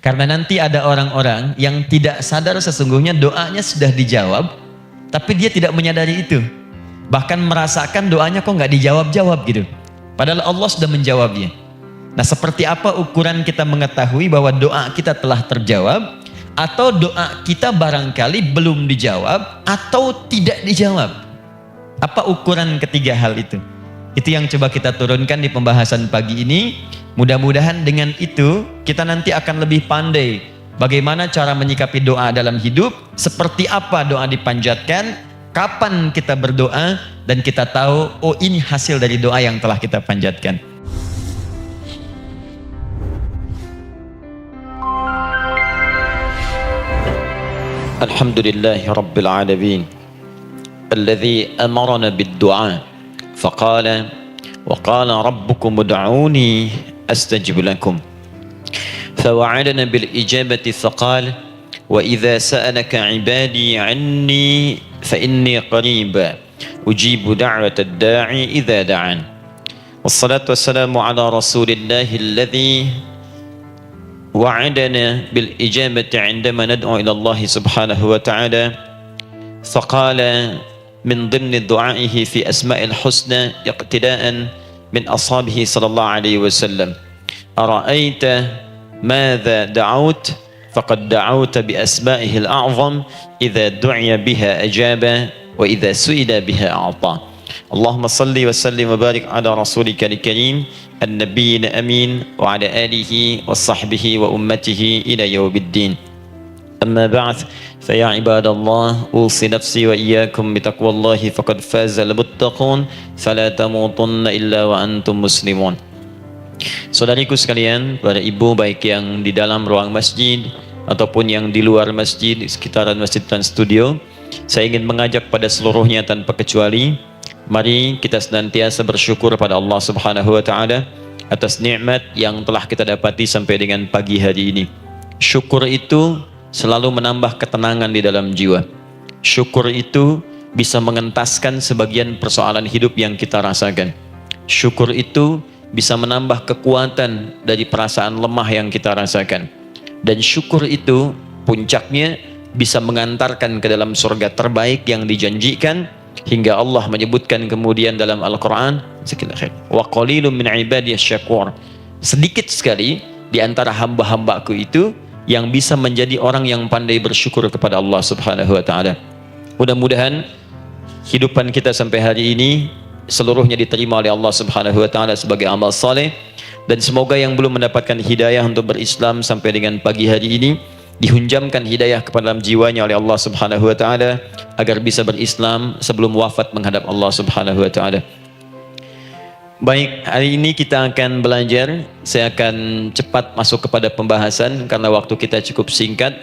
Karena nanti ada orang-orang yang tidak sadar sesungguhnya doanya sudah dijawab, tapi dia tidak menyadari itu. Bahkan merasakan doanya kok nggak dijawab-jawab gitu. Padahal Allah sudah menjawabnya. Nah, seperti apa ukuran kita mengetahui bahwa doa kita telah terjawab, atau doa kita barangkali belum dijawab, atau tidak dijawab? Apa ukuran ketiga hal itu? Itu yang coba kita turunkan di pembahasan pagi ini. Mudah-mudahan dengan itu kita nanti akan lebih pandai bagaimana cara menyikapi doa dalam hidup, seperti apa doa dipanjatkan, kapan kita berdoa, dan kita tahu, oh ini hasil dari doa yang telah kita panjatkan. Alhamdulillahi Rabbil Alamin alladhi amarana bid-du'a faqala wa qala rabbukum ud'uni astajib lakum fawa'adana bil-ijabati faqala wa idha sa'alaka ibadi anni fa inni qarib ujibu da'wata ad-da'i idha da'an wassalatu wassalamu ala rasulillahi alladhi وعدنا بالإجابة عندما ندعو إلى الله سبحانه وتعالى فقال من ضمن دعائه في أسماء الحسنى اقتداء من أصحابه صلى الله عليه وسلم أرأيت ماذا دعوت فقد دعوت بأسمائه الأعظم إذا دعي بها أجاب وإذا سئل بها أعطى اللهم صل وسلم وبارك على رسولك الكريم النبي الأمين وعلى آله وصحبه وأمته إلى يوم الدين أما بعد فيا عباد الله أوصي نفسي وإياكم بتقوى الله فقد فاز المتقون فلا تموتن إلا وأنتم مسلمون. Saudariku sekalian, para ibu baik yang di dalam ruang masjid ataupun yang di luar masjid, di sekitaran masjid dan studio, saya ingin mengajak pada seluruhnya tanpa kecuali, mari kita senantiasa bersyukur pada Allah Subhanahu wa taala atas nikmat yang telah kita dapati sampai dengan pagi hari ini. Syukur itu selalu menambah ketenangan di dalam jiwa. Syukur itu bisa mengentaskan sebagian persoalan hidup yang kita rasakan. Syukur itu bisa menambah kekuatan dari perasaan lemah yang kita rasakan. Dan syukur itu puncaknya bisa mengantarkan ke dalam surga terbaik yang dijanjikan, hingga Allah menyebutkan kemudian dalam Al-Quran, wa qalilun min ibadiyas syakur, sedikit sekali di antara hamba-hambaku itu yang bisa menjadi orang yang pandai bersyukur kepada Allah Subhanahu wa taala. Mudah-mudahan hidupan kita sampai hari ini seluruhnya diterima oleh Allah Subhanahu wa taala sebagai amal saleh, dan semoga yang belum mendapatkan hidayah untuk berislam sampai dengan pagi hari ini dihunjamkan hidayah kepada dalam jiwanya oleh Allah Subhanahu wa taala agar bisa berislam sebelum wafat menghadap Allah Subhanahu wa taala. Baik, hari ini kita akan belajar. Saya akan cepat masuk kepada pembahasan karena waktu kita cukup singkat,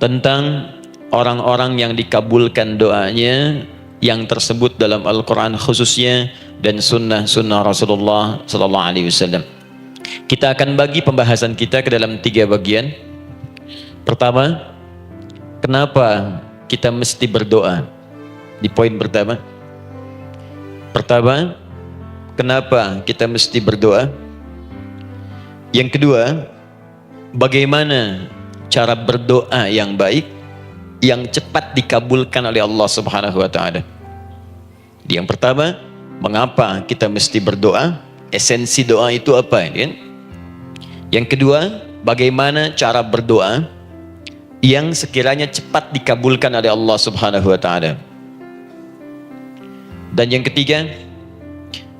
tentang orang-orang yang dikabulkan doanya yang tersebut dalam Al-Quran khususnya dan sunnah Rasulullah sallallahu alaihi wasallam. Kita akan bagi pembahasan kita ke dalam 3 bagian. Pertama, kenapa kita mesti berdoa? Di poin pertama. Kenapa kita mesti berdoa? Yang kedua, bagaimana cara berdoa yang baik, yang cepat dikabulkan oleh Allah Subhanahu wa taala? Yang pertama, mengapa kita mesti berdoa? Esensi doa itu apa, kan? Yang kedua, bagaimana cara berdoa yang sekiranya cepat dikabulkan oleh Allah Subhanahu wa taala. Dan yang ketiga,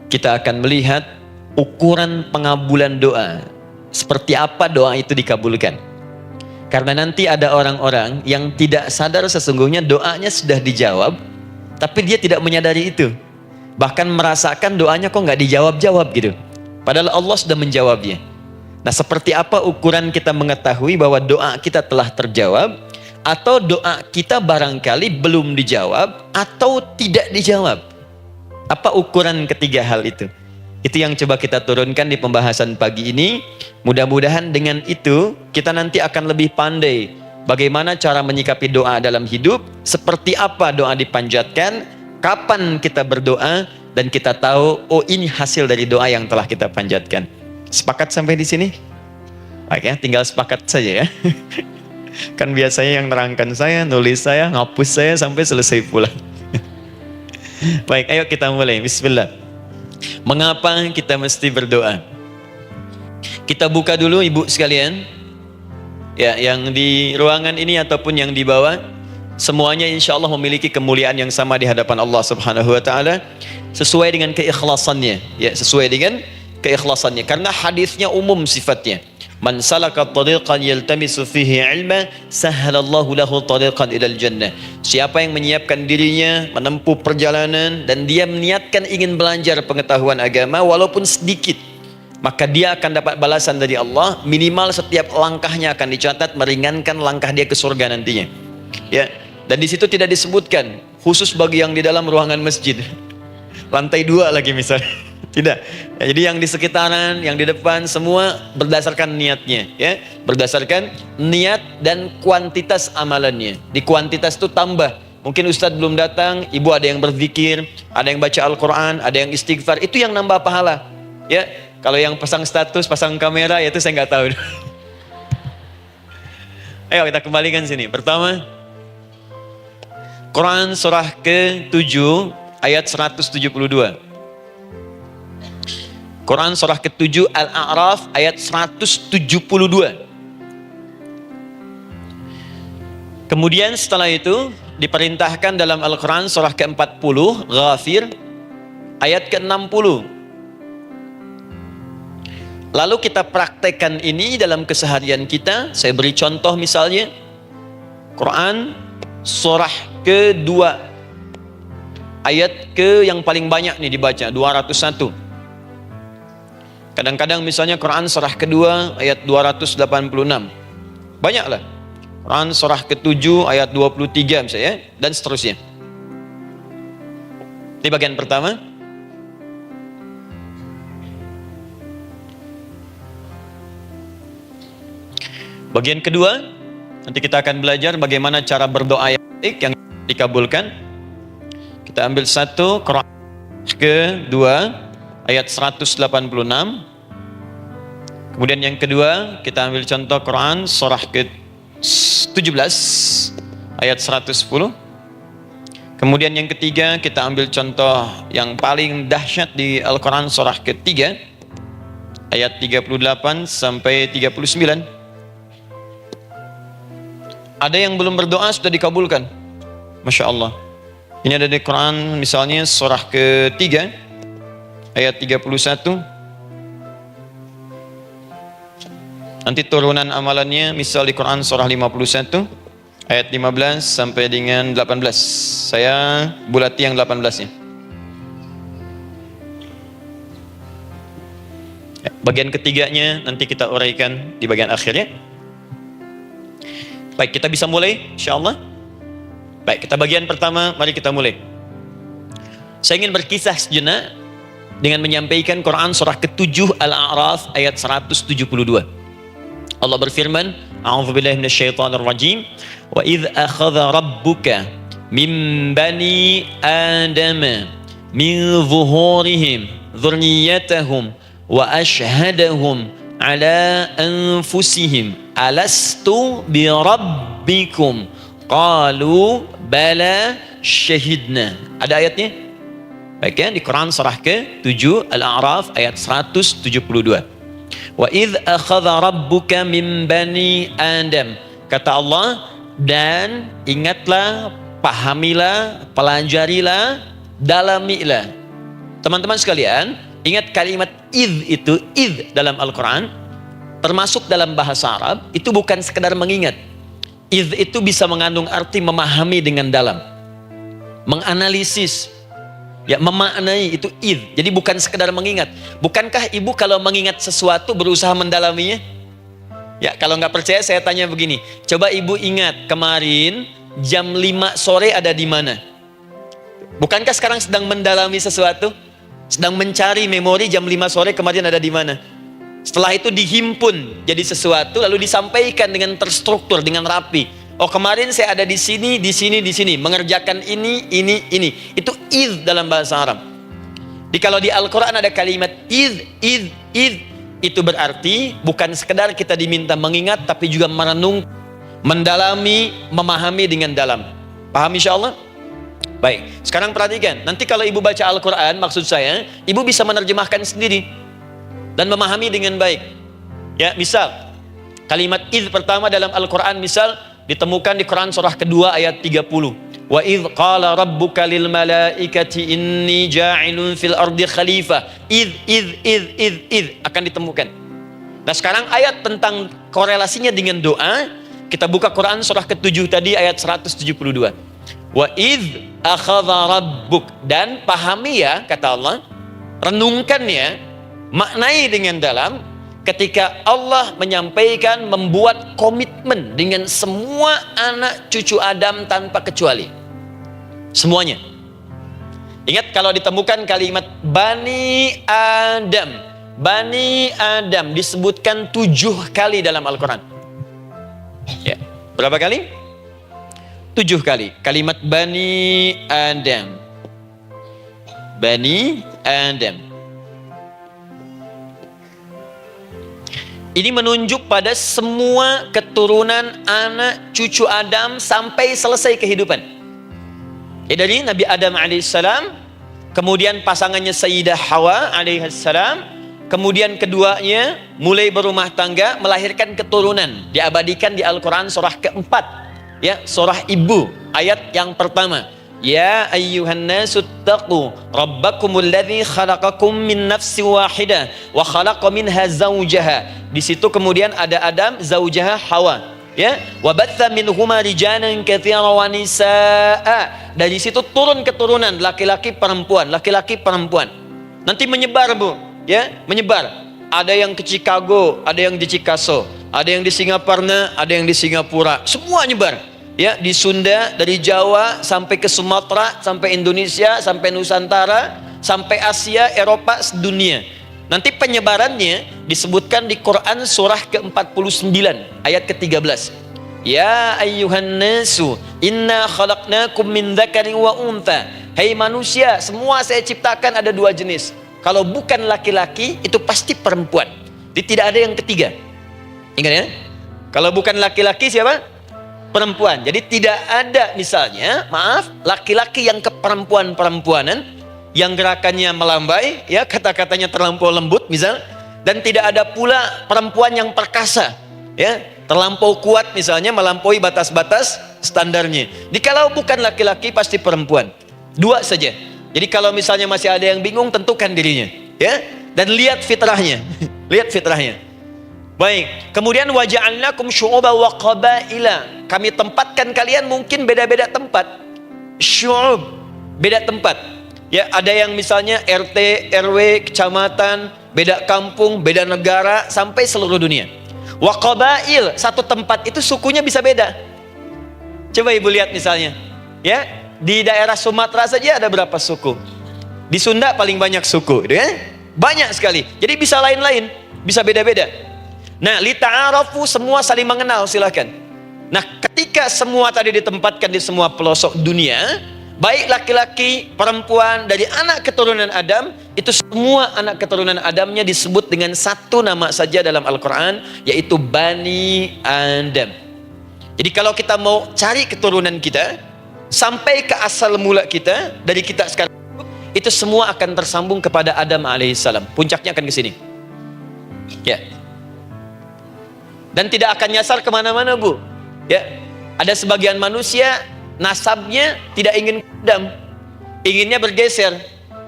kita akan melihat ukuran pengabulan doa. Seperti apa doa itu dikabulkan. Karena nanti ada orang-orang yang tidak sadar sesungguhnya doanya sudah dijawab, tapi dia tidak menyadari itu. Bahkan merasakan doanya kok nggak dijawab-jawab gitu. Padahal Allah sudah menjawabnya. Nah, seperti apa ukuran kita mengetahui bahwa doa kita telah terjawab, atau doa kita barangkali belum dijawab atau tidak dijawab? Apa ukuran ketiga hal itu? Itu yang coba kita turunkan di pembahasan pagi ini. Mudah-mudahan dengan itu kita nanti akan lebih pandai bagaimana cara menyikapi doa dalam hidup, seperti apa doa dipanjatkan, kapan kita berdoa, dan kita tahu, oh ini hasil dari doa yang telah kita panjatkan. Sepakat sampai di sini? Baik ya, tinggal sepakat saja ya. Kan biasanya yang nerangkan saya, nulis saya, ngapus saya sampai selesai pula. Baik, ayo kita mulai. Bismillah. Mengapa kita mesti berdoa? Kita buka dulu ibu sekalian. Ya, yang di ruangan ini ataupun yang di bawah, semuanya insya Allah memiliki kemuliaan yang sama di hadapan Allah Subhanahu wa taala sesuai dengan keikhlasannya. Ya, sesuai dengan keikhlasannya. Karena hadisnya umum sifatnya. Man salaka tariqan yaltamisu fihi ilma sahhalallahu lahu tariqan ilal jannah. Siapa yang menyiapkan dirinya menempuh perjalanan dan dia meniatkan ingin belajar pengetahuan agama walaupun sedikit, maka dia akan dapat balasan dari Allah. Minimal setiap langkahnya akan dicatat meringankan langkah dia ke surga nantinya. Ya, dan di situ tidak disebutkan khusus bagi yang di dalam ruangan masjid. Lantai 2 lagi misalnya. Tidak. Ya, jadi yang di sekitaran, yang di depan semua berdasarkan niatnya, ya. Berdasarkan niat dan kuantitas amalannya. Di kuantitas itu tambah. Mungkin Ustadz belum datang, ibu ada yang berzikir, ada yang baca Al-Quran, ada yang istighfar. Itu yang nambah pahala. Ya, kalau yang pasang status, pasang kamera, ya itu saya nggak tahu. Ayo kita kembalikan sini. Pertama, Quran surah ke-7 ayat 172. Quran surah ke-7 Al-A'raf ayat 172. Kemudian setelah itu diperintahkan dalam Al-Quran surah ke-40 Ghafir ayat ke-60. Lalu kita praktekkan ini dalam keseharian kita. Saya beri contoh misalnya Quran surah ke-2 ayat ke yang paling banyak nih dibaca 201. Kadang-kadang misalnya Quran surah ke-2 ayat 286. Banyaklah. Quran surah ke-7 ayat 23 misalnya dan seterusnya. Ini bagian pertama. Bagian kedua, nanti kita akan belajar bagaimana cara berdoa yang baik yang dikabulkan. Kita ambil satu Quran ke-2 ayat 186. Kemudian yang kedua, kita ambil contoh Quran surah ke-17 ayat 110. Kemudian yang ketiga, kita ambil contoh yang paling dahsyat di Al-Quran surah ke-3 ayat 38 sampai 39. Ada yang belum berdoa sudah dikabulkan. Masya Allah. Ini ada di Quran misalnya surah ke-3 ayat 31. Nanti turunan amalannya misal di Quran surah 51 ayat 15 sampai dengan 18. Saya bulati yang 18-nya. Bagian ketiganya nanti kita uraikan di bagian akhirnya. Baik, kita bisa mulai insyaallah. Baik, kita bagian pertama, mari kita mulai. Saya ingin berkisah sejenak dengan menyampaikan Quran surah ke-7 Al-A'raf ayat 172. Allah berfirman, A'udzubillahi minasyaitonir rajim, wa idz akhadha rabbuka min bani adama min zuhurihim dzurriyyatahum wa ashhadahum ala anfusihim alastu bi rabbikum qalu bala syahidna. Ada ayatnya? Baik ya, di Quran surah ke-7 Al-A'raf ayat 172. Wa idz akhadha rabbuka min bani Adam. Kata Allah, dan ingatlah, pahamilah, pelajarilah, dalamilah. Teman-teman sekalian, ingat kalimat idz itu, idz dalam Al-Quran, termasuk dalam bahasa Arab, itu bukan sekedar mengingat. Idz itu bisa mengandung arti memahami dengan dalam, menganalisis, ya, memaknai, itu idz. Jadi bukan sekedar mengingat. Bukankah ibu kalau mengingat sesuatu berusaha mendalaminya? Ya, kalau nggak percaya saya tanya begini. Coba ibu ingat kemarin jam 5 sore ada di mana? Bukankah sekarang sedang mendalami sesuatu? Sedang mencari memori jam 5 sore kemarin ada di mana? Setelah itu dihimpun jadi sesuatu lalu disampaikan dengan terstruktur, dengan rapi. Oh, kemarin saya ada di sini, di sini, di sini, mengerjakan ini. Itu idz dalam bahasa Arab. Kalau di Al-Quran ada kalimat idz. Itu berarti bukan sekedar kita diminta mengingat, tapi juga merenung, mendalami, memahami dengan dalam. Paham insyaallah? Baik, sekarang perhatikan. Nanti kalau ibu baca Al-Quran, maksud saya, ibu bisa menerjemahkan sendiri dan memahami dengan baik. Ya, misal kalimat idz pertama dalam Al-Quran misal ditemukan di Quran surah kedua ayat 30. Wa idz qala rabbuka lil malaikati inni ja'ilun fil ardi khalifah. Idz akan ditemukan. Nah, sekarang ayat tentang korelasinya dengan doa, kita buka Quran surah ke-7 tadi ayat 172. Wa idz akhadha rabbuk, dan pahami ya kata Allah, renungkan ya, maknai dengan dalam ketika Allah menyampaikan, membuat komitmen dengan semua anak cucu Adam tanpa kecuali. Semuanya. Ingat kalau ditemukan kalimat Bani Adam. Bani Adam disebutkan 7 kali dalam Al-Quran. Ya. Berapa kali? 7 kali. Kalimat Bani Adam. Bani Adam. Ini menunjuk pada semua keturunan anak cucu Adam sampai selesai kehidupan. Ya, dari Nabi Adam alaihissalam, kemudian pasangannya Sayyidah Hawa alaihissalam, kemudian keduanya mulai berumah tangga, melahirkan keturunan, diabadikan di Al-Quran surah keempat, ya, surah Ibu, ayat yang pertama. Ya ayyuhan nasu taqu rabbakumul ladzi khalaqakum min nafsin wahidah wa khalaqa minha zawjaha. Di situ kemudian ada Adam, zawjaha Hawa, ya. Wa batha minhuma rijalan katsiran wa nisaa. Dari situ turun keturunan laki-laki perempuan, laki-laki perempuan. Nanti menyebar, Bu, ya, menyebar. Ada yang ke Chicago, ada yang di Chicago, ada yang di Singaparna, ada yang di Singapura. Semua nyebar. Ya, di Sunda, dari Jawa sampai ke Sumatera, sampai Indonesia, sampai Nusantara, sampai Asia, Eropa, sedunia. Nanti penyebarannya disebutkan di Quran surah ke-49 ayat ke-13. Ya ayyuhan nasu inna khalaqnakum min dzakarin wa untha. Hai manusia, semua saya ciptakan ada 2 jenis. Kalau bukan laki-laki itu pasti perempuan. Jadi tidak ada yang ketiga. Ingat ya? Kalau bukan laki-laki siapa? Perempuan. Jadi tidak ada misalnya, maaf, laki-laki yang keperempuan-perempuanan, yang gerakannya melambai, ya, kata-katanya terlampau lembut misal, dan tidak ada pula perempuan yang perkasa, ya, terlampau kuat misalnya, melampaui batas-batas standarnya. Jadi kalau bukan laki-laki pasti perempuan. 2 saja. Jadi kalau misalnya masih ada yang bingung, tentukan dirinya, ya, dan lihat fitrahnya. Lihat fitrahnya. Baik, kemudian waja'alnakum syu'uban wa qabaila. Kami tempatkan kalian mungkin beda-beda tempat. Syu'ub, beda tempat. Ya, ada yang misalnya RT, RW, kecamatan, beda kampung, beda negara, sampai seluruh dunia. Wa qabail, satu tempat itu sukunya bisa beda. Coba Ibu lihat misalnya, ya, di daerah Sumatera saja ada berapa suku? Di Sunda paling banyak suku, gitu ya? Banyak sekali. Jadi bisa lain-lain, bisa beda-beda. Nah, lita'arafu, semua saling mengenal, silakan. Nah, ketika semua tadi ditempatkan di semua pelosok dunia, baik laki-laki, perempuan, dari anak keturunan Adam, itu semua anak keturunan Adamnya disebut dengan satu nama saja dalam Al-Quran, yaitu Bani Adam. Jadi kalau kita mau cari keturunan kita, sampai ke asal mula kita, dari kita sekarang, itu semua akan tersambung kepada Adam alaihissalam. Puncaknya akan ke sini. Ya. Dan tidak akan nyasar kemana-mana, Bu. Ya, ada sebagian manusia nasabnya tidak ingin Adam, inginnya bergeser,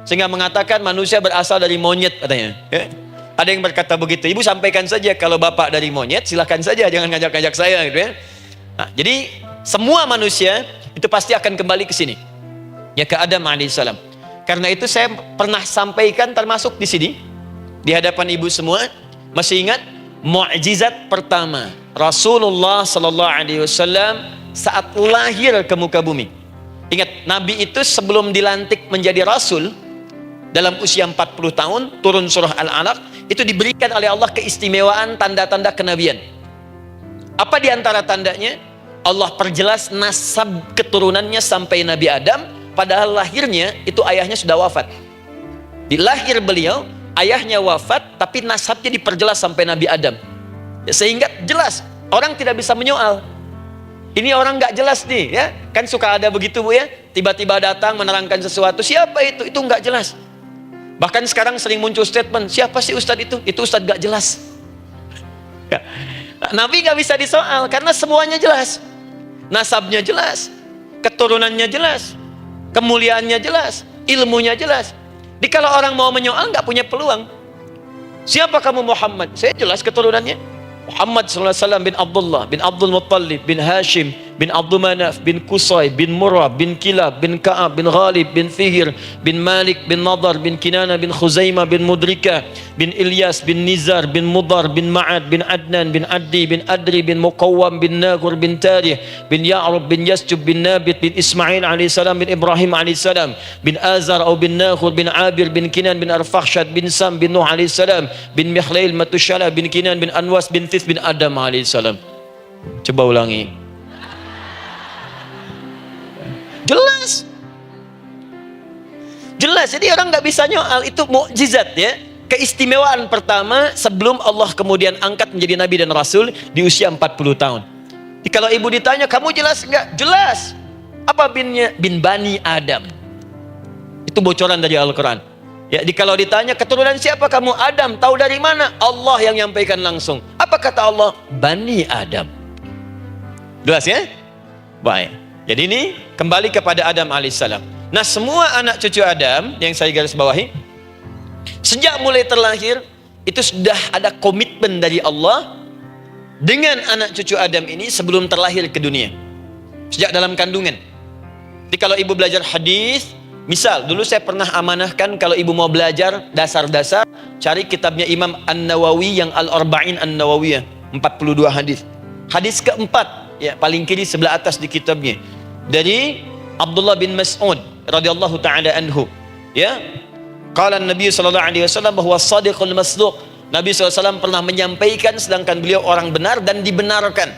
sehingga mengatakan manusia berasal dari monyet katanya. Ya. Ada yang berkata begitu. Ibu sampaikan saja kalau bapak dari monyet, silakan saja, jangan ngajak-ngajak saya, gitu ya. Nah, jadi semua manusia itu pasti akan kembali ke sini, ya, ke Adam alaihissalam. Karena itu saya pernah sampaikan termasuk di sini di hadapan ibu semua, masih ingat? Mukjizat pertama Rasulullah sallallahu alaihi wasallam saat lahir ke muka bumi. Ingat, Nabi itu sebelum dilantik menjadi Rasul dalam usia 40 tahun, turun surah Al-Alaq, itu diberikan oleh Allah keistimewaan tanda-tanda kenabian. Apa di antara tandanya? Allah perjelas nasab keturunannya sampai Nabi Adam, padahal lahirnya itu ayahnya sudah wafat. Di lahir beliau ayahnya wafat, tapi nasabnya diperjelas sampai Nabi Adam. Ya, sehingga jelas, orang tidak bisa menyoal. Ini orang nggak jelas nih, ya kan suka ada begitu Bu ya, tiba-tiba datang menerangkan sesuatu, siapa itu nggak jelas. Bahkan sekarang sering muncul statement, siapa sih Ustadz itu Ustadz nggak jelas. Ya. Nabi nggak bisa disoal karena semuanya jelas, nasabnya jelas, keturunannya jelas, kemuliaannya jelas, ilmunya jelas. Jadi kalau orang mau menyoal nggak punya peluang. Siapa kamu Muhammad? Saya jelas keturunannya. Muhammad SAW bin Abdullah bin Abdul Muttalib bin Hashim bin Abdul Manaf bin Qusay bin Murrah bin Kilab bin Ka'ab bin Ghalib bin Fihir bin Malik bin Nadar bin Kinana bin Khuzaimah bin Mudrika bin Ilyas bin Nizar bin Mudar bin Ma'ad bin Adnan bin Addi bin Adri bin Muqawwam bin Nagur bin Tarih bin Ya'rub bin Yasjub bin Nabit bin Ismail alaihissalam bin Ibrahim alaihissalam bin Azar atau bin Nakhur bin Abir bin Kinan bin Arfakhshad bin Sam bin Nuh alaihissalam bin Mikhlail Matushala bin Kinan bin Anwas bin Thith bin Adam alaihissalam. Coba ulangi. Jelas. Jelas. Jadi orang nggak bisa nyoal, itu mukjizat ya. Keistimewaan pertama sebelum Allah kemudian angkat menjadi nabi dan rasul di usia 40 tahun. Jadi kalau ibu ditanya, kamu jelas nggak? Jelas. Apa binnya? Bin Bani Adam. Itu bocoran dari Al-Quran. Ya, kalau ditanya keturunan siapa kamu? Adam. Tahu dari mana? Allah yang nyampaikan langsung. Apa kata Allah? Bani Adam. Jelas ya? Baik. Jadi ini kembali kepada Adam alaihissalam. Nah, semua anak cucu Adam yang saya garis bawahi, sejak mulai terlahir itu sudah ada komitmen dari Allah dengan anak cucu Adam ini sebelum terlahir ke dunia. Sejak dalam kandungan. Jadi kalau ibu belajar hadis, misal dulu saya pernah amanahkan kalau ibu mau belajar dasar-dasar, cari kitabnya Imam An-Nawawi yang Al-Arba'in An-Nawawiyah, 42 hadis. Hadis keempat, ya paling kiri sebelah atas di kitabnya, dari Abdullah bin Mas'ud radhiyallahu taala anhu, ya. Qala Nabi sallallahu alaihi wasallam bahwa shadiqul masduq. Nabi SAW pernah menyampaikan sedangkan beliau orang benar dan dibenarkan.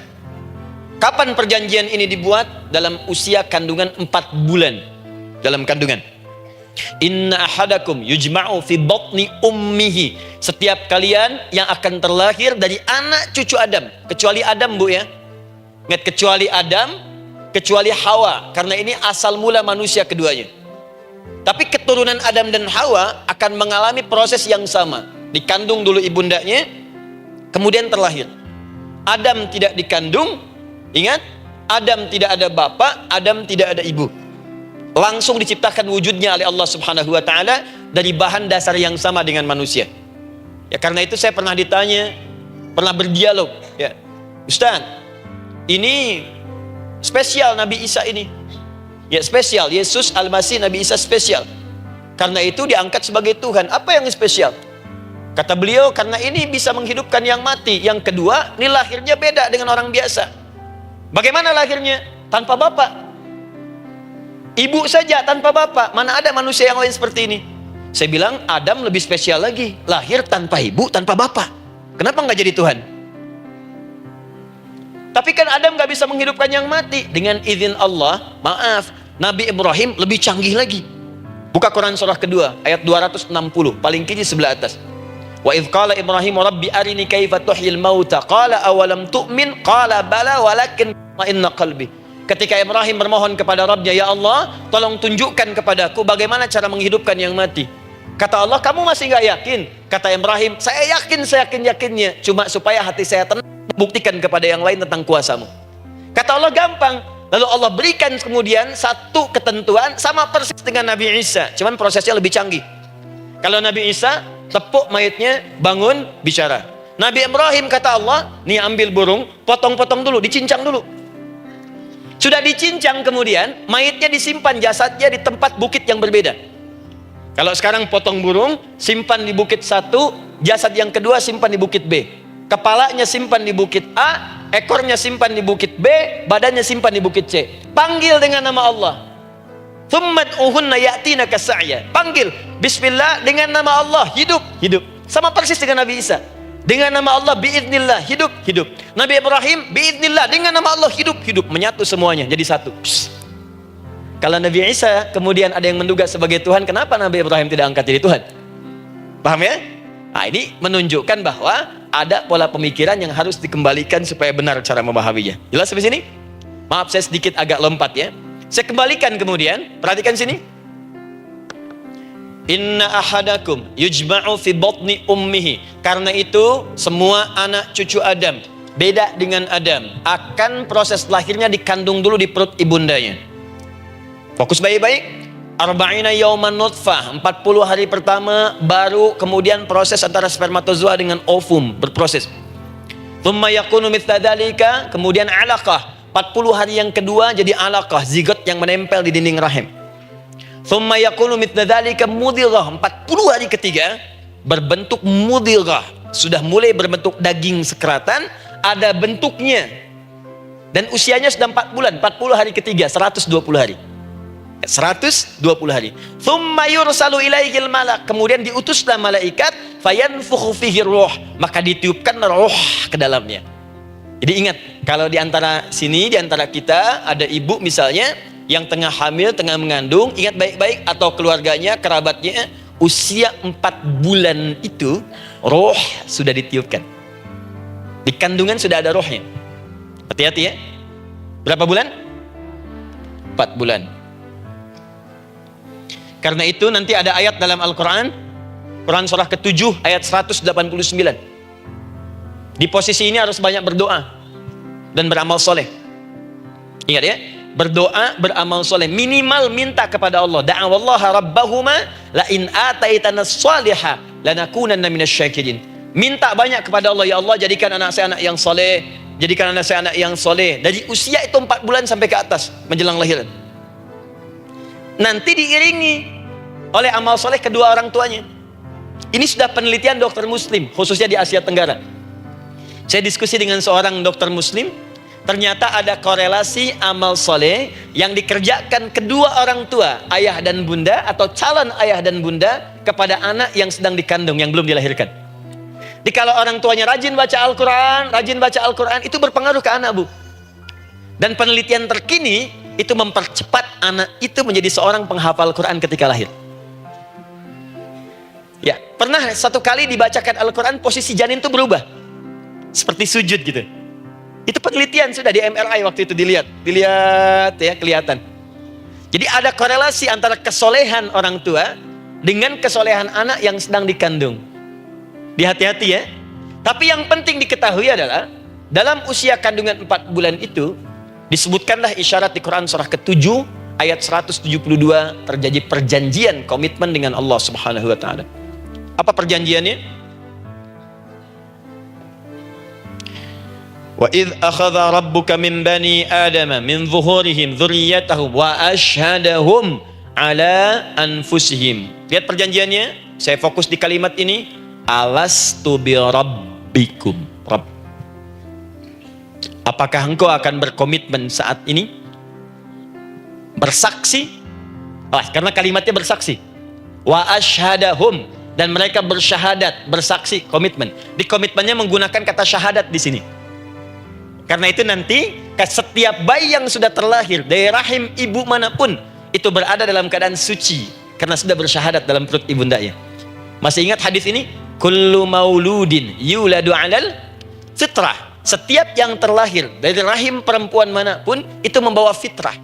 Kapan perjanjian ini dibuat? Dalam usia kandungan 4 bulan. Dalam kandungan. Inna ahadakum yujma'u fi batni ummihi. Setiap kalian yang akan terlahir dari anak cucu Adam, kecuali Adam Bu ya. Ingat, kecuali Adam, kecuali Hawa, karena ini asal mula manusia keduanya. Tapi keturunan Adam dan Hawa akan mengalami proses yang sama. Dikandung dulu ibundanya, kemudian terlahir. Adam tidak dikandung, ingat, Adam tidak ada bapak, Adam tidak ada ibu. Langsung diciptakan wujudnya oleh Allah Subhanahu wa taala dari bahan dasar yang sama dengan manusia. Ya karena itu saya pernah ditanya, pernah berdialog, ya. Ustaz, ini spesial Nabi Isa ini. Ya spesial, Yesus Al-Masih Nabi Isa spesial. Karena itu diangkat sebagai Tuhan. Apa yang spesial? Kata beliau, karena ini bisa menghidupkan yang mati. Yang kedua, ini lahirnya beda dengan orang biasa. Bagaimana lahirnya? Tanpa bapak. Ibu saja tanpa bapak. Mana ada manusia yang lain seperti ini? Saya bilang Adam lebih spesial lagi, lahir tanpa ibu, tanpa bapak. Kenapa nggak jadi Tuhan? Tapi kan Adam nggak bisa menghidupkan yang mati. Dengan izin Allah, maaf, Nabi Ibrahim lebih canggih lagi. Buka Quran surah kedua ayat 260, paling kiri sebelah atas. Wa idh qala Ibrahim rabbi arini kaifa tuhyil mauta qala awalam tu'min qala bala walakin inna qalbi. Ketika Ibrahim bermohon kepada Rabbnya, ya Allah, tolong tunjukkan kepadaku bagaimana cara menghidupkan yang mati. Kata Allah, kamu masih nggak yakin? Kata Ibrahim, saya yakin, saya yakin-yakinnya. Cuma supaya hati saya tenang, buktikan kepada yang lain tentang kuasamu. Kata Allah, gampang. Lalu Allah berikan kemudian satu ketentuan sama persis dengan Nabi Isa. Cuman prosesnya lebih canggih. Kalau Nabi Isa, tepuk mayatnya, bangun, bicara. Nabi Ibrahim kata Allah, nih ambil burung, potong-potong dulu, dicincang dulu. Sudah dicincang kemudian, mayatnya disimpan, jasadnya di tempat bukit yang berbeda. Kalau sekarang potong burung, simpan di bukit satu, jasad yang kedua simpan di bukit B. Kepalanya simpan di bukit A, ekornya simpan di bukit B, badannya simpan di bukit C. Panggil dengan nama Allah. Tsummad'uhunna ya'tinaka sa'ya. Panggil, bismillah, dengan nama Allah, hidup, hidup. Sama persis dengan Nabi Isa. Dengan nama Allah, biiznillah, hidup, hidup. Nabi Ibrahim, biiznillah, dengan nama Allah, hidup, hidup. Menyatu semuanya, jadi satu. Psst. Kalau Nabi Isa kemudian ada yang menduga sebagai Tuhan, kenapa Nabi Ibrahim tidak angkat jadi Tuhan? Paham ya? Nah, ini menunjukkan bahwa ada pola pemikiran yang harus dikembalikan supaya benar cara memahaminya. Jelas sampai sini? Maaf saya sedikit agak lompat ya. Saya kembalikan kemudian, perhatikan sini. Inna ahadakum yujma'u fi batni ummihi. Karena itu semua anak cucu Adam, beda dengan Adam, akan proses lahirnya dikandung dulu di perut ibundanya. Fokus baik-baik. Arba'ina yauman nutfah, 40 hari pertama baru kemudian proses antara spermatozoa dengan ovum berproses. Thumma yakunu mithla dzalika, kemudian alaqah, 40 hari yang kedua jadi alaqah, zigot yang menempel di dinding rahim. Thumma yakunu mithla dzalika mudghah, 40 hari ketiga berbentuk mudghah, sudah mulai berbentuk daging sekeratan, ada bentuknya. Dan usianya sudah 4 bulan, 40 hari ketiga, 120 hari. 120 hari. Thumma yursalu ilaihil malak, kemudian diutuslah malaikat, fayanfukhu fihi ruh, maka ditiupkan roh ke dalamnya. Jadi ingat, kalau di antara sini, di antara kita ada ibu misalnya yang tengah hamil, tengah mengandung, ingat baik-baik, atau keluarganya, kerabatnya, usia 4 bulan itu roh sudah ditiupkan. Di kandungan sudah ada rohnya. Hati-hati ya. Berapa bulan? 4 bulan. Karena itu nanti ada ayat dalam Al-Quran, Quran surah ke-7 ayat 189. Di posisi ini harus banyak berdoa dan beramal soleh. Ingat ya, berdoa, beramal soleh, minimal minta kepada Allah. Da'awallaha rabbahuma la in ataitana shaliha lanakunanna minasyakirin. Minta banyak kepada Allah, ya Allah jadikan anak saya anak yang soleh, jadikan anak saya anak yang soleh. Dari usia itu 4 bulan sampai ke atas menjelang lahiran. Nanti diiringi oleh amal soleh kedua orang tuanya. Ini sudah penelitian dokter muslim, khususnya di Asia Tenggara. Saya diskusi dengan seorang dokter muslim, ternyata ada korelasi amal soleh yang dikerjakan kedua orang tua, ayah dan bunda, atau calon ayah dan bunda, kepada anak yang sedang dikandung, yang belum dilahirkan. Jadi kalau orang tuanya rajin baca Al-Quran, itu berpengaruh ke anak, Bu. Dan penelitian terkini, itu mempercepat anak itu menjadi seorang penghafal Quran ketika lahir. Ya, pernah satu kali dibacakan Al-Quran, posisi janin itu berubah, seperti sujud gitu. Itu penelitian sudah di MRI waktu itu dilihat ya, kelihatan. Jadi ada korelasi antara kesolehan orang tua dengan kesolehan anak yang sedang dikandung. Hati-hati ya. Tapi yang penting diketahui adalah dalam usia kandungan 4 bulan itu disebutkanlah isyarat di Quran surah ke-7 ayat 172 terjadi perjanjian komitmen dengan Allah Subhanahu wa taala. Apa perjanjiannya? Wa idh akhadha rabbuka min bani adama min zuhurihim dzurriyyatahum wa ashhadahum ala anfusihim. Lihat perjanjiannya, saya fokus di kalimat ini, alastu bi rabbikum. Rabb. Apakah engkau akan berkomitmen saat ini? Bersaksi? Karena kalimatnya bersaksi. Wa ashhadahum, dan mereka bersyahadat, bersaksi, komitmen. Di komitmennya menggunakan kata syahadat di sini. Karena itu nanti setiap bayi yang sudah terlahir dari rahim ibu manapun itu berada dalam keadaan suci karena sudah bersyahadat dalam perut ibundanya. Masih ingat hadis ini? Kullu mauludin yuladu 'alal fitrah. Setiap yang terlahir dari rahim perempuan manapun itu membawa fitrah.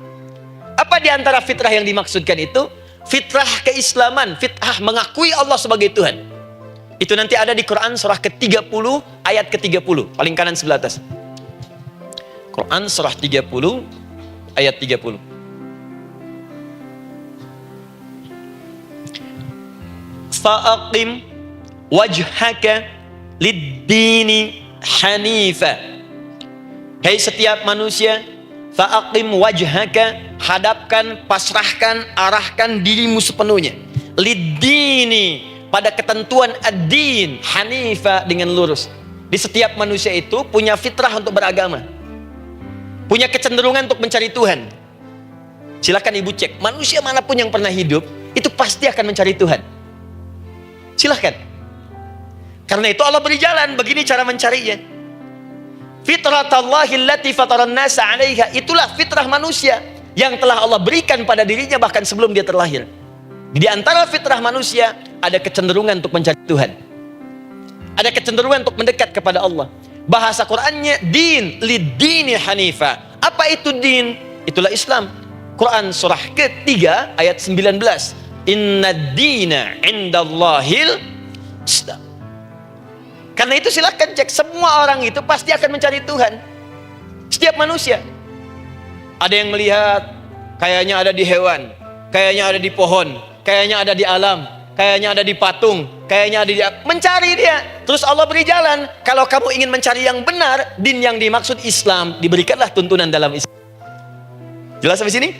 Apa di antara fitrah yang dimaksudkan itu? Fitrah keislaman, fitrah mengakui Allah sebagai Tuhan. Itu nanti ada di Quran surah ke-30 ayat ke-30, paling kanan sebelah atas. Quran surah 30 ayat 30. Fa'aqim wajhaka lid-dini hanifa. Hai setiap manusia, fa'aqim wajhaka, hadapkan, pasrahkan, arahkan dirimu sepenuhnya. Lid-dini, pada ketentuan ad-din, hanifa, dengan lurus. Di setiap manusia itu punya fitrah untuk beragama, punya kecenderungan untuk mencari Tuhan. Silakan ibu cek, manusia manapun yang pernah hidup itu pasti akan mencari Tuhan. Silakan. Karena itu Allah beri jalan, begini cara mencarinya. Fitratallahi allati fataran nasa 'alaiha, itulah fitrah manusia yang telah Allah berikan pada dirinya bahkan sebelum dia terlahir. Di antara fitrah manusia ada kecenderungan untuk mencari Tuhan. Ada kecenderungan untuk mendekat kepada Allah. Bahasa Qur'annya din, lidini hanifa. Apa itu din? Itulah Islam. Quran surah ketiga ayat 19. Inna dina indallahil Islam. Karena itu silakan cek, semua orang itu pasti akan mencari Tuhan. Setiap manusia. Ada yang melihat kayaknya ada di hewan, kayaknya ada di pohon, kayaknya ada di alam, kayaknya ada di patung, kayaknya ada di... Mencari dia. Terus Allah beri jalan. Kalau kamu ingin mencari yang benar, din yang dimaksud Islam, diberikanlah tuntunan dalam Islam. Jelas sampai sini?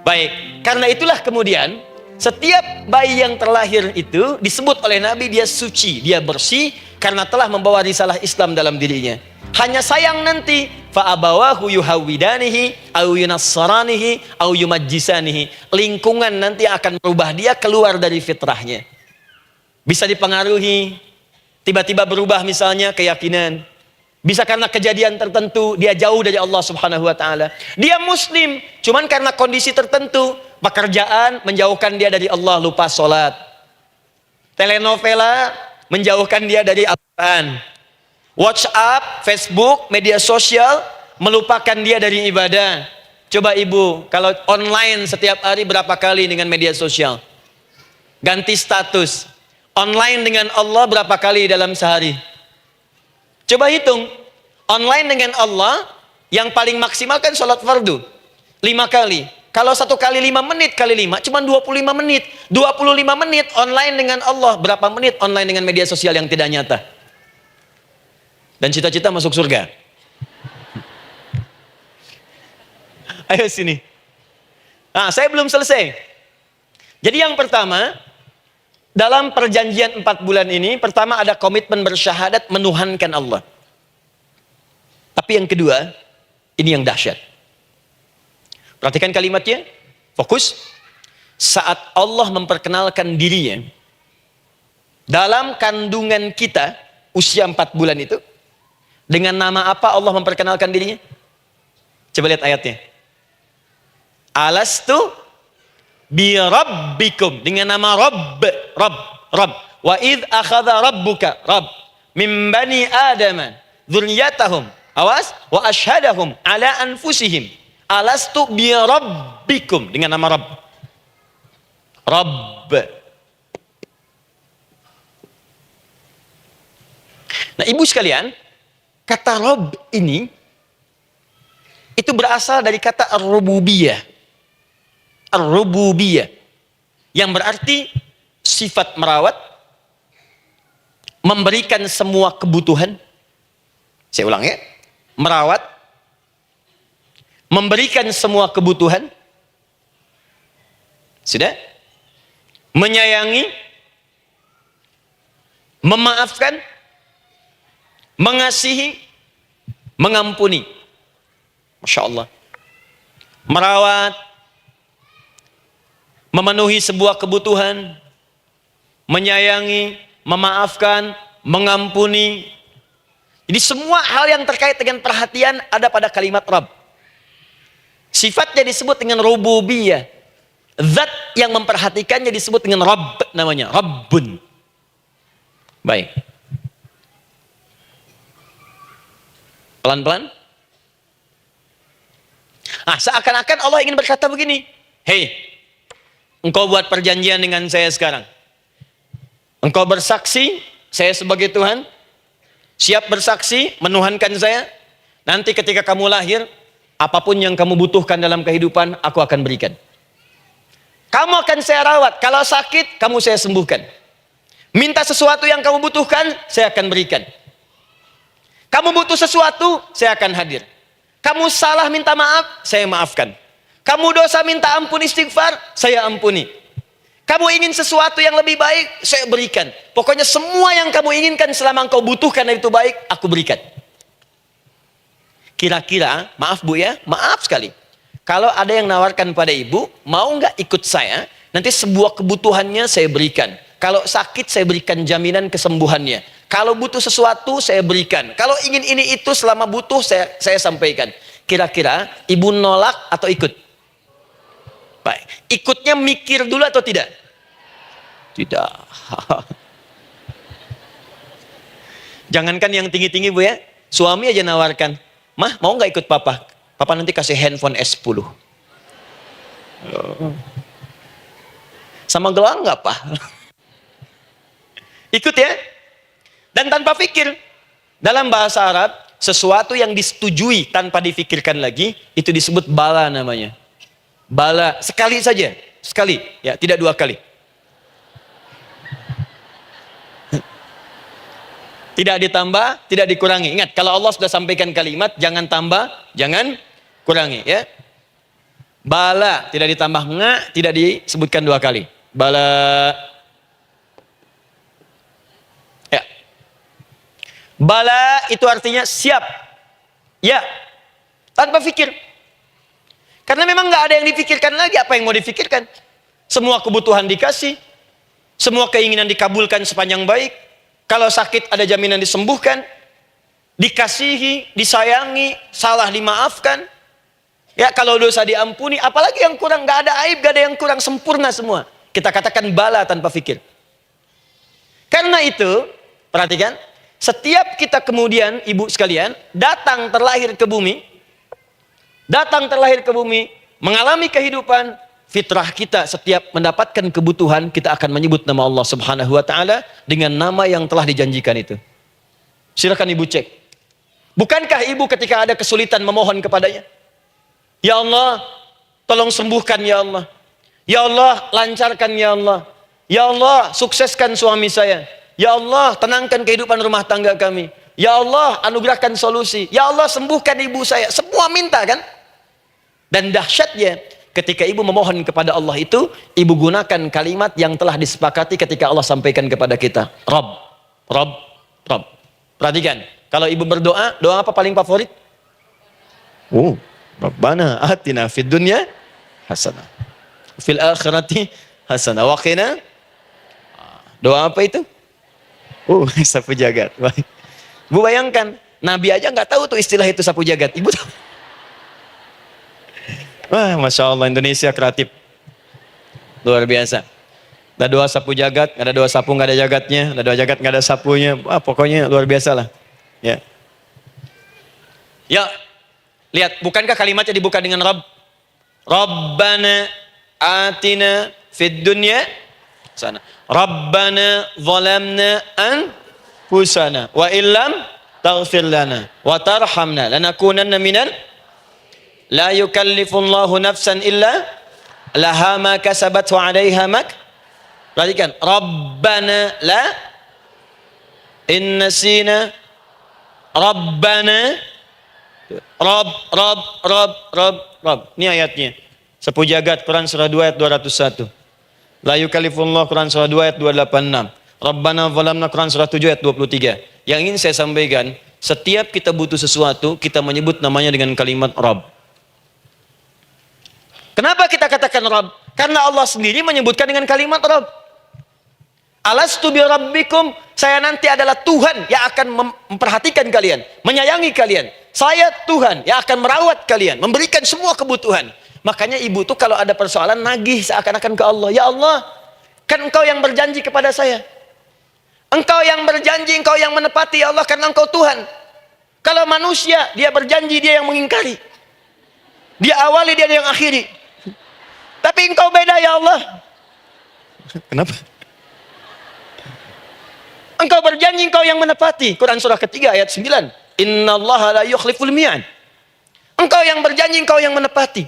Baik. Karena itulah kemudian setiap bayi yang terlahir itu disebut oleh Nabi dia suci, dia bersih karena telah membawa risalah Islam dalam dirinya. Hanya sayang nanti fa abawahu yuhawidanihi au yunassaranihi au yumajjisanihi. Lingkungan nanti akan merubah dia keluar dari fitrahnya. Bisa dipengaruhi, tiba-tiba berubah misalnya keyakinan. Bisa karena kejadian tertentu dia jauh dari Allah Subhanahu wa taala. Dia muslim, cuman karena kondisi tertentu, pekerjaan menjauhkan dia dari Allah, lupa sholat. Telenovela menjauhkan dia dari Al-Quran. WhatsApp, Facebook, media sosial melupakan dia dari ibadah. Coba ibu, kalau online setiap hari berapa kali dengan media sosial? Ganti status. Online dengan Allah berapa kali dalam sehari? Coba hitung, online dengan Allah yang paling maksimal kan sholat fardu 5 kali. Kalau 1 kali 5 menit kali 5 cuma 25 menit. 25 menit online dengan Allah. Berapa menit online dengan media sosial yang tidak nyata? Dan cita-cita masuk surga. Ayo sini. Nah, saya belum selesai. Jadi yang pertama, dalam perjanjian 4 bulan ini, pertama ada komitmen bersyahadat menuhankan Allah. Tapi yang kedua, ini yang dahsyat. Perhatikan kalimatnya, fokus. Saat Allah memperkenalkan dirinya, dalam kandungan kita, usia 4 bulan itu, dengan nama apa Allah memperkenalkan dirinya? Coba lihat ayatnya. Alastu bi rabbikum, dengan nama Rabb, Rabb. Wa id akhadha rabbuka, Rabb, min bani Adama dzurriyyatahum, awas, wa ashhadahum ala anfusihim. Alastu bi rabbikum, dengan nama Rabb. Rabb. Nah, ibu sekalian, kata Rabb ini itu berasal dari kata ar-rububiyah. Ar-rububiyah yang berarti sifat merawat, memberikan semua kebutuhan. Saya ulang ya, merawat, memberikan semua kebutuhan, sudah, menyayangi, memaafkan, mengasihi, mengampuni. Masya Allah. Merawat, memenuhi sebuah kebutuhan, menyayangi, memaafkan, mengampuni. Jadi semua hal yang terkait dengan perhatian ada pada kalimat Rabb. Sifatnya disebut dengan rububiyah. Zat yang memperhatikannya disebut dengan Rabb, namanya Rabbun. Baik. Pelan-pelan. Seakan-akan Allah ingin berkata begini, hei, engkau buat perjanjian dengan saya sekarang. Engkau bersaksi, saya sebagai Tuhan, siap bersaksi, menuhankan saya. Nanti ketika kamu lahir, apapun yang kamu butuhkan dalam kehidupan, aku akan berikan. Kamu akan saya rawat. Kalau sakit, kamu saya sembuhkan. Minta sesuatu yang kamu butuhkan, saya akan berikan. Kamu butuh sesuatu, saya akan hadir. Kamu salah minta maaf, saya maafkan. Kamu dosa minta ampun istighfar, saya ampuni. Kamu ingin sesuatu yang lebih baik, saya berikan. Pokoknya semua yang kamu inginkan selama engkau butuhkan dan itu baik, aku berikan. Kira-kira, maaf Bu ya, maaf sekali. Kalau ada yang nawarkan pada ibu, mau nggak ikut saya? Nanti sebuah kebutuhannya saya berikan. Kalau sakit saya berikan jaminan kesembuhannya. Kalau butuh sesuatu saya berikan. Kalau ingin ini itu selama butuh saya sampaikan. Kira-kira ibu nolak atau ikut? Baik. Ikutnya mikir dulu atau tidak? Tidak. Jangankan yang tinggi-tinggi Bu ya, suami aja nawarkan, "Mah, mau nggak ikut papa? Papa nanti kasih handphone S10. Sama gelang nggak, Pak?" Ikut ya. Dan tanpa pikir. Dalam bahasa Arab, sesuatu yang disetujui tanpa difikirkan lagi, itu disebut bala namanya. Bala, sekali saja. Sekali, ya, tidak dua kali. Tidak ditambah, tidak dikurangi. Ingat, kalau Allah sudah sampaikan kalimat, jangan tambah, jangan kurangi. Ya. Bala, tidak ditambah nga, tidak disebutkan dua kali. Bala. Ya. Bala itu artinya siap. Ya. Tanpa pikir. Karena memang nggak ada yang dipikirkan lagi. Apa yang mau dipikirkan? Semua kebutuhan dikasih. Semua keinginan dikabulkan sepanjang baik. Kalau sakit ada jaminan disembuhkan, dikasihi, disayangi, salah dimaafkan. Ya, kalau dosa diampuni, apalagi yang kurang, nggak ada aib, nggak ada yang kurang, sempurna semua. Kita katakan bala tanpa fikir. Karena itu, perhatikan, setiap kita kemudian, ibu sekalian, datang terlahir ke bumi, mengalami kehidupan, fitrah kita setiap mendapatkan kebutuhan, kita akan menyebut nama Allah Subhanahu wa taala dengan nama yang telah dijanjikan itu. Silakan ibu cek. Bukankah ibu ketika ada kesulitan memohon kepadanya? Ya Allah, tolong sembuhkan ya Allah. Ya Allah, lancarkan ya Allah. Ya Allah, sukseskan suami saya. Ya Allah, tenangkan kehidupan rumah tangga kami. Ya Allah, anugerahkan solusi. Ya Allah, sembuhkan ibu saya. Semua minta kan? Dan dahsyatnya, ketika ibu memohon kepada Allah itu, ibu gunakan kalimat yang telah disepakati ketika Allah sampaikan kepada kita. Rabb, Rabb, Rabb. Perhatikan, kalau ibu berdoa, doa apa paling favorit? Rabbana atina fid dunya hasanah. Fil akhirati hasanah. Wa qina. Doa apa itu? Sapu jagat. Bu bayangkan, Nabi aja nggak tahu tuh istilah itu sapu jagat. Ibu tahu? Wah, Masya Allah, Indonesia kreatif. Luar biasa. Ada doa sapu jagat, ada doa sapu nggak ada jagatnya, ada doa jagat nggak ada sapunya. Wah, pokoknya luar biasa lah. Ya. Ya, lihat, bukankah kalimatnya dibuka dengan Rabb? Rabbana atina fid dunya sana. Rabbana zalamna anfusana wa illam taghfir lana wa tarhamna lanakunanna minal. La yukallifullahu nafsan illa laha ma kasabat wa 'alaiha mak. Perhatikan, Rabbana la innasina Rabbana Rabb. Ini ayatnya. Sapu jagat Quran surah 2 ayat 201. La yukallifullahu Quran surah 2 ayat 286. Rabbana zalamna Quran surah 7 ayat 23. Yang ingin saya sampaikan, setiap kita butuh sesuatu, kita menyebut namanya dengan kalimat Rabb. Kenapa kita katakan Rabb? Karena Allah sendiri menyebutkan dengan kalimat Rabb. Alastu bi rabbikum, saya nanti adalah Tuhan yang akan memperhatikan kalian, menyayangi kalian. Saya Tuhan yang akan merawat kalian, memberikan semua kebutuhan. Makanya ibu tuh kalau ada persoalan nagih seakan-akan ke Allah. Ya Allah, kan engkau yang berjanji kepada saya. Engkau yang berjanji, engkau yang menepati ya Allah, karena engkau Tuhan. Kalau manusia, dia berjanji, dia yang mengingkari. Dia awali, dia yang akhiri. Tapi engkau beda ya Allah. Kenapa? Engkau berjanji, engkau yang menepati. Quran surah ketiga ayat 9. Innallaha la yukhliful mi'ad. Engkau yang berjanji, engkau yang menepati.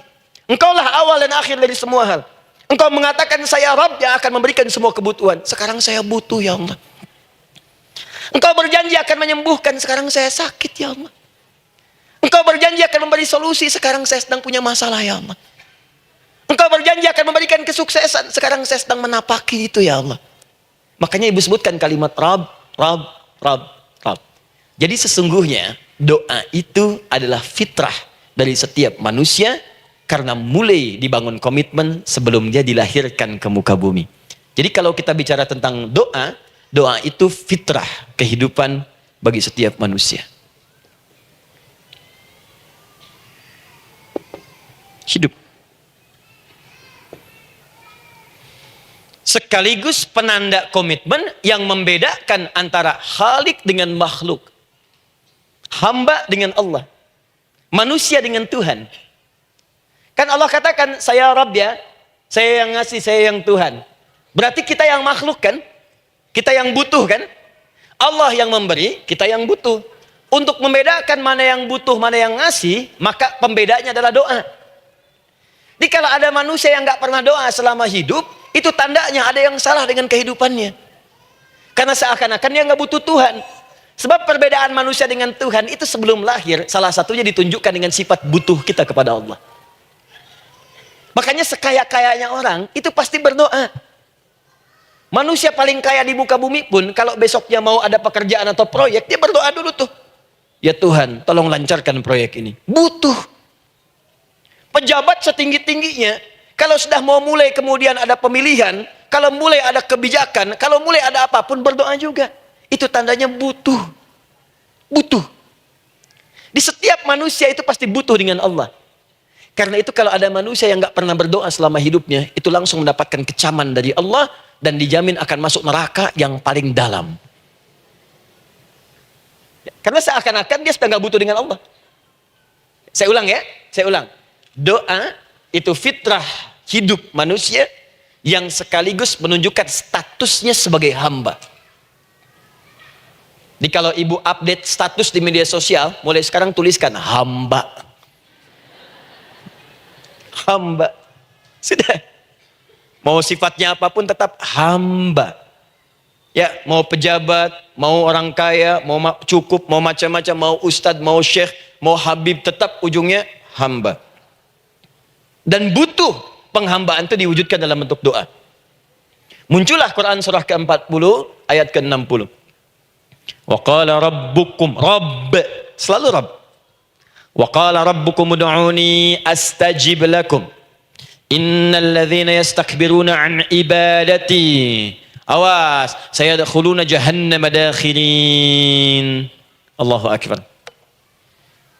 Engkaulah awal dan akhir dari semua hal. Engkau mengatakan saya Rabb yang akan memberikan semua kebutuhan. Sekarang saya butuh ya Allah. Engkau berjanji akan menyembuhkan. Sekarang saya sakit ya Allah. Engkau berjanji akan memberi solusi. Sekarang saya sedang punya masalah ya Allah. Engkau berjanji akan memberikan kesuksesan. Sekarang saya sedang menapaki itu ya Allah. Makanya ibu sebutkan kalimat Rabb, Rabb, Rabb, Rabb. Jadi sesungguhnya doa itu adalah fitrah dari setiap manusia. Karena mulai dibangun komitmen sebelum dia dilahirkan ke muka bumi. Jadi kalau kita bicara tentang doa, doa itu fitrah kehidupan bagi setiap manusia. Hidup. sekaligus penanda komitmen yang membedakan antara Khalik dengan makhluk, hamba dengan Allah, manusia dengan Tuhan. Kan Allah katakan, saya Rabb ya, saya yang ngasih, saya yang Tuhan. Berarti kita yang makhluk kan? Kita yang butuh kan? Allah yang memberi, kita yang butuh. Untuk membedakan mana yang butuh, mana yang ngasih, maka pembedanya adalah doa. Jadi kalau ada manusia yang nggak pernah doa selama hidup, itu tandanya ada yang salah dengan kehidupannya. Karena seakan-akan dia nggak butuh Tuhan. Sebab perbedaan manusia dengan Tuhan itu sebelum lahir, salah satunya ditunjukkan dengan sifat butuh kita kepada Allah. Makanya sekaya-kayanya orang, itu pasti berdoa. Manusia paling kaya di muka bumi pun, kalau besoknya mau ada pekerjaan atau proyek, dia berdoa dulu tuh. Ya Tuhan, tolong lancarkan proyek ini. Butuh. Pejabat setinggi-tingginya, kalau sudah mau mulai kemudian ada pemilihan, kalau mulai ada kebijakan, kalau mulai ada apapun berdoa juga. Itu tandanya butuh. Butuh. Di setiap manusia itu pasti butuh dengan Allah. Karena itu kalau ada manusia yang nggak pernah berdoa selama hidupnya, itu langsung mendapatkan kecaman dari Allah dan dijamin akan masuk neraka yang paling dalam. Karena seakan-akan dia sudah nggak butuh dengan Allah. Saya ulang ya, saya ulang. Doa itu fitrah hidup manusia yang sekaligus menunjukkan statusnya sebagai hamba. Jadi kalau ibu update status di media sosial, mulai sekarang tuliskan hamba. Hamba. Sudah. Mau sifatnya apapun tetap hamba. Ya, mau pejabat, mau orang kaya, mau cukup, mau macam-macam, mau ustadz, mau syekh, mau habib, tetap ujungnya hamba. Dan butuh penghambaan itu diwujudkan dalam bentuk doa. Muncullah Quran surah ke-40 ayat ke-60. Wa qala rabbukum, Rabb, selalu Rabb. Wa qala rabbukum ud'uni astajib lakum. Innal ladzina yastakbiruna an ibadati, awas, sayadkhuluna jahannama dakhirin. Allahu akbar.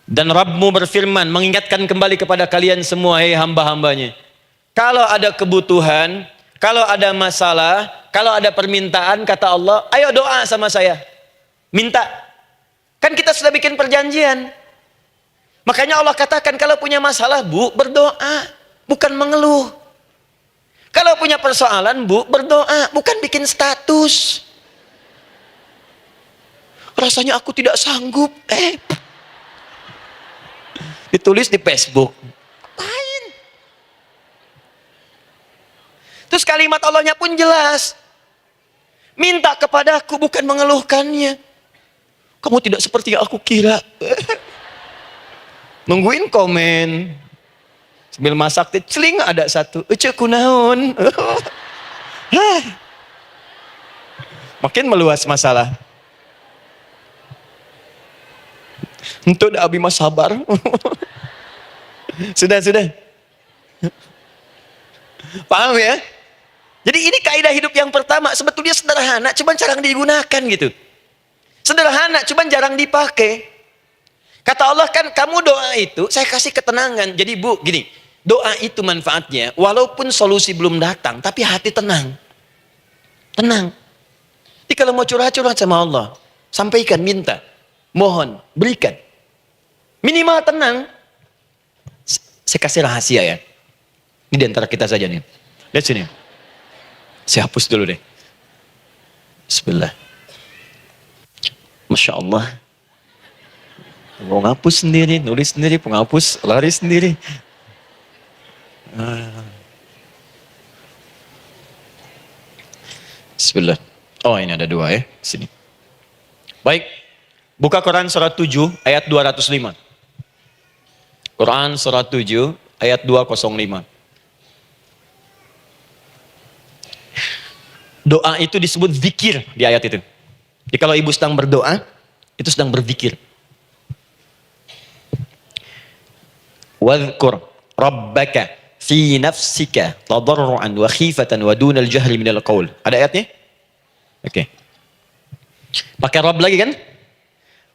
Dan Rabbmu berfirman, mengingatkan kembali kepada kalian semua, hei hamba-hambanya. Kalau ada kebutuhan, kalau ada masalah, kalau ada permintaan, kata Allah, ayo doa sama saya. Minta. Kan kita sudah bikin perjanjian. Makanya Allah katakan, kalau punya masalah, Bu, berdoa. Bukan mengeluh. Kalau punya persoalan, Bu, berdoa. Bukan bikin status. Rasanya aku tidak sanggup. Ditulis di Facebook. Lain. Terus kalimat Allahnya pun jelas. Minta kepadaku, bukan mengeluhkannya. Kamu tidak seperti yang aku kira. Nungguin komen. Sambil masak, celing ada satu. Ucuk kunaun. Makin meluas masalah. Untuk dah abi mas sabar. Sudah. Paham ya? Jadi ini kaidah hidup yang pertama. Sebetulnya sederhana, cuman jarang digunakan gitu. Sederhana, cuman jarang dipakai. Kata Allah kan, kamu doa itu, saya kasih ketenangan. Jadi Bu, gini, doa itu manfaatnya, walaupun solusi belum datang, tapi hati tenang. Tenang. Jadi kalau mau curhat-curhat sama Allah, sampaikan, minta, mohon, berikan. Minimal tenang. Saya kasih rahasia ya. Ini di antara kita saja nih. Lihat sini. Saya hapus dulu deh. Bismillah. Masya Allah. Mau ngapus sendiri, nulis sendiri, penghapus, lari sendiri. Bismillah. Oh ini ada dua ya. Sini. Baik. Buka Quran surat 7 ayat 205. Quran surat 7 ayat 205. Doa itu disebut zikir di ayat itu. Jadi kalau ibu sedang berdoa, itu sedang berzikir. Wadhkur rabbaka fi nafsika tadarruan wa khifatan wa dunal jahri minal qaul. Ada ayatnya? Oke. Pakai Rabb lagi kan?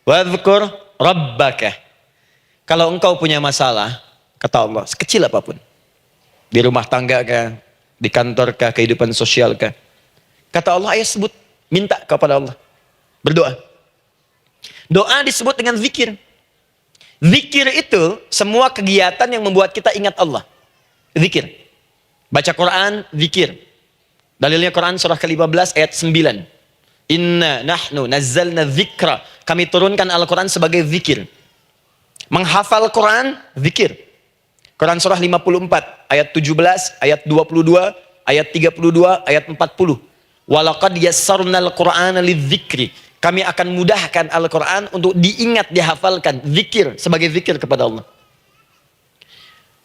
Wadhkur rabbaka. Kalau engkau punya masalah, kata Allah, sekecil apapun. Di rumah tangga kah? Di kantor kah, kehidupan sosial kah? Kata Allah, ayat sebut, minta kepada Allah. Berdoa. Doa disebut dengan zikir. Zikir itu semua kegiatan yang membuat kita ingat Allah. Zikir. Baca Quran, zikir. Dalilnya Quran surah ke-15 ayat 9. Inna nahnu nazzalna dzikra. Kami turunkan Al-Quran sebagai zikir. Menghafal Quran, zikir. Quran surah 54 ayat 17, ayat 22, ayat 32, ayat 40. Walaqad yassarnal Qur'ana lidzikri. Kami akan mudahkan Al-Quran untuk diingat, dihafalkan. Zikir, sebagai zikir kepada Allah.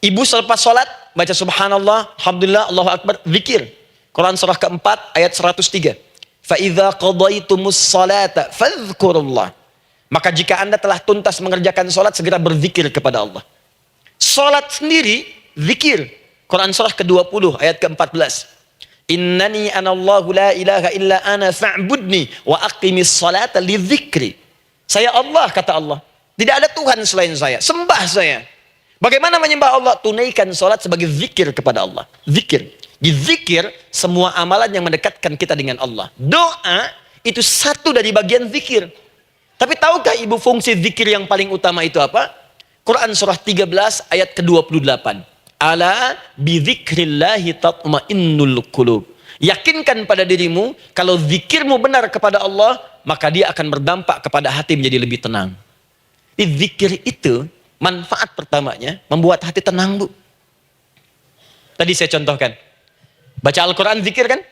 Ibu selepas sholat, baca subhanallah, alhamdulillah, Allahu Akbar, zikir. Quran surah keempat, ayat 103. فَإِذَا قَضَيْتُمُ الصَّلَاةَ فَاذْكُرُوا اللَّهِ. Maka jika anda telah tuntas mengerjakan sholat, segera berzikir kepada Allah. Sholat sendiri, zikir. Quran surah ke-20, ayat ke-14. Innani anallahu la ilaha illa ana fa'budni wa aqimis salata li dzikri. Saya Allah, kata Allah. Tidak ada Tuhan selain saya. Sembah saya. Bagaimana menyembah Allah? Tunaikan salat sebagai zikir kepada Allah. Zikir. Di zikir, semua amalan yang mendekatkan kita dengan Allah. Doa, itu satu dari bagian zikir. Tapi tahukah ibu fungsi zikir yang paling utama itu apa? Quran surah 13 ayat ke-28. Ala bidzikrillahi tatmainnul qulub. Yakinkan pada dirimu, kalau zikirmu benar kepada Allah, maka dia akan berdampak kepada hati menjadi lebih tenang. Di zikir itu, manfaat pertamanya, membuat hati tenang, Bu. Tadi saya contohkan. Baca Al-Quran, zikir kan?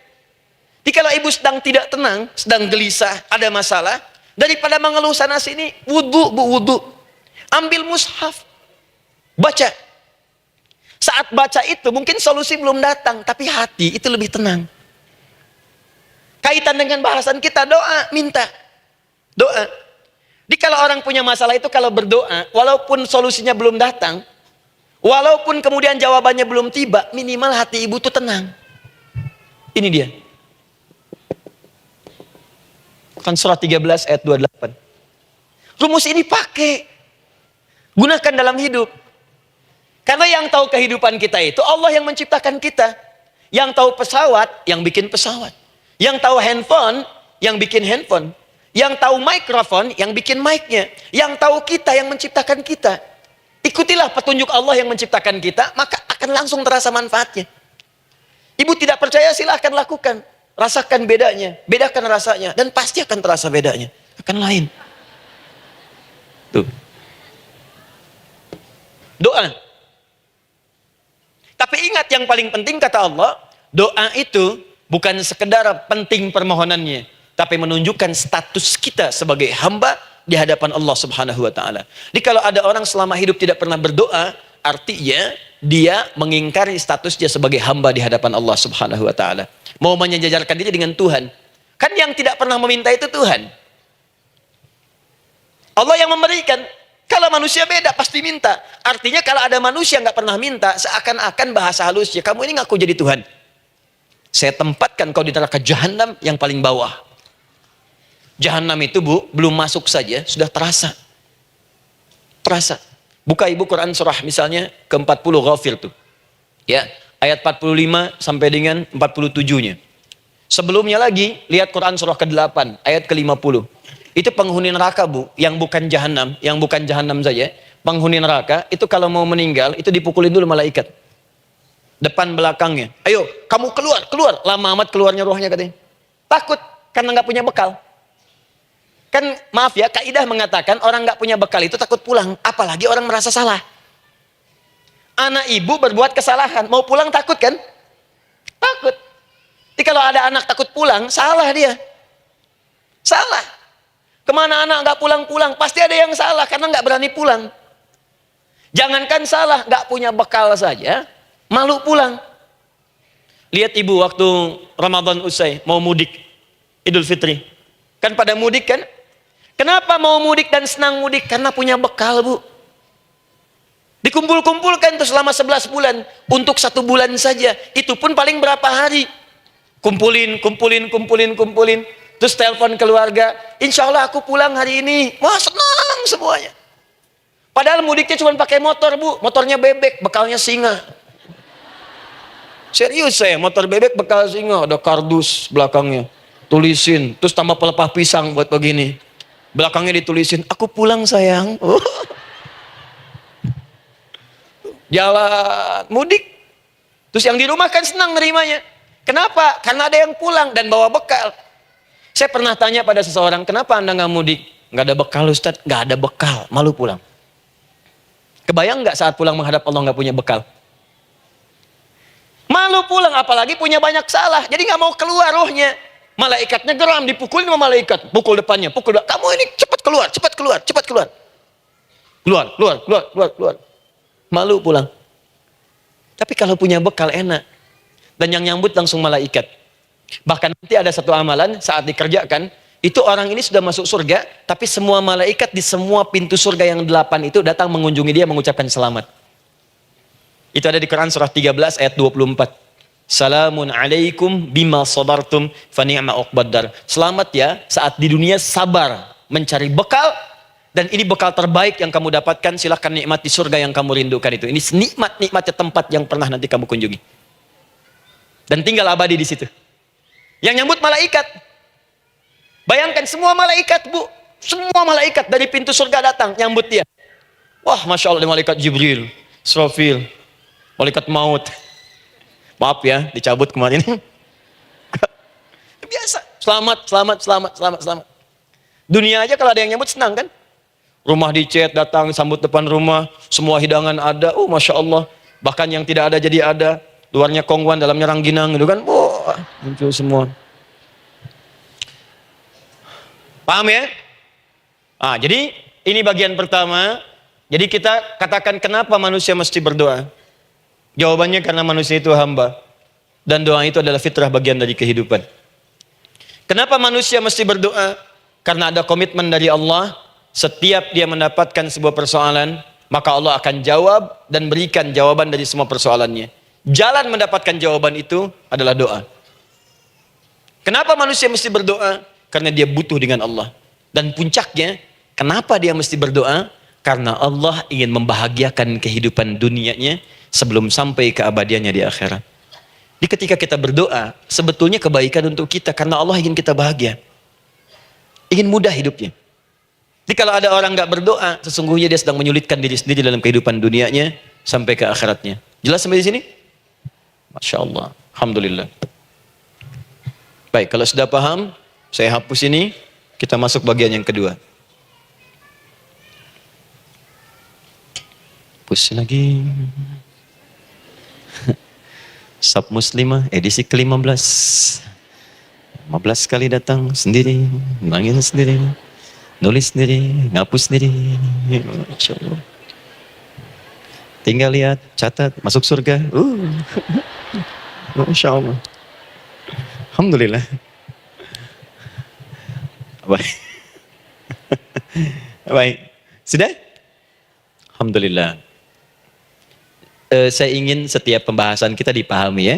Jadi kalau ibu sedang tidak tenang, sedang gelisah, ada masalah, daripada mengeluh sana sini, wudu, Bu, wudu. Ambil mushaf, baca. Saat baca itu mungkin solusi belum datang, tapi hati itu lebih tenang. Kaitan dengan bahasan kita, doa, minta. Doa. Jadi kalau orang punya masalah itu kalau berdoa, walaupun solusinya belum datang, walaupun kemudian jawabannya belum tiba, minimal hati ibu itu tenang. Ini dia. Kan surah 13 ayat 28. Rumus ini pakai. Gunakan dalam hidup. Karena yang tahu kehidupan kita itu Allah yang menciptakan kita. Yang tahu pesawat, yang bikin pesawat. Yang tahu handphone, yang bikin handphone. Yang tahu mikrofon, yang bikin mic-nya. Yang tahu kita, yang menciptakan kita. Ikutilah petunjuk Allah yang menciptakan kita, maka akan langsung terasa manfaatnya. Ibu tidak percaya, silahkan lakukan. Rasakan bedanya, bedakan rasanya, dan pasti akan terasa bedanya. Akan lain. Tuh. Doa. Tapi ingat yang paling penting kata Allah, doa itu bukan sekedar penting permohonannya, tapi menunjukkan status kita sebagai hamba di hadapan Allah Subhanahu wa taala. Jadi kalau ada orang selama hidup tidak pernah berdoa, artinya dia mengingkari status dia sebagai hamba di hadapan Allah Subhanahu wa taala. Mau menyejajarkan diri dengan Tuhan. Kan yang tidak pernah meminta itu Tuhan. Allah yang memberikan. Kalau manusia beda pasti minta. Artinya kalau ada manusia nggak pernah minta, seakan-akan bahasa halusnya, kamu ini ngaku jadi Tuhan. Saya tempatkan kau di neraka jahanam yang paling bawah. Jahanam itu, Bu, belum masuk saja sudah terasa. Terasa. Buka ibu Quran surah misalnya ke-40 Ghafir tuh. Ya, ayat 45 sampai dengan 47-nya. Sebelumnya lagi lihat Quran surah ke-8 ayat ke-50. Itu penghuni neraka, Bu, yang bukan jahanam saja. Penghuni neraka itu kalau mau meninggal itu dipukulin dulu malaikat. Depan belakangnya. Ayo, kamu keluar. Lama amat keluarnya rohnya katanya. Takut karena nggak punya bekal. Kan maaf ya, kaidah mengatakan orang nggak punya bekal itu takut pulang, apalagi orang merasa salah. Anak ibu berbuat kesalahan, mau pulang takut kan? Takut. Jadi kalau ada anak takut pulang, salah dia. Salah. Kemana anak nggak pulang-pulang, pasti ada yang salah karena nggak berani pulang. Jangankan salah, nggak punya bekal saja, malu pulang. Lihat ibu waktu Ramadan usai, mau mudik, Idul Fitri. Kan pada mudik kan? Kenapa mau mudik dan senang mudik? Karena punya bekal, Bu. Dikumpul-kumpulkan tuh selama 11 bulan. Untuk 1 bulan saja. Itu pun paling berapa hari. Kumpulin. Terus telepon keluarga. Insya Allah aku pulang hari ini. Wah, senang semuanya. Padahal mudiknya cuma pakai motor, Bu. Motornya bebek, bekalnya singa. Serius saya, motor bebek bekal singa, ada kardus belakangnya. Tulisin, terus tambah pelepah pisang buat begini. Belakangnya ditulisin, aku pulang sayang. Jalan, mudik. Terus yang di rumah kan senang nerimanya. Kenapa? Karena ada yang pulang dan bawa bekal. Saya pernah tanya pada seseorang, kenapa anda nggak mudik? Nggak ada bekal Ustaz, nggak ada bekal, malu pulang. Kebayang nggak saat pulang menghadap Allah nggak punya bekal? Malu pulang, apalagi punya banyak salah. Jadi nggak mau keluar rohnya. Malaikatnya geram, dipukulin sama malaikat. Pukul depannya, pukul depan. Kamu ini cepat keluar, cepat keluar, cepat keluar. Keluar, keluar, keluar, keluar, keluar. Malu pulang. Tapi kalau punya bekal enak. Dan yang nyambut langsung malaikat. Bahkan nanti ada satu amalan saat dikerjakan. Itu orang ini sudah masuk surga. Tapi semua malaikat di semua pintu surga yang 8 itu datang mengunjungi dia mengucapkan selamat. Itu ada di Quran surah 13 ayat 24. Salamun alaikum bima sabartum fa ni'ma uqbaddar. Selamat ya saat di dunia sabar mencari bekal, dan ini bekal terbaik yang kamu dapatkan, silahkan nikmati surga yang kamu rindukan itu. Ini nikmat-nikmatnya tempat yang pernah nanti kamu kunjungi. Dan tinggal abadi di situ. Yang nyambut malaikat. Bayangkan semua malaikat, Bu. Semua malaikat dari pintu surga datang nyambut dia. Wah, Masya Allah, malaikat Jibril, Israfil, malaikat maut. Maaf ya, dicabut kemarin. Biasa. Selamat, selamat, selamat, selamat, selamat. Dunia aja kalau ada yang nyambut senang kan? Rumah dicet, datang, sambut depan rumah. Semua hidangan ada. Oh, Masya Allah. Bahkan yang tidak ada jadi ada. Luarnya kongguan, dalamnya rangginang. Gitu kan? Wah, muncul semua. Paham ya? Jadi ini bagian pertama. Jadi kita katakan kenapa manusia mesti berdoa. Jawabannya karena manusia itu hamba. Dan doa itu adalah fitrah, bagian dari kehidupan. Kenapa manusia mesti berdoa? Karena ada komitmen dari Allah. Setiap dia mendapatkan sebuah persoalan, maka Allah akan jawab dan berikan jawaban dari semua persoalannya. Jalan mendapatkan jawaban itu adalah doa. Kenapa manusia mesti berdoa? Karena dia butuh dengan Allah. Dan puncaknya, kenapa dia mesti berdoa? Karena Allah ingin membahagiakan kehidupan dunianya sebelum sampai keabadiannya di akhirat. Jadi ketika kita berdoa, sebetulnya kebaikan untuk kita karena Allah ingin kita bahagia. Ingin mudah hidupnya. Jadi kalau ada orang nggak berdoa, sesungguhnya dia sedang menyulitkan diri sendiri dalam kehidupan dunianya sampai ke akhiratnya. Jelas sampai di sini? Masya Allah. Alhamdulillah. Baik, kalau sudah paham, saya hapus ini, kita masuk bagian yang kedua. Hapus lagi. Sab Muslimah edisi ke-15. 15 kali datang sendiri, nangis sendiri, nulis sendiri, ngapus sendiri. Masya Allah. Tinggal lihat, catat, masuk surga. Masya Allah. Alhamdulillah. Baik. Baik. Sudah? Alhamdulillah. Saya ingin setiap pembahasan kita dipahami ya.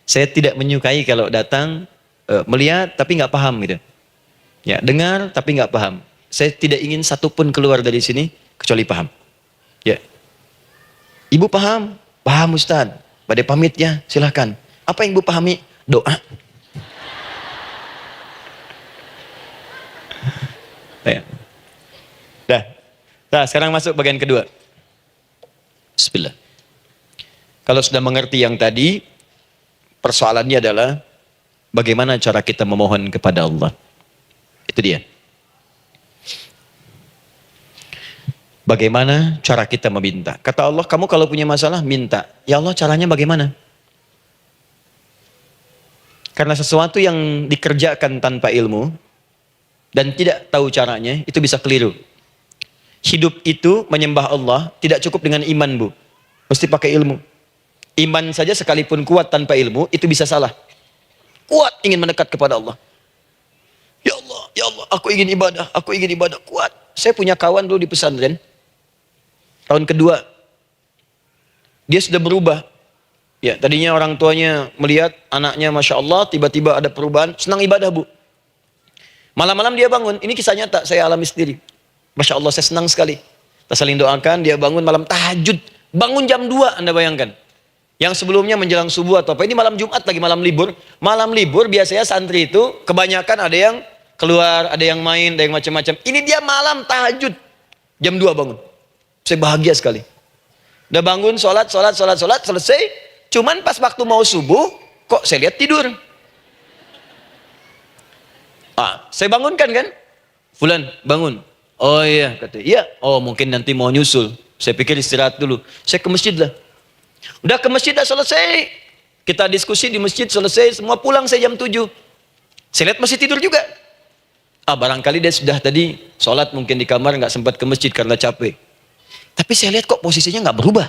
Saya tidak menyukai kalau datang melihat tapi nggak paham gitu. Ya, dengar tapi nggak paham. Saya tidak ingin satupun keluar dari sini kecuali paham. Ya. Ibu paham? Paham Ustaz. Badai pamit ya, silahkan. Apa yang ibu pahami? Doa. Ya. Dah. Nah, sekarang masuk bagian kedua. Bismillah. Kalau sudah mengerti yang tadi, persoalannya adalah bagaimana cara kita memohon kepada Allah. Itu dia. Bagaimana cara kita meminta? Kata Allah, kamu kalau punya masalah, minta. Ya Allah, caranya bagaimana? Karena sesuatu yang dikerjakan tanpa ilmu dan tidak tahu caranya, itu bisa keliru. Hidup itu menyembah Allah tidak cukup dengan iman, Bu. Mesti pakai ilmu. Iman saja sekalipun kuat tanpa ilmu, itu bisa salah. Kuat ingin mendekat kepada Allah. Ya Allah, aku ingin ibadah, kuat. Saya punya kawan dulu di pesantren. Tahun kedua, dia sudah berubah. Ya, tadinya orang tuanya melihat anaknya, Masya Allah, tiba-tiba ada perubahan, senang ibadah, Bu. Malam-malam dia bangun, ini kisah nyata, saya alami sendiri. Masya Allah, saya senang sekali. Kita saling doakan, dia bangun malam tahajud. Bangun jam 2, Anda bayangkan. Yang sebelumnya menjelang subuh atau apa. Ini malam Jumat lagi, malam libur. Malam libur biasanya santri itu kebanyakan ada yang keluar, ada yang main, ada yang macam-macam. Ini dia malam tahajud. Jam 2 bangun. Saya bahagia sekali. Udah bangun, sholat, selesai. Cuman pas waktu mau subuh, kok saya lihat tidur. Saya bangunkan kan. Fulan, bangun. Oh iya, kata iya. Oh mungkin nanti mau nyusul. Saya pikir istirahat dulu. Saya ke masjid lah. Udah ke masjid dah selesai. Kita diskusi di masjid selesai. Semua pulang saya jam 7. Saya lihat masih tidur juga. Barangkali dia sudah tadi sholat mungkin di kamar, nggak sempat ke masjid karena capek. Tapi saya lihat kok posisinya nggak berubah.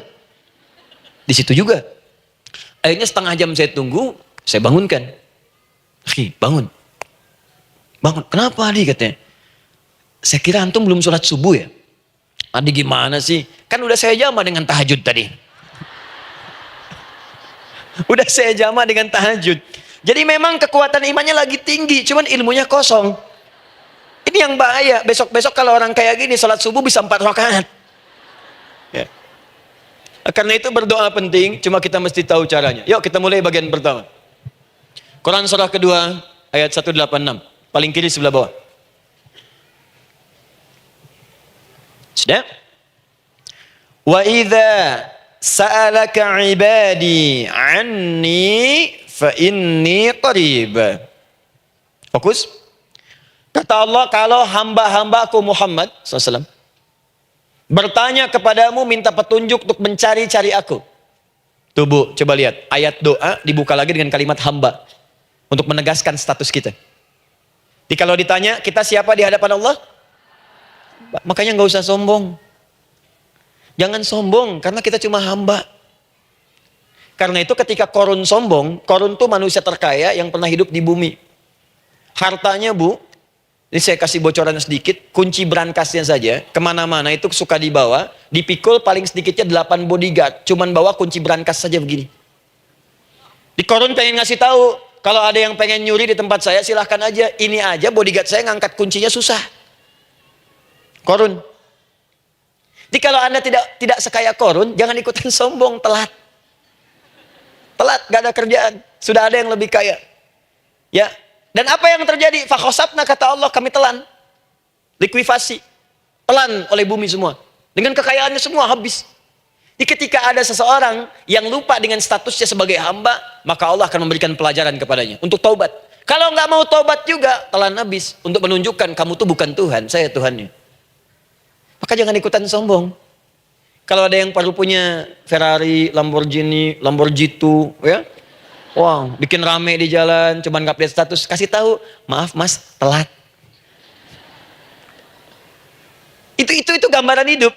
Di situ juga. Akhirnya setengah jam saya tunggu, saya bangunkan. Bangun. Bangun. Kenapa Adi katanya? Saya kira antum belum sholat subuh ya. Adi gimana sih? Kan udah saya jama dengan tahajud tadi. Udah saya jama dengan tahajud. Jadi memang kekuatan imannya lagi tinggi, cuman ilmunya kosong. Ini yang bahaya. Besok-besok kalau orang kayak gini sholat subuh bisa 4 rakaat. Ya. Karena itu berdoa penting, cuma kita mesti tahu caranya. Yuk kita mulai bagian pertama. Quran surah kedua ayat 186. Paling kiri sebelah bawah. Sudah? Wa idza sa'alaka 'ibadi 'anni fa inni qarib. Fokus. Kata Allah, kalau hamba-hambaku Muhammad SAW bertanya kepadamu, minta petunjuk untuk mencari-cari aku. Tuh Bu, coba lihat. Ayat doa dibuka lagi dengan kalimat hamba. Untuk menegaskan status kita. Jadi kalau ditanya, kita siapa di hadapan Allah? Makanya nggak usah sombong. Jangan sombong, karena kita cuma hamba. Karena itu ketika Korun sombong, Korun tuh manusia terkaya yang pernah hidup di bumi. Hartanya Bu, ini saya kasih bocoran sedikit, kunci berangkasnya saja, kemana-mana itu suka dibawa, dipikul paling sedikitnya 8 bodyguard, cuman bawa kunci berangkas saja begini. Di Korun pengen ngasih tahu, kalau ada yang pengen nyuri di tempat saya silahkan aja, ini aja bodyguard saya ngangkat kuncinya susah. Korun. Jadi kalau Anda tidak sekaya Korun, jangan ikutan sombong, telat. Telat, gak ada kerjaan. Sudah ada yang lebih kaya. Ya. Dan apa yang terjadi? Fakhosabna kata Allah, kami telan. Likuifasi. Telan oleh bumi semua. Dengan kekayaannya semua habis. Jadi ketika ada seseorang yang lupa dengan statusnya sebagai hamba, maka Allah akan memberikan pelajaran kepadanya untuk taubat. Kalau nggak mau taubat juga, telan habis. Untuk menunjukkan kamu tuh bukan Tuhan, saya Tuhannya. Maka jangan ikutan sombong. Kalau ada yang perlu punya Ferrari, Lamborghini, Lamborghini, ya, wow, bikin rame di jalan, cuman nggak update status, kasih tahu, maaf Mas, telat. Itu gambaran hidup.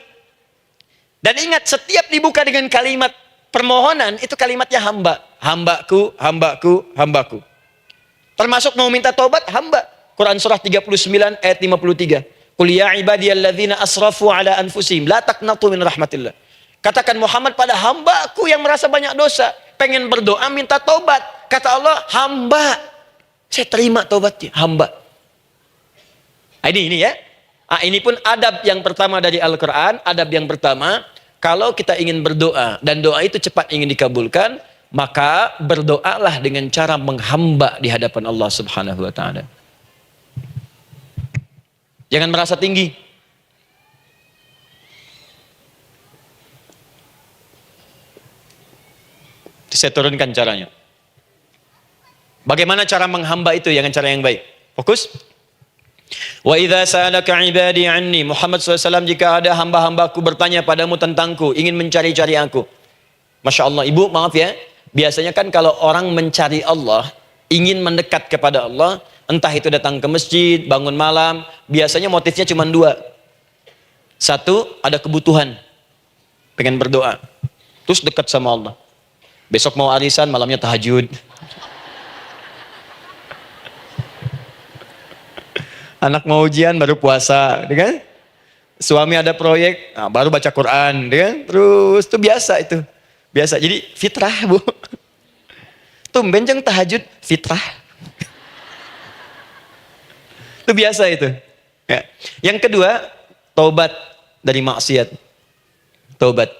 Dan ingat, setiap dibuka dengan kalimat permohonan, itu kalimatnya hamba. Hambaku, hambaku, hambaku. Termasuk mau minta tobat, hamba. Quran surah 39 ayat 53. Qul ya ibadiyalladzina asrafu ala anfusihim la taqnatu min rahmatillah. Katakan Muhammad pada hambaku yang merasa banyak dosa, pengen berdoa minta tobat. Kata Allah, hamba. Saya terima tobatnya, hamba. Ini ya. Ini pun adab yang pertama dari Al-Quran. Adab yang pertama, kalau kita ingin berdoa dan doa itu cepat ingin dikabulkan, maka berdoalah dengan cara menghamba di hadapan Allah Subhanahu wa taala. Jangan merasa tinggi. Saya turunkan caranya. Bagaimana cara menghamba itu dengan cara yang baik? Fokus. Wa idza sa'alaka 'ibadi 'anni, Muhammad SAW, jika ada hamba-hambaku bertanya padamu tentangku, ingin mencari-cari aku. Masya Allah, Ibu maaf ya, biasanya kan kalau orang mencari Allah, ingin mendekat kepada Allah, entah itu datang ke masjid, bangun malam, biasanya motifnya cuma 2. Satu, ada kebutuhan, pengen berdoa, terus dekat sama Allah. Besok mau arisan, malamnya tahajud. Anak mau ujian, baru puasa, kan? Suami ada proyek, baru baca Quran, kan? Terus itu biasa itu. Biasa, jadi fitrah Bu. Tumben jeng tahajud, fitrah. Itu biasa itu. Ya. Yang kedua, taubat dari maksiat. Taubat.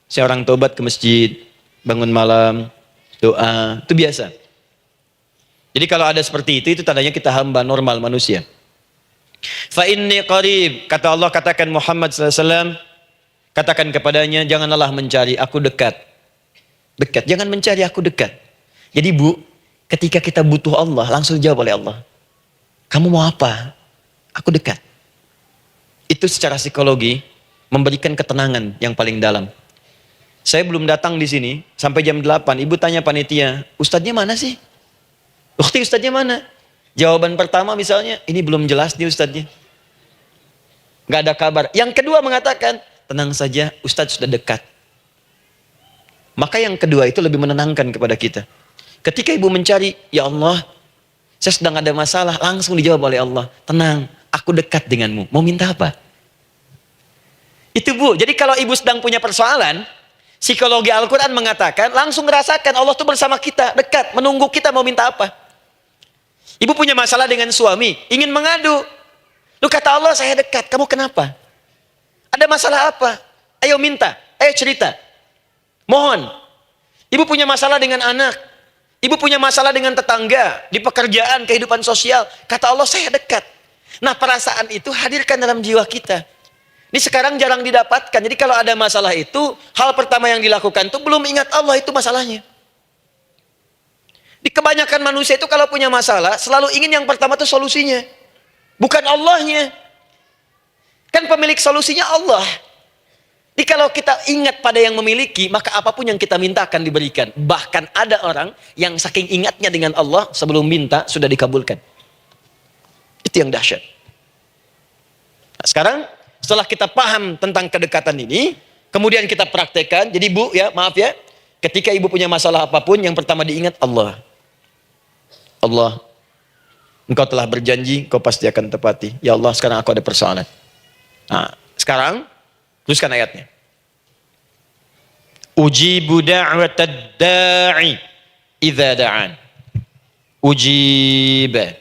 Seorang taubat ke masjid, bangun malam, doa, itu biasa. Jadi kalau ada seperti itu tandanya kita hamba normal manusia. Fa inni qarib, kata Allah, katakan Muhammad SAW, katakan kepadanya, janganlah mencari, aku dekat. Dekat, jangan mencari, aku dekat. Jadi Bu, ketika kita butuh Allah, langsung jawab oleh Allah. Kamu mau apa? Aku dekat. Itu secara psikologi memberikan ketenangan yang paling dalam. Saya belum datang di sini sampai jam 8. Ibu tanya panitia, ustadznya mana sih? Ukti, ustadznya mana? Jawaban pertama misalnya, ini belum jelas nih ustadznya. Gak ada kabar. Yang kedua mengatakan, tenang saja, ustadz sudah dekat. Maka yang kedua itu lebih menenangkan kepada kita. Ketika ibu mencari, ya Allah, saya sedang ada masalah, langsung dijawab oleh Allah. Tenang, aku dekat denganmu. Mau minta apa? Itu Bu, jadi kalau ibu sedang punya persoalan, psikologi Al-Quran mengatakan, langsung rasakan Allah itu bersama kita, dekat, menunggu kita mau minta apa. Ibu punya masalah dengan suami, ingin mengadu. Lu kata Allah, saya dekat, kamu kenapa? Ada masalah apa? Ayo minta, ayo cerita. Mohon. Ibu punya masalah dengan anak, ibu punya masalah dengan tetangga, di pekerjaan, kehidupan sosial. Kata Allah, saya dekat. Nah, perasaan itu hadirkan dalam jiwa kita. Ini sekarang jarang didapatkan. Jadi kalau ada masalah itu, hal pertama yang dilakukan itu belum ingat Allah, itu masalahnya. Di kebanyakan manusia itu kalau punya masalah, selalu ingin yang pertama itu solusinya. Bukan Allahnya. Kan pemilik solusinya Allah. Jadi kalau kita ingat pada yang memiliki, maka apapun yang kita minta akan diberikan. Bahkan ada orang yang saking ingatnya dengan Allah, sebelum minta sudah dikabulkan. Itu yang dahsyat. Nah, sekarang setelah kita paham tentang kedekatan ini, kemudian kita praktekkan. Jadi Bu, ya maaf ya, ketika ibu punya masalah apapun, yang pertama diingat Allah. Allah, Engkau telah berjanji, Engkau pasti akan tepati. Ya Allah, sekarang aku ada persoalan. Nah, sekarang teruskan ayatnya. Ujibu da'watad da'i idza da'an. Ujiba.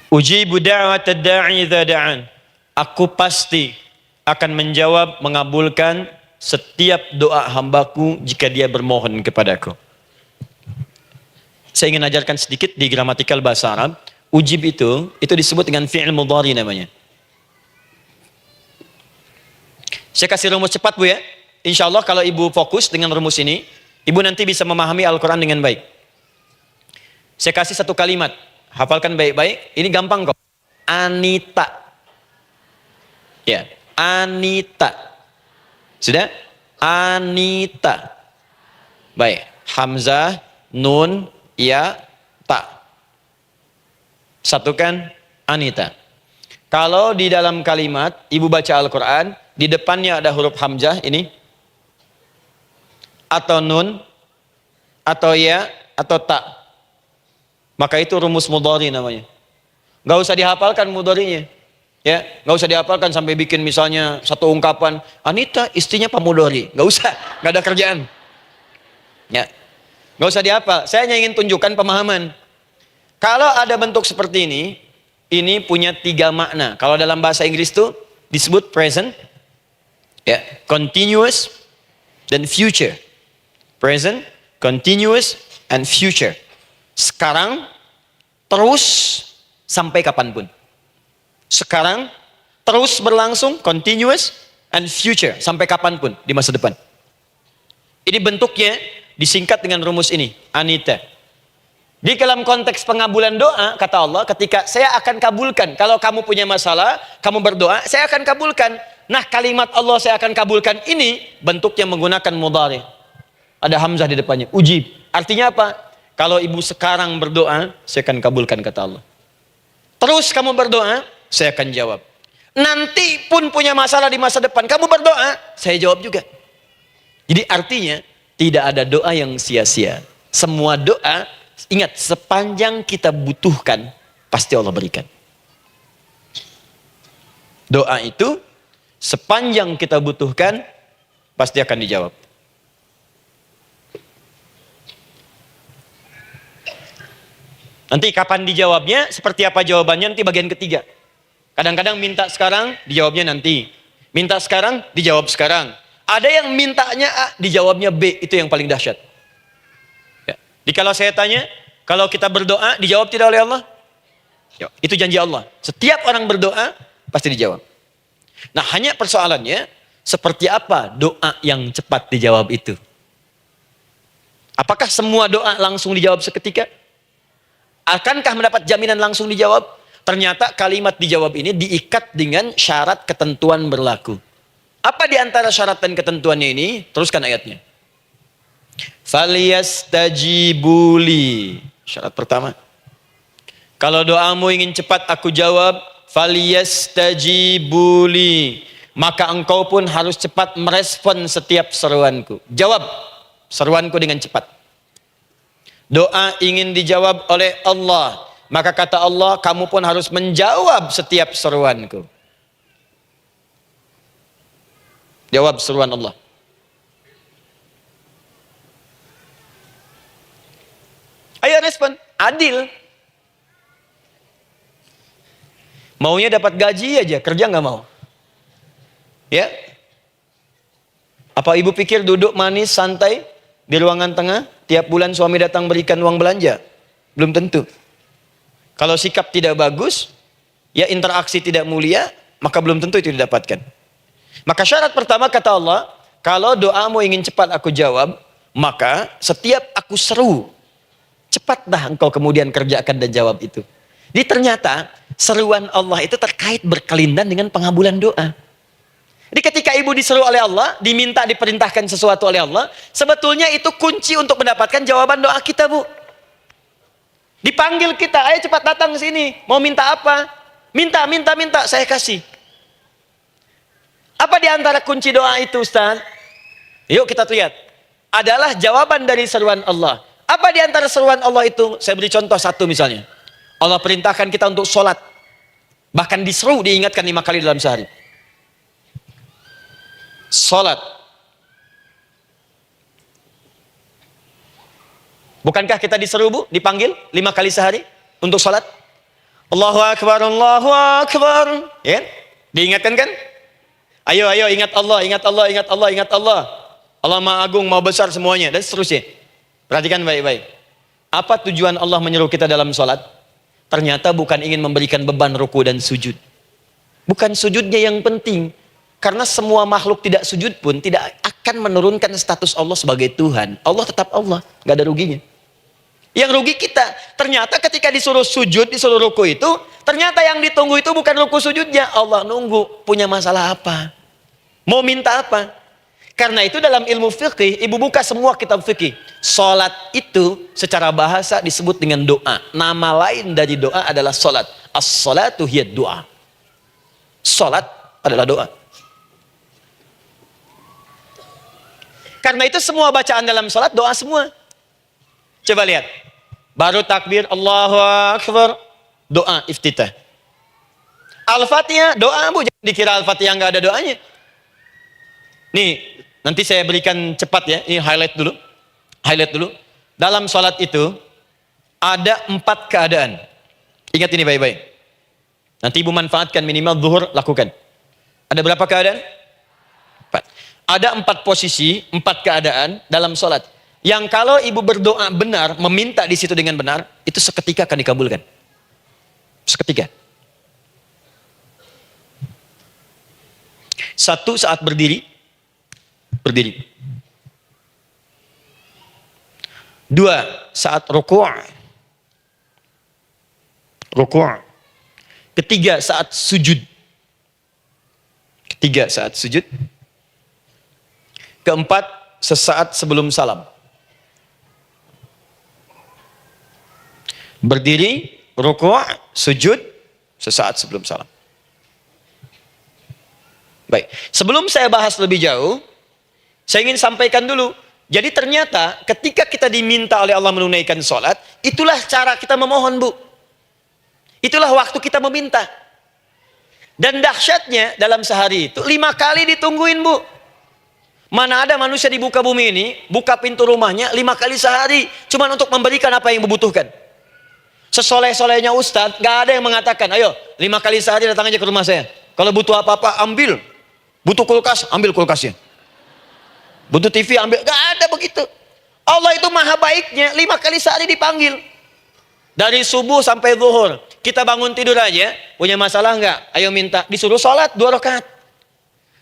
Ujibu da'watad da'i idza da'an. Aku pasti akan menjawab, mengabulkan setiap doa hambaku jika dia bermohon kepadaku. Saya ingin ajarkan sedikit di gramatikal bahasa Arab. Ujib itu disebut dengan fi'il mudhari namanya. Saya kasih rumus cepat Bu ya. Insya Allah kalau ibu fokus dengan rumus ini, ibu nanti bisa memahami Al-Quran dengan baik. Saya kasih satu kalimat. Hafalkan baik-baik. Ini gampang kok. Anita. Ya, Anita. Sudah? Anita. Baik. Hamzah, nun, ya, ta. Satukan Anita. Kalau di dalam kalimat ibu baca Al-Quran, di depannya ada huruf hamzah ini, atau nun, atau ya, atau ta, maka itu rumus mudhari namanya. Gak usah dihafalkan mudharinya. Ya, nggak usah dihafalkan sampai bikin misalnya satu ungkapan, Anita istrinya Pak Mudhari. Nggak usah, nggak ada kerjaan. Ya, nggak usah dihafal. Saya hanya ingin tunjukkan pemahaman. Kalau ada bentuk seperti ini punya 3 makna. Kalau dalam bahasa Inggris itu disebut present, ya, continuous, dan future. Present, continuous, and future. Sekarang, terus, sampai kapanpun. Sekarang, terus berlangsung, continuous, and future, sampai kapanpun di masa depan. Ini bentuknya disingkat dengan rumus ini, Anita. Di dalam konteks pengabulan doa, kata Allah, ketika saya akan kabulkan, kalau kamu punya masalah, kamu berdoa, saya akan kabulkan. Nah, kalimat Allah saya akan kabulkan ini, bentuknya menggunakan mudhari. Ada hamzah di depannya, ujib. Artinya apa? Kalau ibu sekarang berdoa, saya akan kabulkan, kata Allah. Terus kamu berdoa, saya akan jawab. Nanti pun punya masalah di masa depan, kamu berdoa, saya jawab juga. Jadi artinya, tidak ada doa yang sia-sia. Semua doa, ingat, sepanjang kita butuhkan, pasti Allah berikan. Doa itu, sepanjang kita butuhkan, pasti akan dijawab. Nanti kapan dijawabnya, seperti apa jawabannya, nanti bagian ketiga. Kadang-kadang minta sekarang, dijawabnya nanti. Minta sekarang, dijawab sekarang. Ada yang mintanya A, dijawabnya B. Itu yang paling dahsyat. Ya. Jadi kalau saya tanya, kalau kita berdoa, dijawab tidak oleh Allah? Ya, itu janji Allah. Setiap orang berdoa, pasti dijawab. Nah, hanya persoalannya, seperti apa doa yang cepat dijawab itu? Apakah semua doa langsung dijawab seketika? Akankah mendapat jaminan langsung dijawab? Ternyata kalimat dijawab ini diikat dengan syarat ketentuan berlaku. Apa di antara syarat dan ketentuannya ini? Teruskan ayatnya. Falyastajibuli. Syarat pertama. Kalau doamu ingin cepat aku jawab, falyastajibuli. Maka engkau pun harus cepat merespon setiap seruanku. Jawab seruanku dengan cepat. Doa ingin dijawab oleh Allah. Maka kata Allah, kamu pun harus menjawab setiap seruanku. Jawab seruan Allah. Ayo respon, adil. Maunya dapat gaji aja, kerja nggak mau. Ya? Apa ibu pikir duduk manis, santai di ruangan tengah, tiap bulan suami datang berikan uang belanja? Belum tentu. Kalau sikap tidak bagus, ya interaksi tidak mulia, maka belum tentu itu didapatkan. Maka syarat pertama kata Allah, kalau doamu ingin cepat aku jawab, maka setiap aku seru, cepatlah engkau kemudian kerjakan dan jawab itu. Jadi ternyata seruan Allah itu terkait berkelindan dengan pengabulan doa. Jadi ketika ibu diseru oleh Allah, diminta diperintahkan sesuatu oleh Allah, sebetulnya itu kunci untuk mendapatkan jawaban doa kita, Bu. Dipanggil kita, ayo cepat datang ke sini. Mau minta apa? Minta, saya kasih. Apa di antara kunci doa itu, Ustaz? Yuk kita lihat. Adalah jawaban dari seruan Allah. Apa di antara seruan Allah itu? Saya beri contoh satu misalnya. Allah perintahkan kita untuk sholat. Bahkan diseru, diingatkan 5 kali dalam sehari. Sholat. Bukankah kita diseru, Bu? Dipanggil 5 kali sehari untuk sholat? Allahu Akbar, Allahu Akbar. Ya? Diingatkan kan? Ayo, ingat Allah, ingat Allah, ingat Allah, ingat Allah. Allah Maha Agung, Maha Besar semuanya. Dan seterusnya. Perhatikan baik-baik. Apa tujuan Allah menyeru kita dalam sholat? Ternyata bukan ingin memberikan beban ruku dan sujud. Bukan sujudnya yang penting. Karena semua makhluk tidak sujud pun tidak akan menurunkan status Allah sebagai Tuhan. Allah tetap Allah, nggak ada ruginya. Yang rugi kita. Ternyata ketika disuruh sujud, disuruh ruku itu, ternyata yang ditunggu itu bukan ruku sujudnya. Allah nunggu, punya masalah apa? Mau minta apa? Karena itu dalam ilmu fikih, ibu buka semua kitab fikih. Salat itu secara bahasa disebut dengan doa. Nama lain dari doa adalah salat. As-salatu hiya doa. Salat adalah doa. Karena itu semua bacaan dalam salat doa semua. Coba lihat. Baru takbir Allahu Akbar, doa iftitah. Al-Fatihah doa, Bu, jangan dikira Al-Fatihah nggak ada doanya. Nih, nanti saya berikan cepat ya. Ini highlight dulu. Highlight dulu. Dalam salat itu ada 4 keadaan. Ingat ini baik-baik. Nanti ibu manfaatkan minimal zuhur lakukan. Ada berapa keadaan? 4. Ada 4 posisi, 4 keadaan dalam salat. Yang kalau ibu berdoa benar, meminta di situ dengan benar, itu seketika akan dikabulkan. Seketika. 1 saat berdiri. Berdiri. 2 saat ruku'. Ruku'. 3 saat sujud. 3 saat sujud. 4 sesaat sebelum salam. Berdiri, ruku', sujud, sesaat sebelum salam. Baik, sebelum saya bahas lebih jauh, saya ingin sampaikan dulu. Jadi ternyata ketika kita diminta oleh Allah menunaikan sholat, itulah cara kita memohon, Bu. Itulah waktu kita meminta. Dan dahsyatnya dalam sehari itu 5 kali ditungguin, Bu. Mana ada manusia di muka bumi ini buka pintu rumahnya 5 kali sehari, cuma untuk memberikan apa yang dibutuhkan. Sesoleh-solehnya Ustadz, gak ada yang mengatakan, ayo 5 kali sehari datang aja ke rumah saya. Kalau butuh apa-apa, ambil. Butuh kulkas, ambil kulkasnya. Butuh TV, ambil. Gak ada begitu. Allah itu maha baiknya, 5 kali sehari dipanggil. Dari subuh sampai zuhur. Kita bangun tidur aja, punya masalah nggak? Ayo minta. Disuruh sholat 2 rakaat.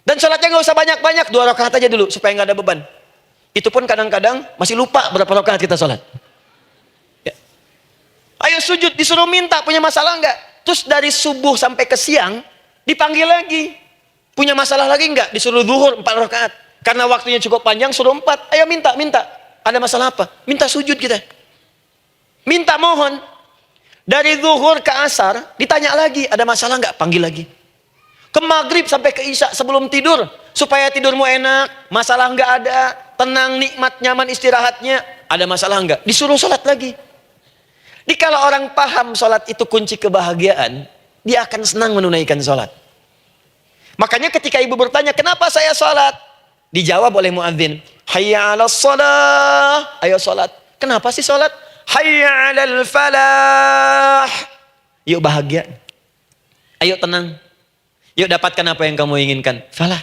Dan sholatnya nggak usah banyak-banyak, 2 rakaat aja dulu, supaya nggak ada beban. Itu pun kadang-kadang masih lupa berapa rakaat kita sholat. Ya. Ayo sujud, disuruh minta, punya masalah nggak? Terus dari subuh sampai ke siang, dipanggil lagi. Punya masalah lagi nggak? Disuruh zuhur 4 rakaat. Karena waktunya cukup panjang, suruh 4. Ayo minta. Ada masalah apa? Minta sujud kita. Minta mohon. Dari zuhur ke asar, ditanya lagi, ada masalah nggak? Panggil lagi. Ke maghrib sampai ke isya sebelum tidur, supaya tidurmu enak, masalah nggak ada, tenang, nikmat, nyaman istirahatnya, ada masalah nggak? Disuruh sholat lagi. Jadi kalau orang paham sholat itu kunci kebahagiaan, dia akan senang menunaikan sholat. Makanya ketika ibu bertanya, kenapa saya sholat? Dijawab oleh muadzin, hayya 'alas shalah, ayo sholat. Kenapa sih sholat? Hayya 'alal falah. Yuk bahagia. Ayo tenang. Yuk dapatkan apa yang kamu inginkan. Falah.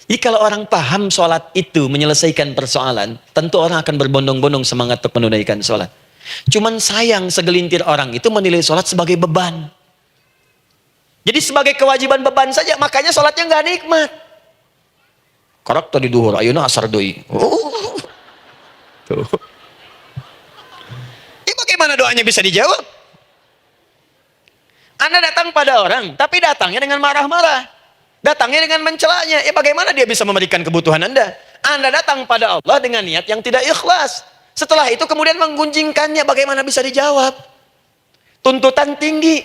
Jadi kalau orang paham sholat itu menyelesaikan persoalan, tentu orang akan berbondong-bondong semangat untuk menunaikan sholat. Cuman sayang segelintir orang itu menilai sholat sebagai beban. Jadi sebagai kewajiban beban saja, makanya sholatnya nggak nikmat. Korok tadi duhur, ayeuna asar deui. Tuh. Bagaimana doanya bisa dijawab? Anda datang pada orang, tapi datangnya dengan marah-marah. Datangnya dengan mencelanya. Bagaimana dia bisa memberikan kebutuhan Anda? Anda datang pada Allah dengan niat yang tidak ikhlas. Setelah itu kemudian menggunjingkannya, bagaimana bisa dijawab? Tuntutan tinggi.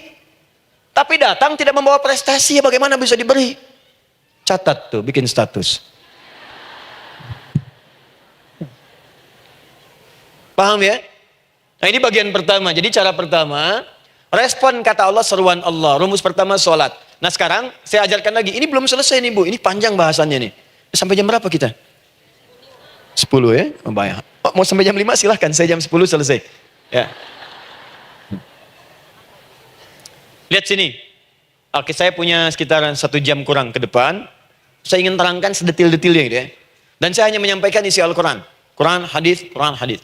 Tapi datang tidak membawa prestasi, bagaimana bisa diberi? Catat tuh, bikin status. Paham ya? Nah ini bagian pertama. Jadi cara pertama, respon kata Allah, seruan Allah. Rumus pertama sholat. Nah sekarang saya ajarkan lagi. Ini belum selesai nih Bu. Ini panjang bahasannya nih. Sampai jam berapa kita? 10 ya? Oh, banyak. Oh, mau sampai jam 5 silahkan. Saya jam 10 selesai. Ya. Lihat sini. Oke, saya punya sekitaran 1 jam kurang ke depan. Saya ingin terangkan sedetil-detilnya gitu ya. Dan saya hanya menyampaikan isi Al-Quran. Quran, hadis, Quran, hadis.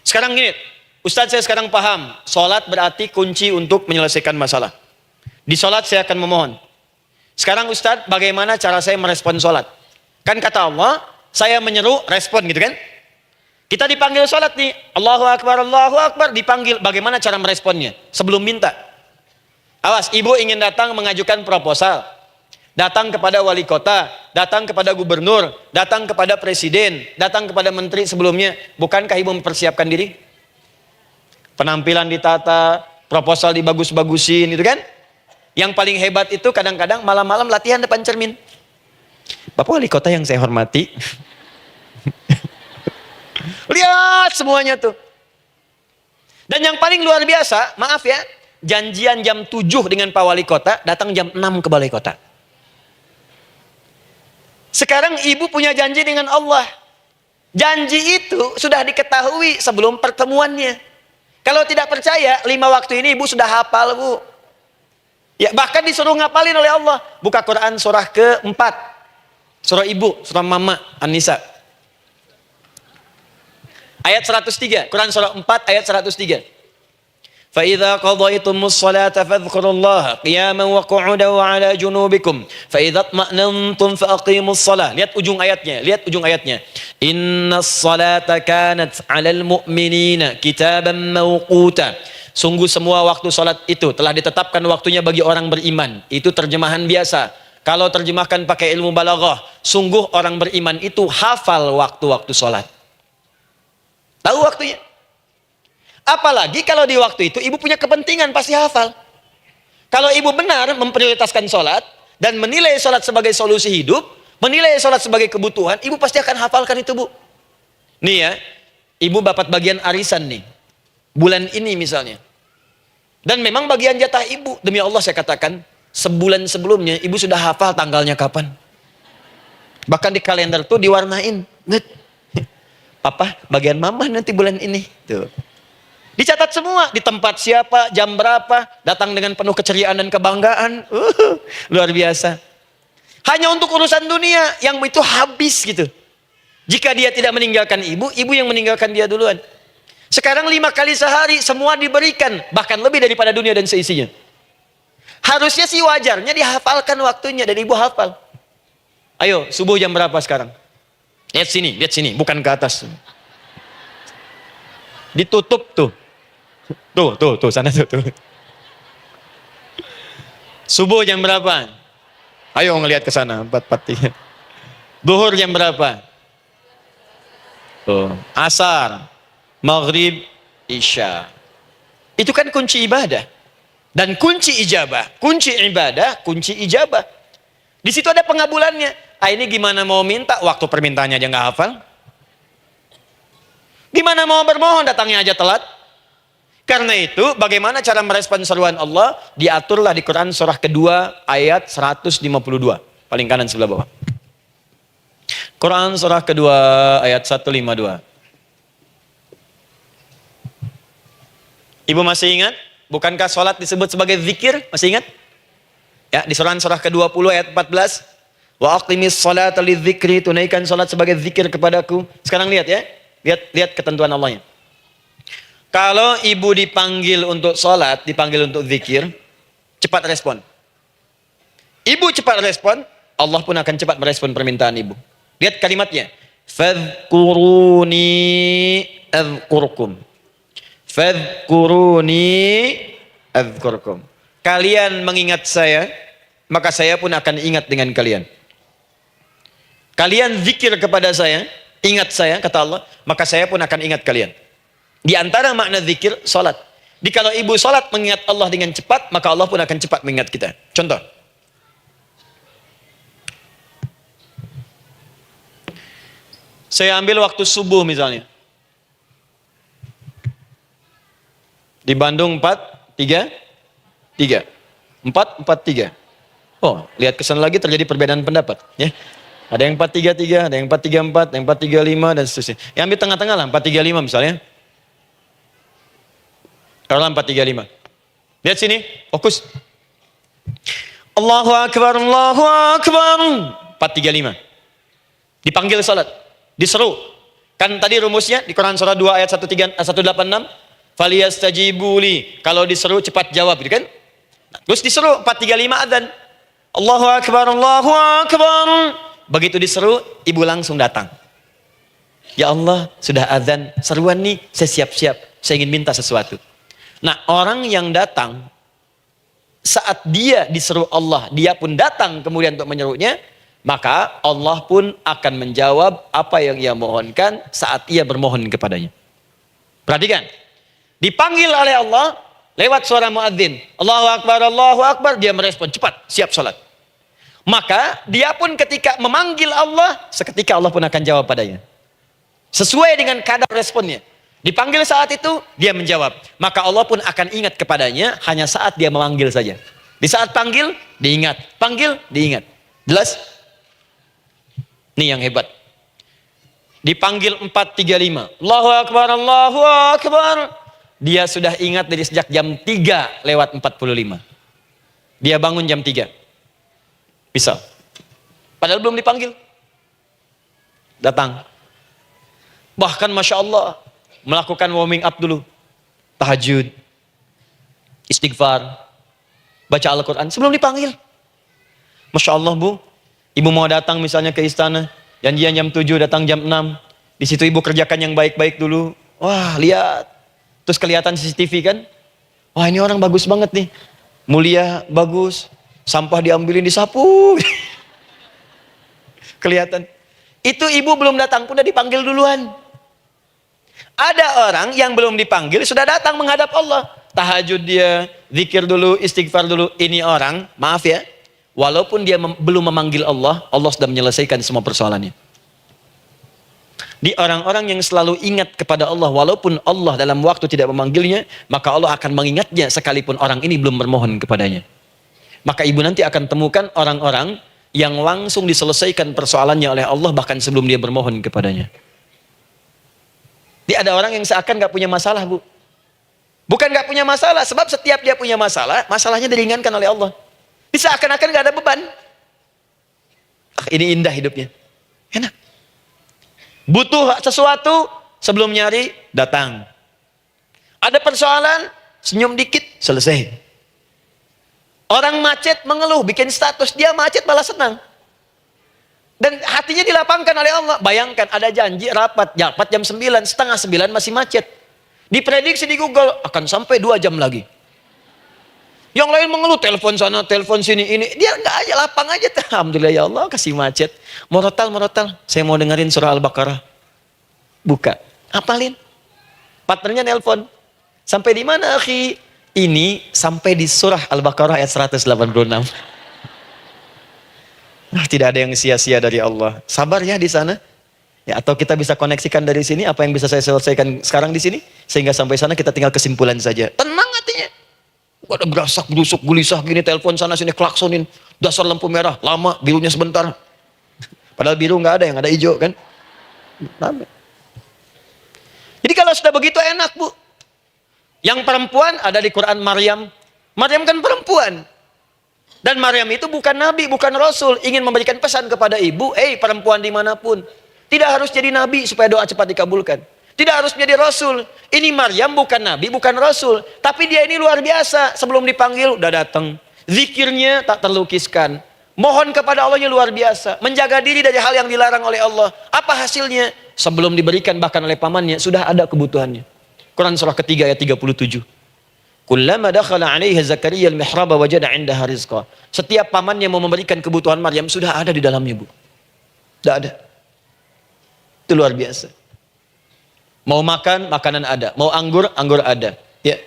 Sekarang gini. Ustadz saya sekarang paham, sholat berarti kunci untuk menyelesaikan masalah. Di sholat saya akan memohon. Sekarang Ustadz, bagaimana cara saya merespon sholat? Kan kata Allah, saya menyeru, respon gitu kan? Kita dipanggil sholat nih, Allahu Akbar, dipanggil. Bagaimana cara meresponnya? Sebelum minta. Awas, ibu ingin datang mengajukan proposal. Datang kepada wali kota, datang kepada gubernur, datang kepada presiden, datang kepada menteri sebelumnya. Bukankah ibu mempersiapkan diri? Penampilan ditata, proposal dibagus-bagusin gitu kan. Yang paling hebat itu kadang-kadang malam-malam latihan depan cermin. Bapak wali kota yang saya hormati. Lihat semuanya tuh. Dan yang paling luar biasa, maaf ya, janjian jam 7 dengan Pak Wali Kota, datang jam 6 ke Balai Kota. Sekarang ibu punya janji dengan Allah. Janji itu sudah diketahui sebelum pertemuannya. Kalau tidak percaya, 5 waktu ini ibu sudah hafal Bu. Ya, bahkan disuruh ngapalin oleh Allah. Buka Quran surah ke-4. Surah ibu, surah mama, An-Nisa. Ayat 103, Quran surah 4 ayat 103. فَإِذَا قَضَيْتُمُ الصَّلَاةَ فَاذْكُرُوا اللَّهَ قِيَامًا وَقُعُودًا وَعَلَى جُنُوبِكُمْ فَإِذَا اطْمَأْنَنْتُمْ فَأَقِيمُوا الصَّلَاةَ. Lihat ujung ayatnya. إِنَّ الصَّلَاةَ كَانَتْ عَلَى الْمُؤْمِنِينَ كِتَابًا مَوْقُوتًا. Sungguh semua waktu salat itu telah ditetapkan waktunya bagi orang beriman. Itu terjemahan biasa. Kalau terjemahkan pakai ilmu balaghah, sungguh orang beriman itu hafal waktu-waktu salat. Tahu waktunya. Apalagi kalau di waktu itu ibu punya kepentingan, pasti hafal. Kalau ibu benar memprioritaskan sholat dan menilai sholat sebagai solusi hidup, menilai sholat sebagai kebutuhan, ibu pasti akan hafalkan itu Bu. Nih ya, ibu dapat bagian arisan nih, bulan ini misalnya. Dan memang bagian jatah ibu, demi Allah saya katakan, sebulan sebelumnya ibu sudah hafal tanggalnya kapan. Bahkan di kalender tuh diwarnain. Papa, bagian mama nanti bulan ini. Tuh. Dicatat semua, di tempat siapa, jam berapa, datang dengan penuh keceriaan dan kebanggaan. Luar biasa. Hanya untuk urusan dunia yang itu habis gitu. Jika dia tidak meninggalkan ibu, ibu yang meninggalkan dia duluan. Sekarang 5 kali sehari semua diberikan, bahkan lebih daripada dunia dan seisinya. Harusnya sih wajarnya dihafalkan waktunya dan ibu hafal. Ayo, subuh jam berapa sekarang? Lihat sini, bukan ke atas. Ditutup tuh. Tuh, sana tuh. Subuh jam berapa? Ayo ngelihat ke sana, 4:43. Duhur jam berapa? Tuh, asar, maghrib, isya. Itu kan kunci ibadah. Dan kunci ijabah, kunci ibadah, kunci ijabah. Di situ ada pengabulannya. Ini gimana mau minta, waktu permintaannya aja nggak hafal. Gimana mau bermohon, datangnya aja telat. Karena itu, bagaimana cara merespon seruan Allah? Diaturlah di Quran surah kedua ayat 152. Paling kanan sebelah bawah. Quran surah kedua ayat 152. Ibu masih ingat? Bukankah sholat disebut sebagai zikir? Masih ingat? Ya, di surah ke-20 ayat 14. Wa aqimis sholata lidzikri, tunaikan sholat sebagai zikir kepadaku. Sekarang lihat ya. Lihat ketentuan Allahnya. Kalau ibu dipanggil untuk sholat, dipanggil untuk zikir, cepat respon. Ibu cepat respon, Allah pun akan cepat merespon permintaan ibu. Lihat kalimatnya. Fadhkuruni adzkurkum. Fadhkuruni adzkurkum. Kalian mengingat saya, maka saya pun akan ingat dengan kalian. Kalian zikir kepada saya, ingat saya, kata Allah, maka saya pun akan ingat kalian. Di antara makna zikir, salat. Kalau ibu salat mengingat Allah dengan cepat, maka Allah pun akan cepat mengingat kita. Contoh. Saya ambil waktu subuh misalnya. Di Bandung 4:33. 4:43. Oh, lihat kesan lagi terjadi perbedaan pendapat. Ya. Ada yang 4:33, ada yang 4:34, ada yang 4:35 dan seterusnya. Yang ambil tengah-tengah lah, 4:35 misalnya. Kalau 4:35. Lihat sini, fokus. Allahu Akbar, Allahu Akbar. 4:35. Dipanggil salat, diseru. Kan tadi rumusnya di Quran surah 2 ayat 186. Faliyastajibuli. Kalau diseru cepat jawab, gitu kan? Terus diseru 4:35 adzan. Allahu Akbar, Allahu Akbar. Begitu diseru, ibu langsung datang. Ya Allah, sudah adzan, seruan nih, saya siap-siap, saya ingin minta sesuatu. Nah, orang yang datang saat dia diseru Allah, dia pun datang kemudian untuk menyerunya, maka Allah pun akan menjawab apa yang ia mohonkan saat ia bermohon kepadanya. Perhatikan, dipanggil oleh Allah lewat suara muadzin, Allahu Akbar, dia merespon cepat, siap salat. Maka dia pun ketika memanggil Allah, seketika Allah pun akan jawab padanya. Sesuai dengan kadar responnya. Dipanggil saat itu, dia menjawab. Maka Allah pun akan ingat kepadanya hanya saat dia memanggil saja. Di saat panggil, diingat. Panggil, diingat. Jelas? Ini yang hebat. Dipanggil 4:35. Allahu Akbar, Allahu Akbar. Dia sudah ingat dari sejak jam 3:45. Dia bangun jam 3. Bisa. Padahal belum dipanggil. Datang. Bahkan Masya Allah, melakukan warming up dulu. Tahajud. Istighfar. Baca Al-Quran sebelum dipanggil. Masya Allah Bu. Ibu mau datang misalnya ke istana. Janjian jam 7, datang jam 6. Di situ ibu kerjakan yang baik-baik dulu. Wah, lihat. Terus kelihatan CCTV kan. Wah, ini orang bagus banget nih. Mulia, bagus. Sampah diambilin, disapu. Kelihatan. Itu ibu belum datang pun udah dipanggil duluan. Ada orang yang belum dipanggil sudah datang menghadap Allah. Tahajud dia, zikir dulu, istighfar dulu. Ini orang, maaf ya, walaupun dia belum memanggil Allah, Allah sudah menyelesaikan semua persoalannya. Di orang-orang yang selalu ingat kepada Allah, walaupun Allah dalam waktu tidak memanggilnya, maka Allah akan mengingatnya sekalipun orang ini belum bermohon kepadanya. Maka ibu nanti akan temukan orang-orang yang langsung diselesaikan persoalannya oleh Allah bahkan sebelum dia bermohon kepadanya. Ada orang yang seakan gak punya masalah Bu. Bukan nggak punya masalah, sebab setiap dia punya masalah, masalahnya diringankan oleh Allah. Bisa akan-akan nggak ada beban. Ini indah hidupnya. Enak. Butuh sesuatu, sebelum nyari, datang. Ada persoalan, senyum dikit, selesai. Orang macet mengeluh, bikin status, dia macet malah senang. Dan hatinya dilapangkan oleh Allah. Bayangkan ada janji rapat jam 9, setengah 9 masih macet. Diprediksi di Google akan sampai 2 jam lagi. Yang lain mengeluh, telepon sana, telepon sini, ini. Dia enggak aja, lapang aja. Alhamdulillah ya Allah, kasih macet. Morotal, saya mau dengerin surah Al-Baqarah. Buka, apalin. Partnernya nelpon. Sampai di mana, akhi? Ini sampai di surah Al-Baqarah ayat 186. Nah, tidak ada yang sia-sia dari Allah. Sabar ya di sana. Ya, atau kita bisa koneksikan dari sini apa yang bisa saya selesaikan sekarang di sini sehingga sampai sana kita tinggal kesimpulan saja. Tenang hatinya. Gak ada berasak, berusuk, gelisah gini, telepon sana sini, klaksonin. Dasar lampu merah, lama, birunya sebentar. Padahal biru nggak ada, yang ada hijau kan. Lama. Jadi kalau sudah begitu enak, Bu. Yang perempuan ada di Quran Maryam. Maryam kan perempuan. Dan Maryam itu bukan nabi, bukan rasul. Ingin memberikan pesan kepada ibu, perempuan dimanapun. Tidak harus jadi nabi supaya doa cepat dikabulkan. Tidak harus menjadi rasul. Ini Maryam bukan nabi, bukan rasul. Tapi dia ini luar biasa. Sebelum dipanggil, udah datang. Zikirnya tak terlukiskan. Mohon kepada Allahnya luar biasa. Menjaga diri dari hal yang dilarang oleh Allah. Apa hasilnya? Sebelum diberikan bahkan oleh pamannya, sudah ada kebutuhannya. Quran surah ketiga ayat 37. Kullama dakhala 'alaiha Zakaria al-mihraba wajada 'indaha rizqa. Setiap pamannya mau memberikan kebutuhan Maryam sudah ada di dalamnya, Bu. Sudah ada. Itu luar biasa. Mau makan, makanan ada. Mau anggur, anggur ada. Ya.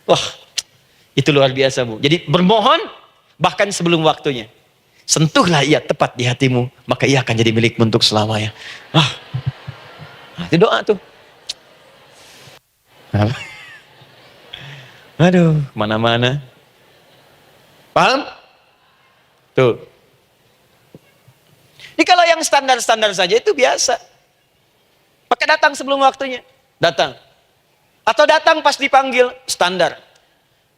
Wah, itu luar biasa, Bu. Jadi bermohon bahkan sebelum waktunya. Sentuhlah ia tepat di hatimu, maka ia akan jadi milikmu untuk selamanya. Itu doa tuh. Aduh, mana-mana. Paham? Tuh. Ini kalau yang standar-standar saja itu biasa. Maka datang sebelum waktunya. Datang. Atau datang pas dipanggil. Standar.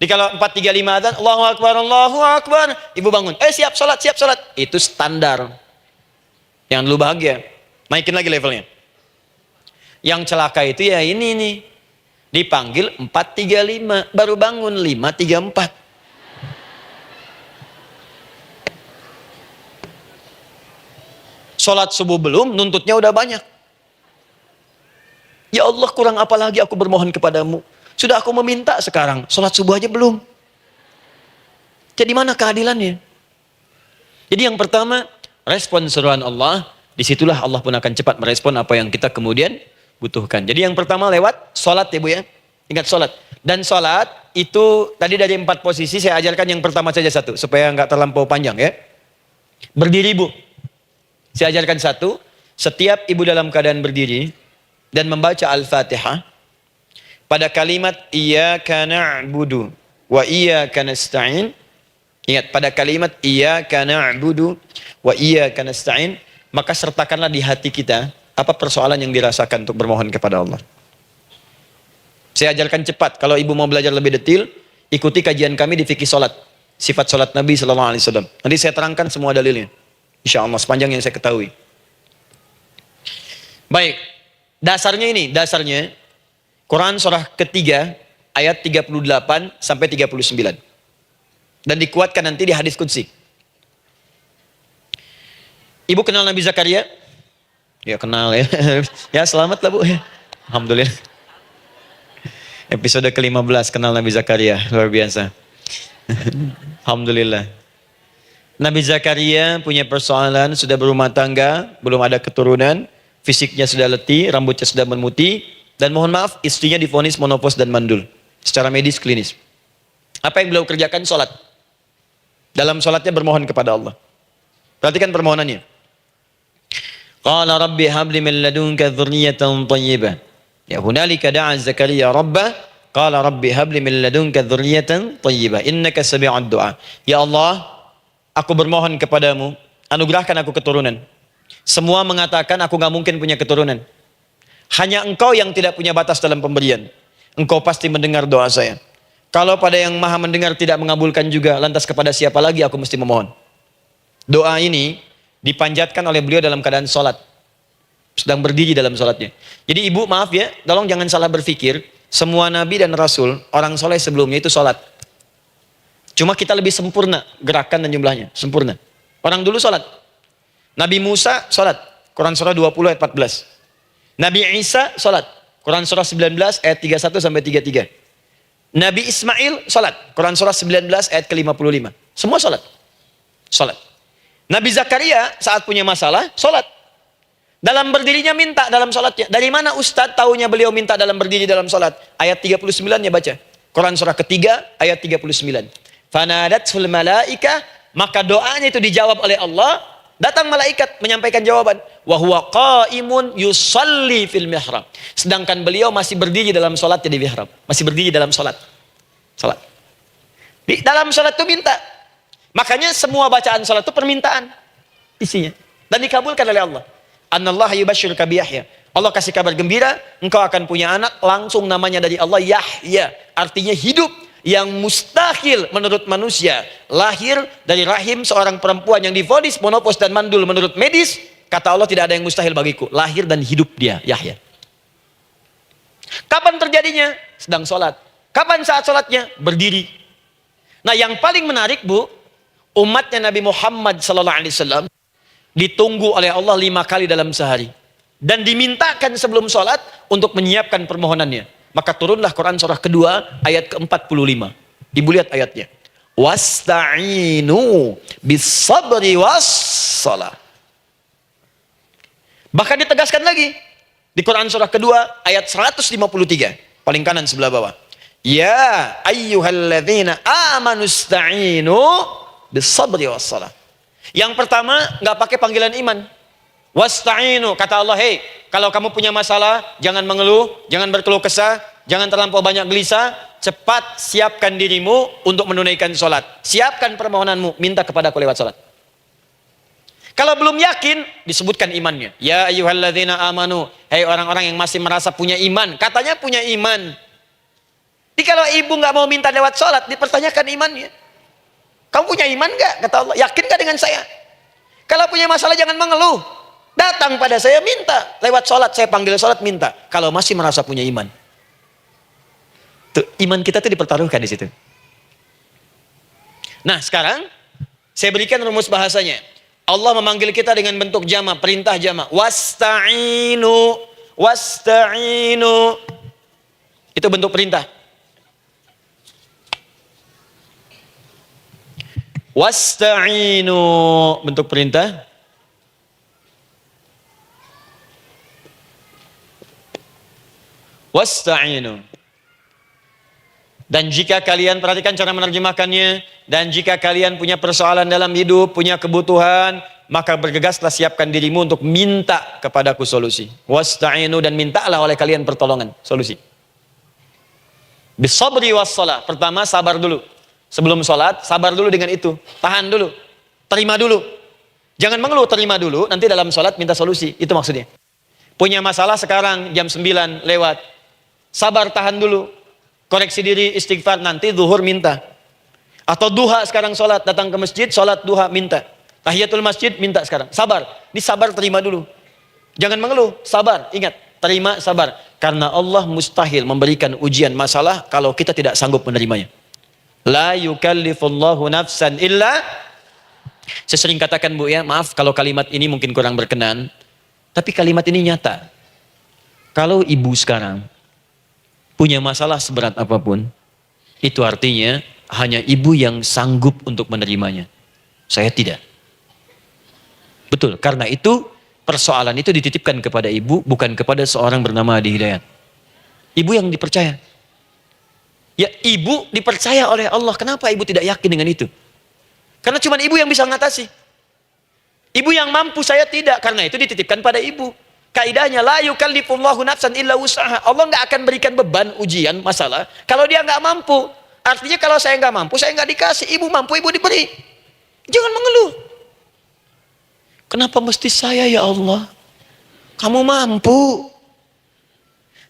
Di kalau 4.35 adzan, Allahu Akbar, Allahu Akbar. Ibu bangun. Siap sholat, siap sholat. Itu standar. Yang dulu bahagia. Naikin lagi levelnya. Yang celaka itu ya ini nih. Dipanggil 4.35. Baru bangun 5.34. Sholat subuh belum, nuntutnya udah banyak. Ya Allah, kurang apa lagi aku bermohon kepadamu. Sudah aku meminta sekarang, sholat subuh aja belum. Jadi mana keadilannya? Jadi yang pertama, respon seruan Allah. Disitulah Allah pun akan cepat merespon apa yang kita kemudian butuhkan. Jadi yang pertama lewat sholat ya Bu ya. Ingat sholat. Dan sholat itu tadi dari 4 posisi saya ajarkan yang pertama saja satu. Supaya nggak terlampau panjang ya. Berdiri Bu. Saya ajarkan satu. Setiap ibu dalam keadaan berdiri dan membaca Al-Fatihah. Pada kalimat iyyaka na'budu wa iyyaka nasta'in. Ingat pada kalimat iyyaka na'budu wa iyyaka nasta'in. Maka sertakanlah di hati kita apa persoalan yang dirasakan untuk bermohon kepada Allah. Saya ajarkan cepat. Kalau ibu mau belajar lebih detail, ikuti kajian kami di fikih sholat. Sifat sholat Nabi SAW. Nanti saya terangkan semua dalilnya. Insya Allah sepanjang yang saya ketahui. Baik. Dasarnya ini. Dasarnya. Quran surah ketiga. Ayat 38 sampai 39. Dan dikuatkan nanti di hadis qudsi. Ibu kenal Nabi Zakaria? Ya kenal ya. Ya selamat lah Bu. Alhamdulillah. Episode ke-15 kenal Nabi Zakaria. Luar biasa. Alhamdulillah. Nabi Zakaria punya persoalan, sudah berumah tangga, belum ada keturunan, fisiknya sudah letih, rambutnya sudah memutih, dan mohon maaf istrinya divonis menopause dan mandul. Secara medis klinis. Apa yang beliau kerjakan? Sholat. Dalam sholatnya bermohon kepada Allah. Perhatikan permohonannya. Qala rabbi habli min ladunka dzurriyyatan thayyibah. Ya hunalika da'a Zakaria rabbah. Qala rabbi habli min ladunka dzurriyyatan thayyibah. Innaka sami'ud du'a. Ya Allah, aku bermohon kepadamu, anugerahkan aku keturunan. Semua mengatakan aku gak mungkin punya keturunan. Hanya engkau yang tidak punya batas dalam pemberian. Engkau pasti mendengar doa saya. Kalau pada yang maha mendengar tidak mengabulkan juga, lantas kepada siapa lagi aku mesti memohon? Doa ini dipanjatkan oleh beliau dalam keadaan sholat. Sedang berdiri dalam sholatnya. Jadi ibu maaf ya, tolong jangan salah berpikir. Semua nabi dan rasul, orang soleh sebelumnya itu sholat. Cuma kita lebih sempurna gerakan dan jumlahnya. Sempurna. Orang dulu sholat. Nabi Musa sholat. Quran surah 20 ayat 14. Nabi Isa sholat. Quran surah 19 ayat 31 sampai 33. Nabi Ismail sholat. Quran surah 19 ayat ke-55. Semua sholat. Sholat. Nabi Zakaria saat punya masalah, sholat. Dalam berdirinya minta dalam sholatnya. Dari mana Ustadz tahunya beliau minta dalam berdiri dalam sholat? Ayat 39-nya baca. Quran surah ketiga ayat 39. Fanadatul malaika, maka doanya itu dijawab oleh Allah. Datang malaikat menyampaikan jawaban. Wa huwa qaimun yusalli fil mihrab. Sedangkan beliau masih berdiri dalam sholatnya di mihrab. Masih berdiri dalam sholat. Sholat. Di dalam sholat itu minta. Makanya semua bacaan sholat itu permintaan isinya. Dan dikabulkan oleh Allah. Anallaha yubashshiruka bi Yahya. Allah kasih kabar gembira, engkau akan punya anak, langsung namanya dari Allah Yahya. Artinya hidup yang mustahil menurut manusia. Lahir dari rahim seorang perempuan yang divonis monopos dan mandul menurut medis. Kata Allah tidak ada yang mustahil bagiku. Lahir dan hidup dia, Yahya. Kapan terjadinya? Sedang sholat. Kapan saat sholatnya? Berdiri. Nah yang paling menarik bu, umatnya Nabi Muhammad SAW ditunggu oleh Allah 5 kali dalam sehari. Dan dimintakan sebelum sholat untuk menyiapkan permohonannya. Maka turunlah Quran surah kedua ayat ke-45. Ibu lihat ayatnya. Wasta'inu bis-sabri was-salah. Bahkan ditegaskan lagi. Di Quran surah kedua ayat 153. Paling kanan sebelah bawah. Ya ayyuhalladzina amanu ista'inu bis-sabri was-salah. Yang pertama, nggak pakai panggilan iman. Wasta'inu, kata Allah, hei, kalau kamu punya masalah, jangan mengeluh, jangan berkeluh kesah, jangan terlampau banyak gelisah, cepat siapkan dirimu untuk menunaikan sholat. Siapkan permohonanmu, minta kepada aku lewat sholat. Kalau belum yakin, disebutkan imannya. Ya ayyuhalladzina amanu, hei orang-orang yang masih merasa punya iman, katanya punya iman. Jadi kalau ibu nggak mau minta lewat sholat, dipertanyakan imannya. Kamu punya iman gak? Kata Allah. Yakin gak dengan saya? Kalau punya masalah jangan mengeluh. Datang pada saya minta. Lewat sholat, saya panggil sholat minta. Kalau masih merasa punya iman. Tuh, iman kita tuh dipertaruhkan di situ. Nah sekarang, saya berikan rumus bahasanya. Allah memanggil kita dengan bentuk jama, perintah jama. Wasta'inu. Wasta'inu. Itu bentuk perintah. Wasta'inu, bentuk perintah. Wasta'inu. Dan jika kalian, perhatikan cara menerjemahkannya, dan jika kalian punya persoalan dalam hidup, punya kebutuhan, maka bergegaslah siapkan dirimu untuk minta kepadaku solusi. Wasta'inu, dan mintalah oleh kalian pertolongan, solusi. Bisabri wassalah. Pertama sabar dulu. Sebelum sholat, sabar dulu dengan itu. Tahan dulu. Terima dulu. Jangan mengeluh, terima dulu. Nanti dalam sholat minta solusi. Itu maksudnya. Punya masalah sekarang, jam 9 lewat. Sabar, tahan dulu. Koreksi diri, istighfar. Nanti zuhur minta. Atau duha sekarang sholat. Datang ke masjid, sholat duha minta. Tahiyatul masjid minta sekarang. Sabar. Ini sabar, terima dulu. Jangan mengeluh, sabar. Ingat, terima, sabar. Karena Allah mustahil memberikan ujian masalah kalau kita tidak sanggup menerimanya. La yukallifullahu nafsan illa. Saya sering katakan bu ya, maaf kalau kalimat ini mungkin kurang berkenan, tapi kalimat ini nyata. Kalau ibu sekarang punya masalah seberat apapun, itu artinya hanya ibu yang sanggup untuk menerimanya. Saya tidak. Betul, karena itu persoalan itu dititipkan kepada ibu, bukan kepada seorang bernama Adi Hidayat. Ibu yang dipercaya. Ya ibu dipercaya oleh Allah. Kenapa ibu tidak yakin dengan itu? Karena cuma ibu yang bisa mengatasi. Ibu yang mampu, saya tidak. Karena itu dititipkan pada ibu. Kaidahnya la yukallifullahu nafsan illa wus'aha. Allah nggak akan berikan beban ujian masalah kalau dia nggak mampu. Artinya kalau saya nggak mampu, saya nggak dikasih. Ibu mampu, ibu diberi. Jangan mengeluh. Kenapa mesti saya ya Allah? Kamu mampu.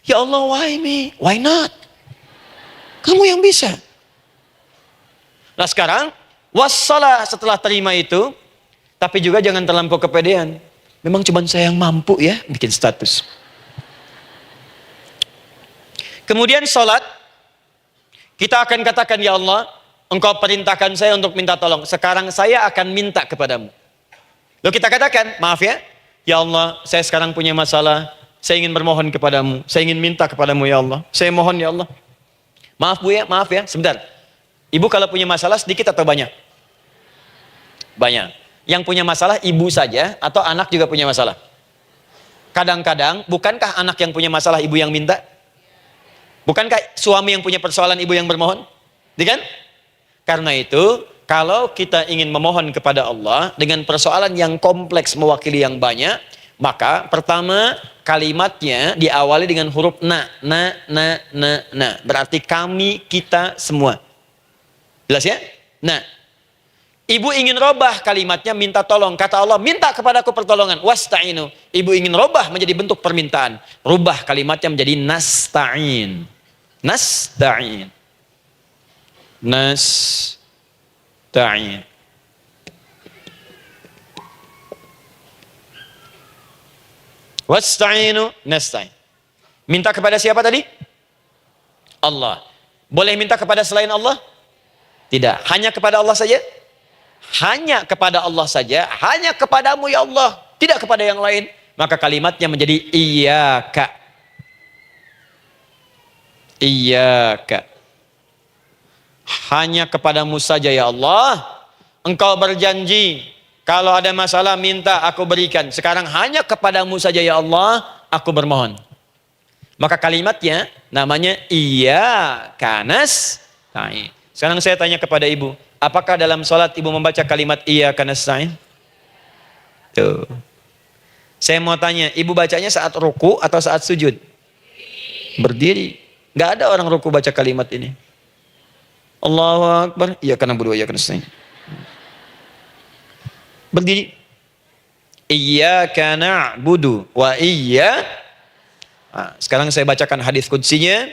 Ya Allah, why me? Why not? Kamu yang bisa. Nah sekarang, wassalah setelah terima itu, tapi juga jangan terlampau kepedean. Memang cuma saya yang mampu ya, bikin status. Kemudian sholat, kita akan katakan, ya Allah, Engkau perintahkan saya untuk minta tolong. Sekarang saya akan minta kepadamu. Lalu kita katakan, maaf ya Allah, saya sekarang punya masalah. Saya ingin bermohon kepadamu. Saya ingin minta kepadamu, ya Allah. Saya mohon, ya Allah. Maaf Bu ya, maaf ya, sebentar. Ibu kalau punya masalah sedikit atau banyak? Banyak. Yang punya masalah ibu saja atau anak juga punya masalah? Kadang-kadang, bukankah anak yang punya masalah ibu yang minta? Bukankah suami yang punya persoalan ibu yang bermohon? Kan? Karena itu, kalau kita ingin memohon kepada Allah dengan persoalan yang kompleks mewakili yang banyak, maka pertama kalimatnya diawali dengan huruf na. Berarti kami, kita, semua. Jelas ya? Nah, ibu ingin robah kalimatnya minta tolong. Kata Allah, minta kepadaku pertolongan. Wasta'inu. Ibu ingin robah menjadi bentuk permintaan. Rubah kalimatnya menjadi nasta'in. Nasta'in. Nasta'in. Wasta'inu nasta'in. Minta kepada siapa tadi? Allah. Boleh minta kepada selain Allah? Tidak. Hanya kepada Allah saja? Hanya kepada Allah saja. Hanya kepadamu ya Allah. Tidak kepada yang lain. Maka kalimatnya menjadi iyyaka. Iyyaka. Hanya kepadamu saja ya Allah. Engkau berjanji, kalau ada masalah minta aku berikan. Sekarang hanya kepadamu saja ya Allah, aku bermohon. Maka kalimatnya namanya iyyaka nasta'in. Sekarang saya tanya kepada ibu, apakah dalam sholat ibu membaca kalimat iyyaka nasta'in? Tuh. Saya mau tanya, ibu bacanya saat ruku atau saat sujud? Berdiri. Gak ada orang ruku baca kalimat ini. Allahu Akbar, iyyaka na'budu wa iyyaka nasta'in. Berdiri. Iyyaka na'budu wa sekarang saya bacakan hadis qudsinya.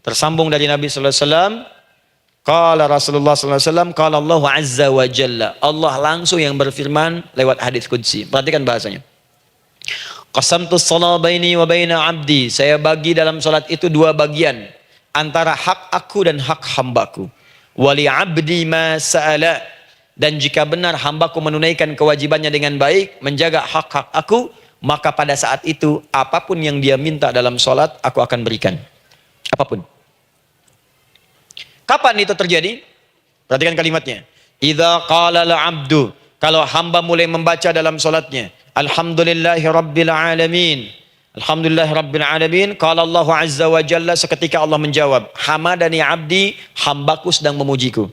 Tersambung dari Nabi sallallahu alaihi wasallam. Qala Rasulullah sallallahu alaihi wasallam, qala Allah azza wa jalla. Allah langsung yang berfirman lewat hadis qudsi. Perhatikan bahasanya. Qasamtus shalah baini wa baina 'abdi. Saya bagi dalam salat itu dua bagian, antara hak aku dan hak hambaku. Wali 'abdi ma sa'ala. Dan jika benar hambaku menunaikan kewajibannya dengan baik, menjaga hak-hak aku, maka pada saat itu apapun yang dia minta dalam salat aku akan berikan. Apapun. Kapan itu terjadi? Perhatikan kalimatnya. Idza qala al-'abdu, kalau hamba mulai membaca dalam salatnya, alhamdulillahi rabbil alamin. Alhamdulillahi rabbil alamin. Qala Allah azza wa jalla, seketika Allah menjawab, hamadani 'abdi, hambaku sedang memujiku.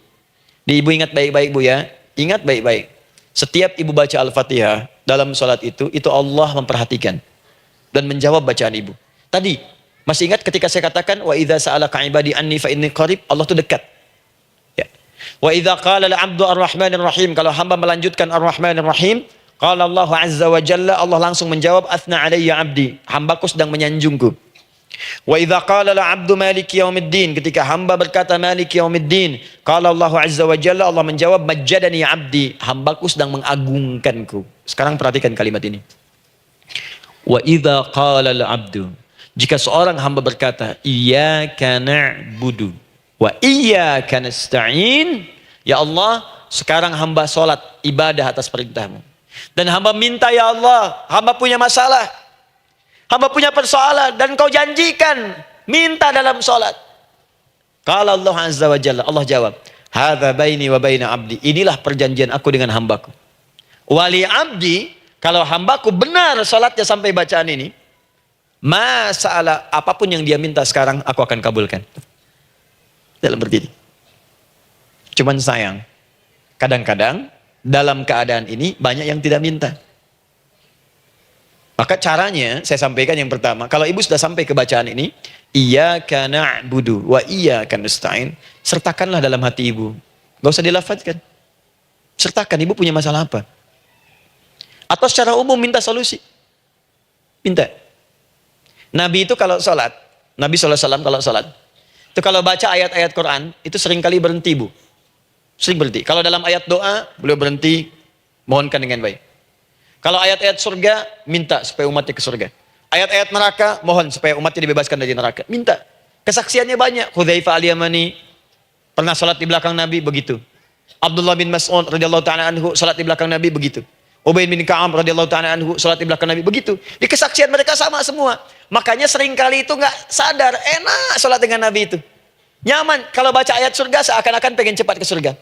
Ibu ingat baik-baik Bu ya. Ingat baik-baik. Setiap ibu baca Al-Fatihah dalam salat itu Allah memperhatikan dan menjawab bacaan ibu. Tadi masih ingat ketika saya katakan wa idza sa'alaka 'ibadi anni fa inni qarib, Allah itu dekat. Ya. Wa idza qala al-'abdu ar-rahmanir rahim, kalau hamba melanjutkan ar-rahmanir rahim, qala Allah azza wa jalla, Allah langsung menjawab athna 'alayya 'abdi, hambaku sedang menyanjungku. Wa idza qala al-'abdu maliki yaumiddin, ketika hamba berkata maliki yaumiddin, qala Allah azza wa jalla, Allah menjawab majjadani 'abdi, hambaku sedang mengagungkanku. Sekarang perhatikan kalimat ini. Wa idza qala al-'abdu, jika seorang hamba berkata iyyaka na'budu wa iyyaka nasta'in, ya Allah, sekarang hamba salat ibadah atas perintahmu. Dan hamba minta ya Allah, hamba punya masalah, hamba punya persoalan, dan kau janjikan minta dalam salat. Qala Allah azza wa jalla, Allah jawab, hadza baini wa baina 'abdi, inilah perjanjian aku dengan hambaku. Wali 'abdi, kalau hambaku benar salatnya sampai bacaan ini, masalah apapun yang dia minta sekarang aku akan kabulkan. Dalam berdiri. Cuman sayang, kadang-kadang dalam keadaan ini banyak yang tidak minta. Maka caranya saya sampaikan yang pertama, kalau ibu sudah sampai ke bacaan ini, iyyaka na'budu wa iyyaka nasta'in, sertakanlah dalam hati ibu. Gak usah dilafadzkan. Sertakan, ibu punya masalah apa? Atau secara umum minta solusi. Minta. Nabi itu kalau sholat, Nabi SAW kalau sholat, Itu kalau baca ayat-ayat Quran, itu seringkali berhenti, Bu. Sering berhenti. Kalau dalam ayat doa, beliau berhenti, mohonkan dengan baik. Kalau ayat-ayat surga, minta supaya umatnya ke surga. Ayat-ayat neraka, mohon supaya umatnya dibebaskan dari neraka. Minta. Kesaksiannya banyak. Hudzaifah al-Yamani pernah salat di belakang Nabi, begitu. Abdullah bin Mas'ud radhiyallahu ta'ala anhu salat di belakang Nabi, begitu. Ubay bin Ka'ab radhiyallahu ta'ala anhu salat di belakang Nabi, begitu. Di kesaksian mereka sama semua. Makanya seringkali itu nggak sadar, enak salat dengan Nabi itu. Nyaman. Kalau baca ayat surga seakan-akan pengen cepat ke surga.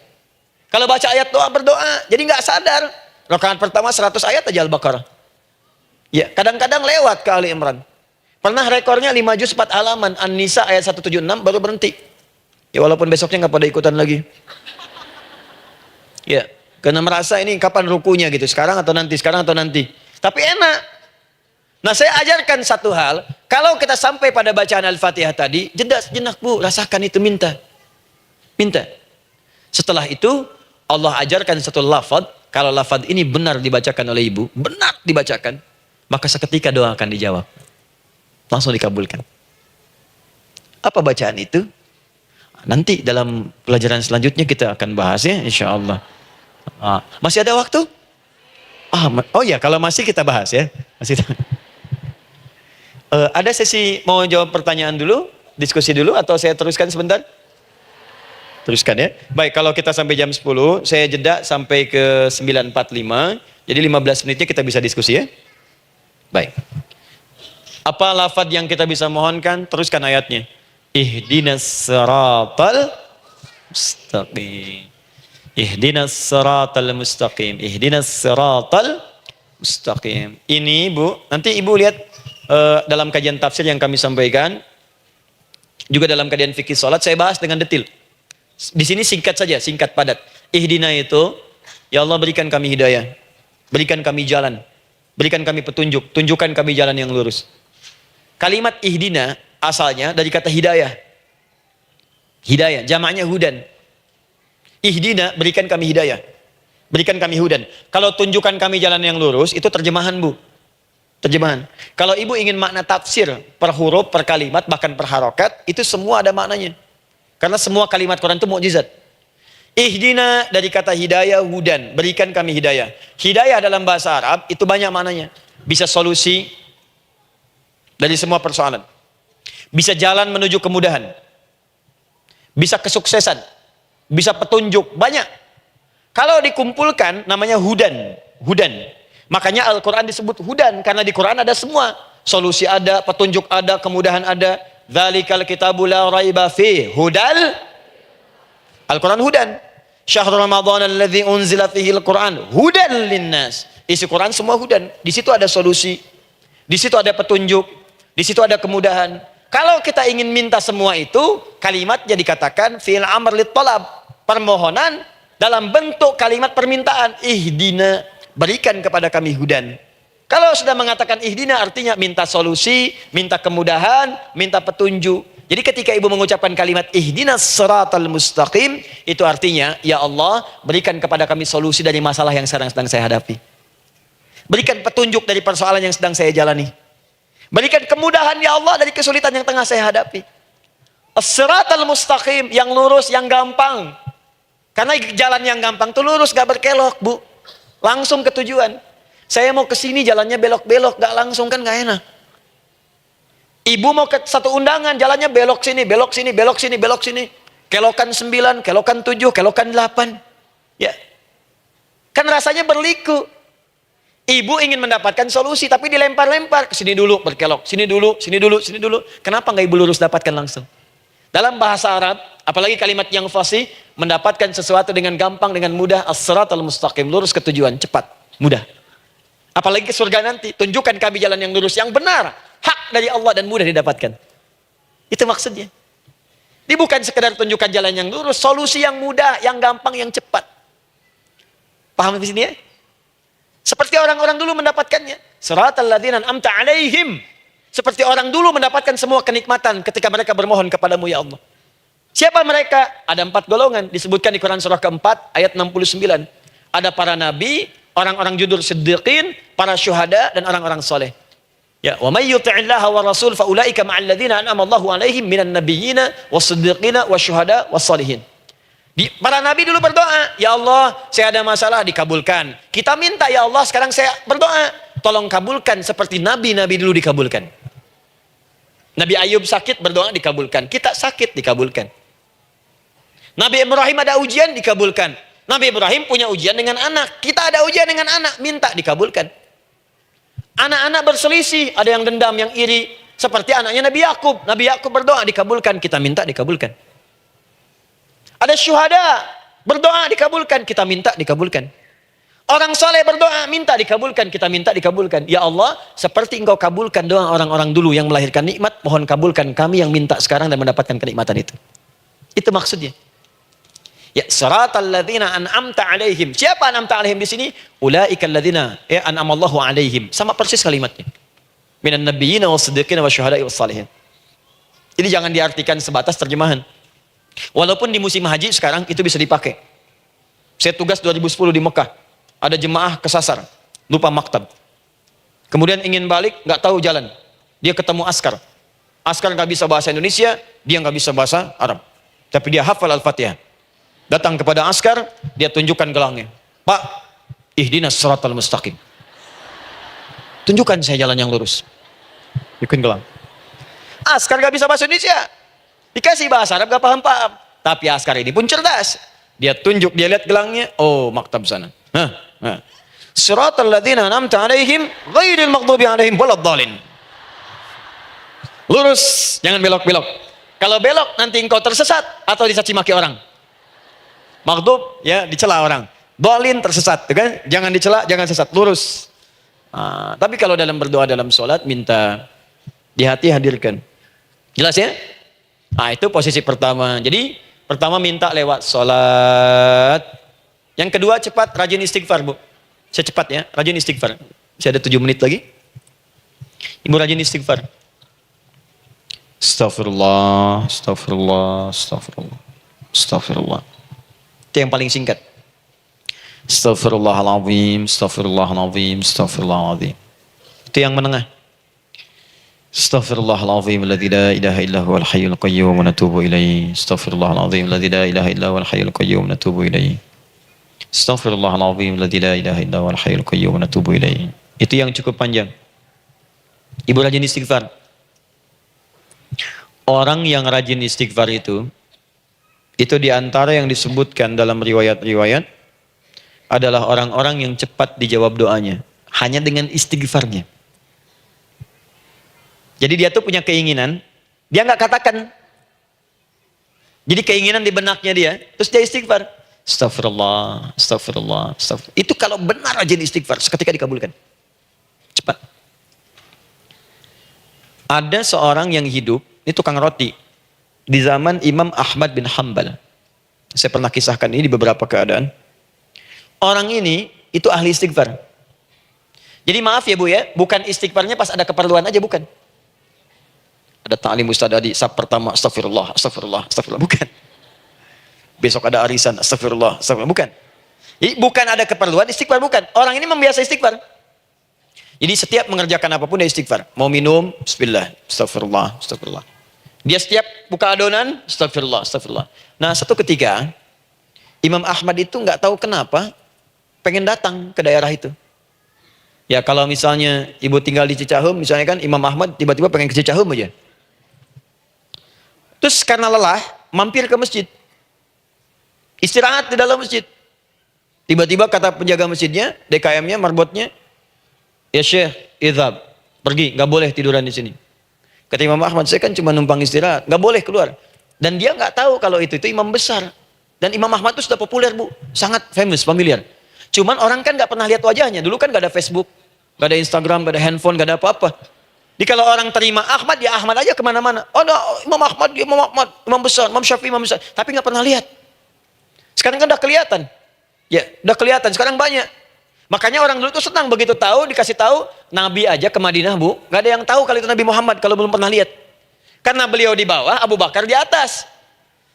Kalau baca ayat doa berdoa, jadi nggak sadar. Rakaat pertama 100 ayat aja Al-Baqarah. Ya, kadang-kadang lewat ke Ali Imran. Pernah rekornya 5 juz 4 halaman. An-Nisa ayat 176 baru berhenti. Ya walaupun besoknya nggak pada ikutan lagi. Ya, karena merasa ini kapan rukunya gitu. Sekarang atau nanti, sekarang atau nanti. Tapi enak. Nah, saya ajarkan satu hal, kalau kita sampai pada bacaan Al-Fatihah tadi, jeda sejenak, Bu, rasakan itu, minta. Minta. Setelah itu, Allah ajarkan satu lafaz, kalau lafaz ini benar dibacakan oleh Ibu, benar dibacakan, maka seketika doa akan dijawab. Langsung dikabulkan. Apa bacaan itu? Nanti dalam pelajaran selanjutnya kita akan bahas ya, insya Allah. Masih ada waktu? Oh ya, kalau masih kita bahas ya. Masih. Ada sesi mau jawab pertanyaan dulu, diskusi dulu, atau saya teruskan sebentar? Teruskan ya. Baik, kalau kita sampai jam 10, saya jeda sampai ke 9.45. Jadi 15 menitnya kita bisa diskusi ya. Baik. Apa lafaz yang kita bisa mohonkan? Teruskan ayatnya. Ihdinas siratal mustaqim. Ihdinas siratal mustaqim. Ihdinas siratal mustaqim. Ini Bu, nanti Ibu lihat dalam kajian tafsir yang kami sampaikan, juga dalam kajian fikih salat saya bahas dengan detail. Di sini singkat saja, singkat padat. Ihdina itu, ya Allah berikan kami hidayah, berikan kami jalan, berikan kami petunjuk, tunjukkan kami jalan yang lurus. Kalimat ihdina asalnya dari kata hidayah. Hidayah, jamaknya hudan. Ihdina, berikan kami hidayah, berikan kami hudan. Kalau tunjukkan kami jalan yang lurus, itu terjemahan Bu. Terjemahan. Kalau Ibu ingin makna tafsir per huruf, per kalimat, bahkan per harokat, itu semua ada maknanya. Karena semua kalimat Quran itu mukjizat. Ihdina dari kata hidayah, hudan, berikan kami hidayah. Hidayah dalam bahasa Arab itu banyak maknanya. Bisa solusi dari semua persoalan. Bisa jalan menuju kemudahan. Bisa kesuksesan. Bisa petunjuk, banyak. Kalau dikumpulkan namanya hudan. Hudan. Makanya Al-Quran disebut hudan, karena di Quran ada semua. Solusi ada, petunjuk ada, kemudahan ada. Dzalikal kitabu la raiba fi hudal. Al-Quran hudan. Syahrul Ramadan alladzi unzila fihi al-Quran hudan linnas. Isi Quran semua hudan. Di situ ada solusi. Di situ ada petunjuk. Di situ ada kemudahan. Kalau kita ingin minta semua itu, kalimatnya dikatakan fi'il amr lit talab. Permohonan dalam bentuk kalimat permintaan. Ihdina, berikan kepada kami hudan. Kalau sudah mengatakan ihdina artinya minta solusi, minta kemudahan, minta petunjuk. Jadi ketika Ibu mengucapkan kalimat ihdinas siratal mustaqim, itu artinya ya Allah berikan kepada kami solusi dari masalah yang sedang saya hadapi. Berikan petunjuk dari persoalan yang sedang saya jalani. Berikan kemudahan ya Allah dari kesulitan yang tengah saya hadapi. As-siratal mustaqim, yang lurus, yang gampang. Karena jalan yang gampang itu lurus, gak berkelok Bu. Langsung ke tujuan. Saya mau ke sini jalannya belok-belok, gak langsung kan gak enak. Ibu mau ke satu undangan, jalannya belok sini, belok sini, belok sini, belok sini. Kelokan 9, kelokan 7, kelokan 8. Ya. Kan rasanya berliku. Ibu ingin mendapatkan solusi, tapi dilempar-lempar. Ke sini dulu, berkelok. Sini dulu, sini dulu, sini dulu. Kenapa nggak Ibu lurus dapatkan langsung? Dalam bahasa Arab, apalagi kalimat yang fasih, mendapatkan sesuatu dengan gampang, dengan mudah. As-siratal mustaqim, lurus ke tujuan, cepat, mudah. Apalagi ke surga nanti, tunjukkan kami jalan yang lurus, yang benar. Hak dari Allah dan mudah didapatkan. Itu maksudnya. Ini bukan sekedar tunjukkan jalan yang lurus, solusi yang mudah, yang gampang, yang cepat. Paham di sini ya? Seperti orang-orang dulu mendapatkannya. Siratal ladzina an'amta 'alaihim. Seperti orang dulu mendapatkan semua kenikmatan ketika mereka bermohon kepadamu ya Allah. Siapa mereka? Ada 4 golongan disebutkan di Quran surah keempat ayat 69. Ada para nabi, orang-orang jujur siddiqin, para syuhada dan orang-orang soleh. Ya, wa may yuti'illaha wa rasul fa ulaika ma'al ladzina an'ama Allahu 'alaihim minan nabiyyina was-siddiqina wasyuhada was-shalihin. Para nabi dulu berdoa, ya Allah, saya ada masalah, dikabulkan. Kita minta, ya Allah, sekarang saya berdoa, tolong kabulkan seperti nabi-nabi dulu dikabulkan. Nabi Ayub sakit, berdoa dikabulkan. Kita sakit, dikabulkan. Nabi Ibrahim ada ujian, dikabulkan. Nabi Ibrahim punya ujian dengan anak. Kita ada ujian dengan anak, minta dikabulkan. Anak-anak berselisih, ada yang dendam, yang iri. Seperti anaknya Nabi Yakub. Nabi Yakub berdoa, dikabulkan. Kita minta, dikabulkan. Ada syuhada, berdoa, dikabulkan. Kita minta, dikabulkan. Orang saleh berdoa, minta, dikabulkan. Kita minta, dikabulkan. Ya Allah, seperti engkau kabulkan doa orang-orang dulu yang melahirkan nikmat, mohon kabulkan kami yang minta sekarang dan mendapatkan kenikmatan itu. Itu maksudnya. Ya, siratal ladzina an'amta 'alaihim. Siapa an'amta 'alaihim di sini? Ulaikal ladzina an'amallahu 'alaihim. Sama persis kalimatnya. Minan nabiyyina was-siddiqina wasyuhada'i was-shalihin. Ini jangan diartikan sebatas terjemahan. Walaupun di musim haji sekarang itu bisa dipakai. Saya tugas 2010 di Mekah. Ada jemaah kesasar, lupa maktab. Kemudian ingin balik, nggak tahu jalan. Dia ketemu askar. Askar nggak bisa bahasa Indonesia, dia nggak bisa bahasa Arab. Tapi dia hafal Al-Fatihah. Datang kepada askar, dia tunjukkan gelangnya. Pak, ihdinas siratal mustaqim. Tunjukkan saya jalan yang lurus. Tunjukkan gelang. Askar gak bisa bahasa Indonesia. Dikasih bahasa Arab gak paham-paham. Tapi askar ini pun cerdas. Dia tunjuk, dia lihat gelangnya. Oh, maktab sana. Siratal ladzina an'amta 'alaihim ghairil maghdubi 'alaihim waladdallin. Lurus, jangan belok-belok. Kalau belok nanti engkau tersesat atau dicaci maki orang. Maghdub, ya, dicela orang. Dhalin, tersesat, kan? Jangan dicela, jangan sesat, lurus. Tapi kalau dalam berdoa dalam sholat, minta di hati hadirkan. Jelas ya? Itu posisi pertama. Jadi pertama minta lewat sholat. Yang kedua cepat, rajin istighfar, Bu. Saya cepat ya, rajin istighfar. Masih ada 7 menit lagi. Ibu rajin istighfar. Astaghfirullah, astaghfirullah, astaghfirullah, astaghfirullah. Itu yang paling singkat. Astaghfirullahaladzim, astaghfirullahaladzim, astaghfirullahaladzim. Itu yang menengah. Astaghfirullahaladzim, alladzi la ilaha illa huwal hayyul qayyum wa natubu ilaihi. Astaghfirullahaladzim, alladzi la ilaha illa huwal hayyul qayyum wa natubu ilaihi. Astaghfirullahaladzim, alladzi la ilaha illa huwal hayyul qayyum wa natubu ilaihi. Itu yang cukup panjang. Ibu rajin istighfar. Orang yang rajin istighfar itu diantara yang disebutkan dalam riwayat-riwayat adalah orang-orang yang cepat dijawab doanya. Hanya dengan istighfarnya. Jadi dia tuh punya keinginan, dia nggak katakan. Jadi keinginan di benaknya dia, terus dia istighfar. Astagfirullah, astagfirullah, astagfirullah. Itu kalau benar rajin istighfar, seketika dikabulkan. Cepat. Ada seorang yang hidup, ini tukang roti. Di zaman Imam Ahmad bin Hanbal. Saya pernah kisahkan ini di beberapa keadaan. Orang ini itu ahli istighfar. Jadi maaf ya Bu ya, bukan istighfarnya pas ada keperluan aja, bukan. Ada ta'lim ustaz Adi, sab pertama astagfirullah, astagfirullah, astagfirullah, bukan. Besok ada arisan, astagfirullah, astagfirullah, bukan. Jadi bukan ada keperluan istighfar, bukan. Orang ini membiasa istighfar. Jadi setiap mengerjakan apapun dia istighfar. Mau minum, bismillah, astagfirullah, astagfirullah. Dia setiap buka adonan, astagfirullah, astagfirullah. Nah, satu ketika Imam Ahmad itu nggak tahu kenapa pengen datang ke daerah itu. Ya kalau misalnya ibu tinggal di Cicahem, misalnya kan Imam Ahmad tiba-tiba pengen ke Cicahem aja. Terus karena lelah, mampir ke masjid. Istirahat di dalam masjid. Tiba-tiba kata penjaga masjidnya, DKM-nya, marbotnya, ya Syekh, idhab, pergi, nggak boleh tiduran di sini. Kata Imam Ahmad, saya kan cuma numpang istirahat, nggak boleh keluar. Dan dia nggak tahu kalau itu imam besar. Dan Imam Ahmad itu sudah populer Bu, sangat famous, familiar. Cuman orang kan nggak pernah lihat wajahnya. Dulu kan nggak ada Facebook, nggak ada Instagram, nggak ada handphone, nggak ada apa-apa. Jadi kalau orang terima Ahmad, ya Ahmad aja kemana-mana. Oh no, Imam Ahmad, Imam besar, Imam Syafi'i, Imam besar. Tapi nggak pernah lihat. Sekarang kan udah kelihatan. Ya, udah kelihatan. Sekarang banyak. Makanya orang dulu itu senang begitu tahu, dikasih tahu, Nabi aja ke Madinah Bu, nggak ada yang tahu kalau itu Nabi Muhammad kalau belum pernah lihat. Karena beliau di bawah, Abu Bakar di atas.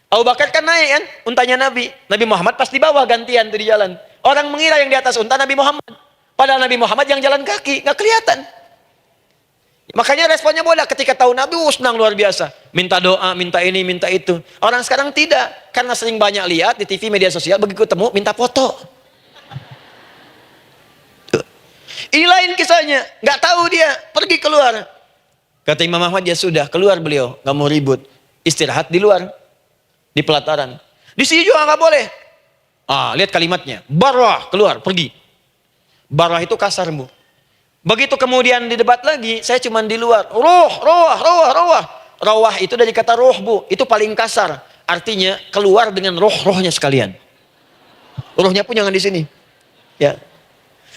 Abu Bakar kan naik kan, untanya Nabi. Nabi Muhammad pas di bawah gantian tuh di jalan. Orang mengira yang di atas unta Nabi Muhammad. Padahal Nabi Muhammad yang jalan kaki, nggak kelihatan. Makanya responnya bola ketika tahu Nabi, senang luar biasa. Minta doa, minta ini, minta itu. Orang sekarang tidak. Karena sering banyak lihat di TV, media sosial, begitu ketemu, minta foto. Ini lain kisahnya. Nggak tahu dia, pergi keluar. Kata Imam Ahmad, ya sudah, keluar beliau. Nggak mau ribut. Istirahat di luar. Di pelataran. Di sini juga nggak boleh. Lihat kalimatnya. Barwah, keluar, pergi. Barwah itu kasar, Bu. Begitu kemudian didebat lagi, saya cuma di luar. Rawah itu dari kata roh, Bu. Itu paling kasar. Artinya keluar dengan roh-rohnya sekalian. Rohnya pun jangan di sini. Ya.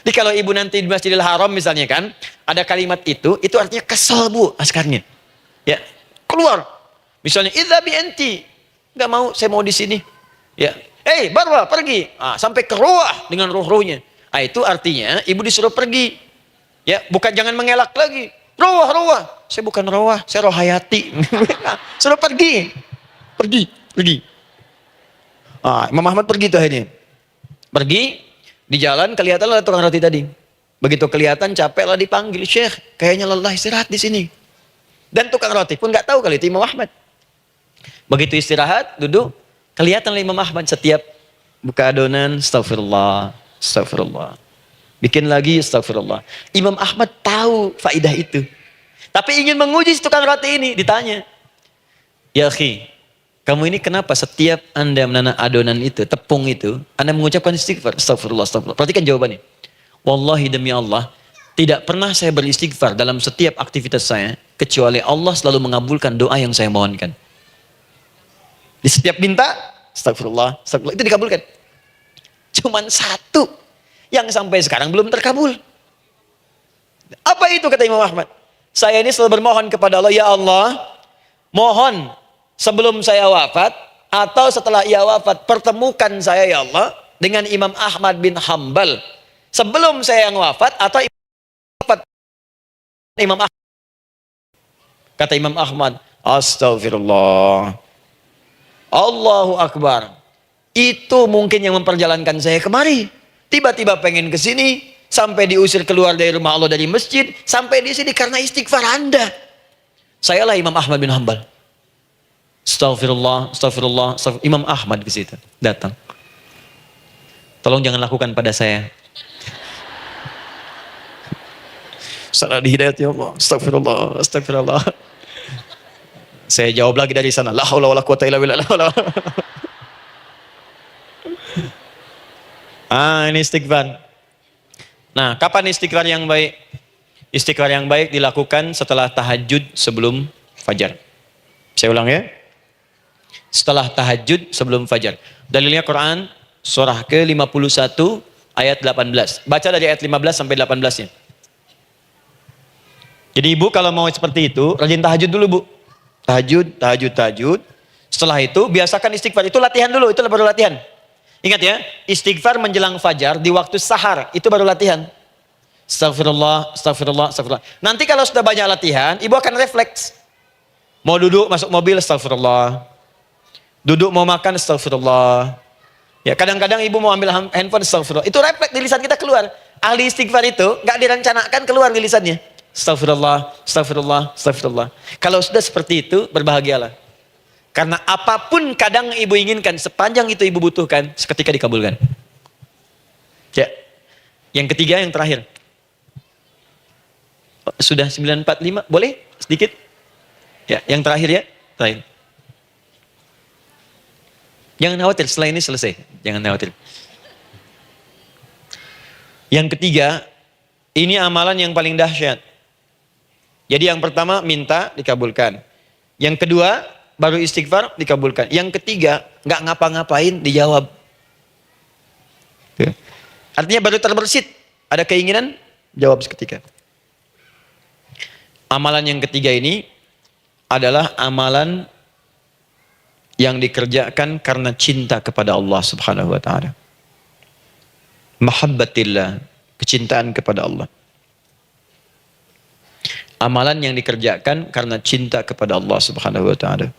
Jadi kalau ibu nanti di Masjidil Haram misalnya kan, ada kalimat itu artinya kesel, Bu, askarnya. Ya. Keluar. Misalnya idza bi anti. Enggak mau, saya mau di sini. Ya. Barwa, pergi. Sampai ke rawah dengan roh-rohnya. Itu artinya ibu disuruh pergi. Ya, bukan jangan mengelak lagi. Rawah. Saya bukan rawah, saya roh hayati. Suruh pergi. Pergi. Imam Ahmad pergi tuh akhirnya. Pergi, di jalan kelihatan ada tukang roti tadi. Begitu kelihatan capek lah dipanggil, Syekh, kayaknya lelah istirahat di sini. Dan tukang roti pun nggak tahu kali itu Imam Ahmad. Begitu istirahat, duduk, kelihatan Imam Ahmad setiap buka adonan, astagfirullah. Bikin lagi, astagfirullah. Imam Ahmad tahu faidah itu. Tapi ingin menguji si tukang roti ini, ditanya. Ya akhi, kamu ini kenapa setiap Anda menanak adonan itu, tepung itu, Anda mengucapkan istighfar, astagfirullah. Perhatikan jawabannya. Wallahi demi Allah, tidak pernah saya beristighfar dalam setiap aktivitas saya, kecuali Allah selalu mengabulkan doa yang saya mohonkan. Di setiap minta, astagfirullah, itu dikabulkan. Cuman satu yang sampai sekarang belum terkabul. Apa itu kata Imam Ahmad? Saya ini selalu bermohon kepada Allah, ya Allah, mohon sebelum saya wafat atau setelah ia wafat, pertemukan saya ya Allah dengan Imam Ahmad bin Hambal. Sebelum saya yang wafat atau wafat Imam Ahmad. Kata Imam Ahmad, astagfirullah. Allahu Akbar. Itu mungkin yang memperjalankan saya kemari. Tiba-tiba pengen ke sini, sampai diusir keluar dari rumah Allah dari masjid, sampai di sini karena istighfar Anda. Sayalah Imam Ahmad bin Hambal. Astagfirullah. Imam Ahmad ke situ datang. Tolong jangan lakukan pada saya. Salah di hidayat ya Allah. Astagfirullah. Saya jawab lagi dari sana. La haula wala quwata illa billah. Ini istighfar. Nah, kapan istighfar yang baik? Istighfar yang baik dilakukan setelah tahajud sebelum fajar. Saya ulang ya. Setelah tahajud sebelum fajar. Dalilnya Quran surah ke-51 ayat 18. Baca dari ayat 15 sampai 18-nya. Jadi ibu kalau mau seperti itu, rajin tahajud dulu, Bu. Tahajud. Setelah itu biasakan istighfar. Itu latihan dulu, itu baru latihan. Ingat ya, istighfar menjelang fajar di waktu sahar, itu baru latihan. Astagfirullah. Nanti kalau sudah banyak latihan, ibu akan refleks. Mau duduk masuk mobil, astagfirullah. Duduk mau makan, astagfirullah. Ya, kadang-kadang ibu mau ambil handphone, astagfirullah. Itu refleks di lisan kita keluar. Ahli istighfar itu nggak direncanakan keluar di lisannya. Astagfirullah. Kalau sudah seperti itu, berbahagialah. Karena apapun kadang ibu inginkan, sepanjang itu ibu butuhkan, seketika dikabulkan. Ya. Yang ketiga, yang terakhir. Sudah 9:45, boleh sedikit? Ya, yang terakhir ya, terakhir. Jangan khawatir, setelah ini selesai. Jangan khawatir. Yang ketiga, ini amalan yang paling dahsyat. Jadi yang pertama minta dikabulkan. Yang kedua baru istighfar dikabulkan. Yang ketiga nggak ngapa-ngapain dijawab. Artinya baru terbersit. Ada keinginan jawab seketika. Amalan yang ketiga ini adalah amalan yang dikerjakan karena cinta kepada Allah Subhanahu wa taala. Mahabbatillah, kecintaan kepada Allah. Amalan yang dikerjakan karena cinta kepada Allah Subhanahu wa taala.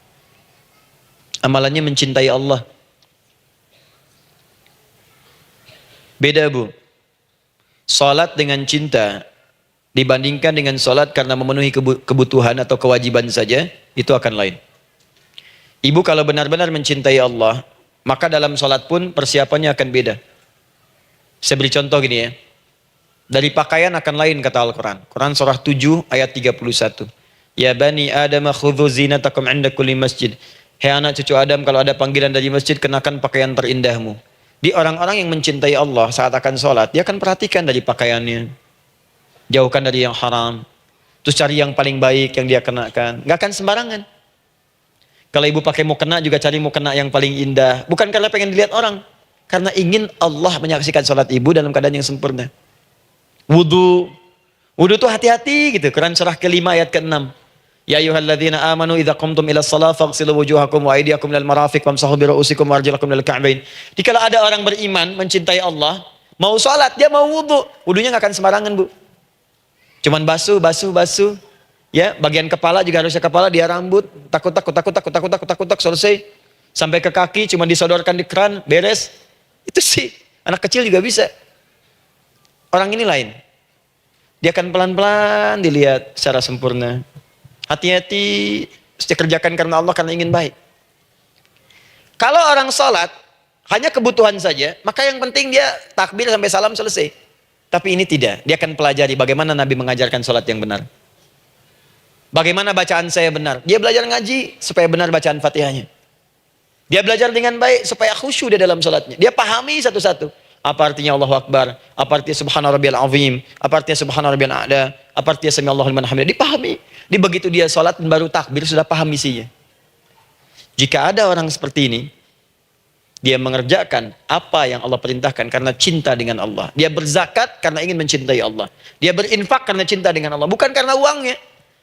Amalannya mencintai Allah. Beda, Bu. Salat dengan cinta dibandingkan dengan sholat karena memenuhi kebutuhan atau kewajiban saja, itu akan lain. Ibu kalau benar-benar mencintai Allah, maka dalam sholat pun persiapannya akan beda. Saya beri contoh gini ya. Dari pakaian akan lain kata Al-Quran. Quran surah 7 ayat 31. Ya bani Adam khudhu zinatakum 'inda kulli masjid. Hei anak cucu Adam, kalau ada panggilan dari masjid, kenakan pakaian terindahmu. Di orang-orang yang mencintai Allah saat akan sholat, dia akan perhatikan dari pakaiannya. Jauhkan dari yang haram. Terus cari yang paling baik yang dia kenakan. Gak akan sembarangan. Kalau ibu pakai mukena juga cari mukena yang paling indah. Bukan karena pengen dilihat orang. Karena ingin Allah menyaksikan sholat ibu dalam keadaan yang sempurna. Wudu. Wudu itu hati-hati gitu. Quran surah ke-5 ayat ke-6. Ya ayyuhalladzina amanu idza qumtum ila shalah faghsilu wujuhakum wa aydiyakum ilal marafiq wamsahu bi ru'usikum wa arjulakum ilal ka'bain. Jadi kalau ada orang beriman mencintai Allah, mau salat dia mau wudu, wudunya enggak akan sembarangan, Bu. Cuman basuh. Ya, bagian kepala juga harusnya kepala, dia rambut, takut selesai. Sampai ke kaki cuma disodorkan di keran, beres. Itu sih anak kecil juga bisa. Orang ini lain. Dia akan pelan-pelan dilihat secara sempurna. Hati-hati, mesti kerjakan karena Allah, karena ingin baik. Kalau orang sholat hanya kebutuhan saja, maka yang penting dia takbir sampai salam selesai. Tapi ini tidak, dia akan pelajari bagaimana Nabi mengajarkan sholat yang benar. Bagaimana bacaan saya benar. Dia belajar ngaji supaya benar bacaan Fatihahnya. Dia belajar dengan baik supaya khusyuk di dalam sholatnya. Dia pahami satu-satu. Apa artinya Allahu Akbar? Apa artinya Subhana Rabbiyal Azim? Apa artinya Subhana Rabbiyal A'la? Apa artinya Sami Allahu liman hamidah? Dipahami. Di begitu dia sholat dan baru takbir sudah paham isinya. Jika ada orang seperti ini, dia mengerjakan apa yang Allah perintahkan karena cinta dengan Allah. Dia berzakat karena ingin mencintai Allah. Dia berinfak karena cinta dengan Allah, bukan karena uangnya.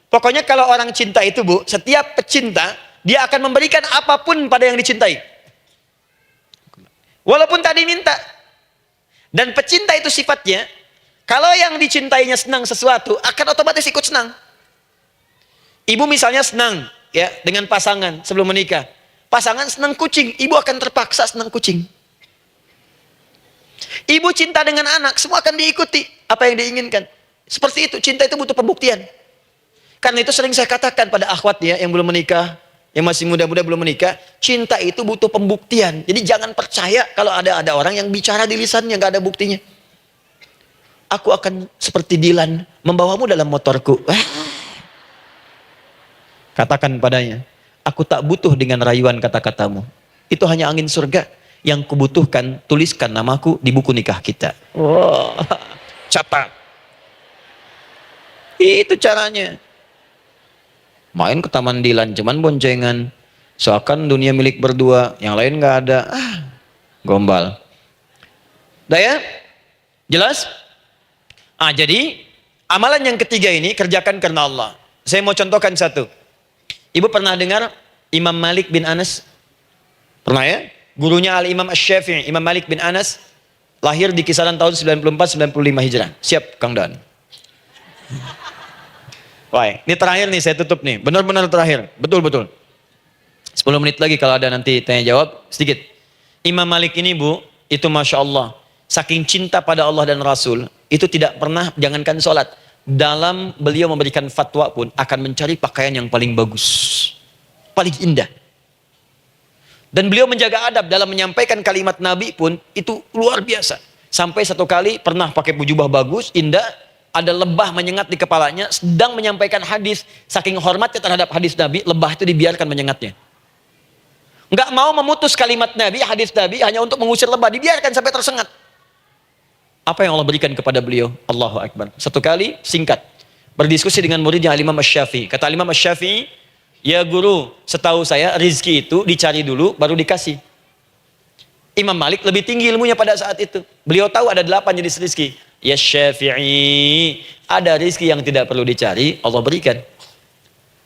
Pokoknya kalau orang cinta itu, Bu, setiap pecinta dia akan memberikan apapun pada yang dicintai. Walaupun tadi minta. Dan pecinta itu sifatnya, kalau yang dicintainya senang sesuatu, akan otomatis ikut senang. Ibu misalnya senang ya dengan pasangan sebelum menikah. Pasangan senang kucing, ibu akan terpaksa senang kucing. Ibu cinta dengan anak, semua akan diikuti apa yang diinginkan. Seperti itu, cinta itu butuh pembuktian. Karena itu sering saya katakan pada akhwat ya yang belum menikah, yang masih muda-muda belum menikah, cinta itu butuh pembuktian. Jadi jangan percaya kalau ada orang yang bicara di lisannya nggak ada buktinya. Aku akan seperti Dilan membawamu dalam motorku. Katakan padanya, aku tak butuh dengan rayuan kata-katamu. Itu hanya angin surga. Yang kubutuhkan, tuliskan namaku di buku nikah kita. Wah, catat. Itu caranya. Main ke Taman Dilan, cuman boncengan. Seakan dunia milik berdua, yang lain nggak ada. Gombal. Udah ya? Jelas? Jadi amalan yang ketiga ini kerjakan karena Allah. Saya mau contohkan satu. Ibu pernah dengar Imam Malik bin Anas? Pernah ya? Gurunya Al-Imam Asy-Syafi'i, Imam Malik bin Anas, lahir di kisaran tahun 94-95 Hijrah. Siap, Kang Dan. Baik, ini terakhir nih, saya tutup nih. Benar-benar terakhir, betul-betul. 10 menit lagi kalau ada nanti tanya jawab, sedikit. Imam Malik ini, Bu, itu Masya Allah. Saking cinta pada Allah dan Rasul, itu tidak pernah, jangankan sholat. Dalam beliau memberikan fatwa pun, akan mencari pakaian yang paling bagus. Paling indah. Dan beliau menjaga adab dalam menyampaikan kalimat Nabi pun, itu luar biasa. Sampai satu kali pernah pakai jubah bagus, indah, ada lebah menyengat di kepalanya, sedang menyampaikan hadis, saking hormatnya terhadap hadis Nabi, lebah itu dibiarkan menyengatnya. Enggak mau memutus kalimat Nabi, hadis Nabi, hanya untuk mengusir lebah, dibiarkan sampai tersengat. Apa yang Allah berikan kepada beliau? Allahu Akbar. Satu kali, singkat, berdiskusi dengan muridnya Imam Asy-Syafi'i. Kata Imam Asy-Syafi'i, ya guru, setahu saya rizki itu dicari dulu, baru dikasih. Imam Malik lebih tinggi ilmunya pada saat itu. Beliau tahu ada 8 jenis rizki. Ya Syafi'i, ada rizki yang tidak perlu dicari, Allah berikan.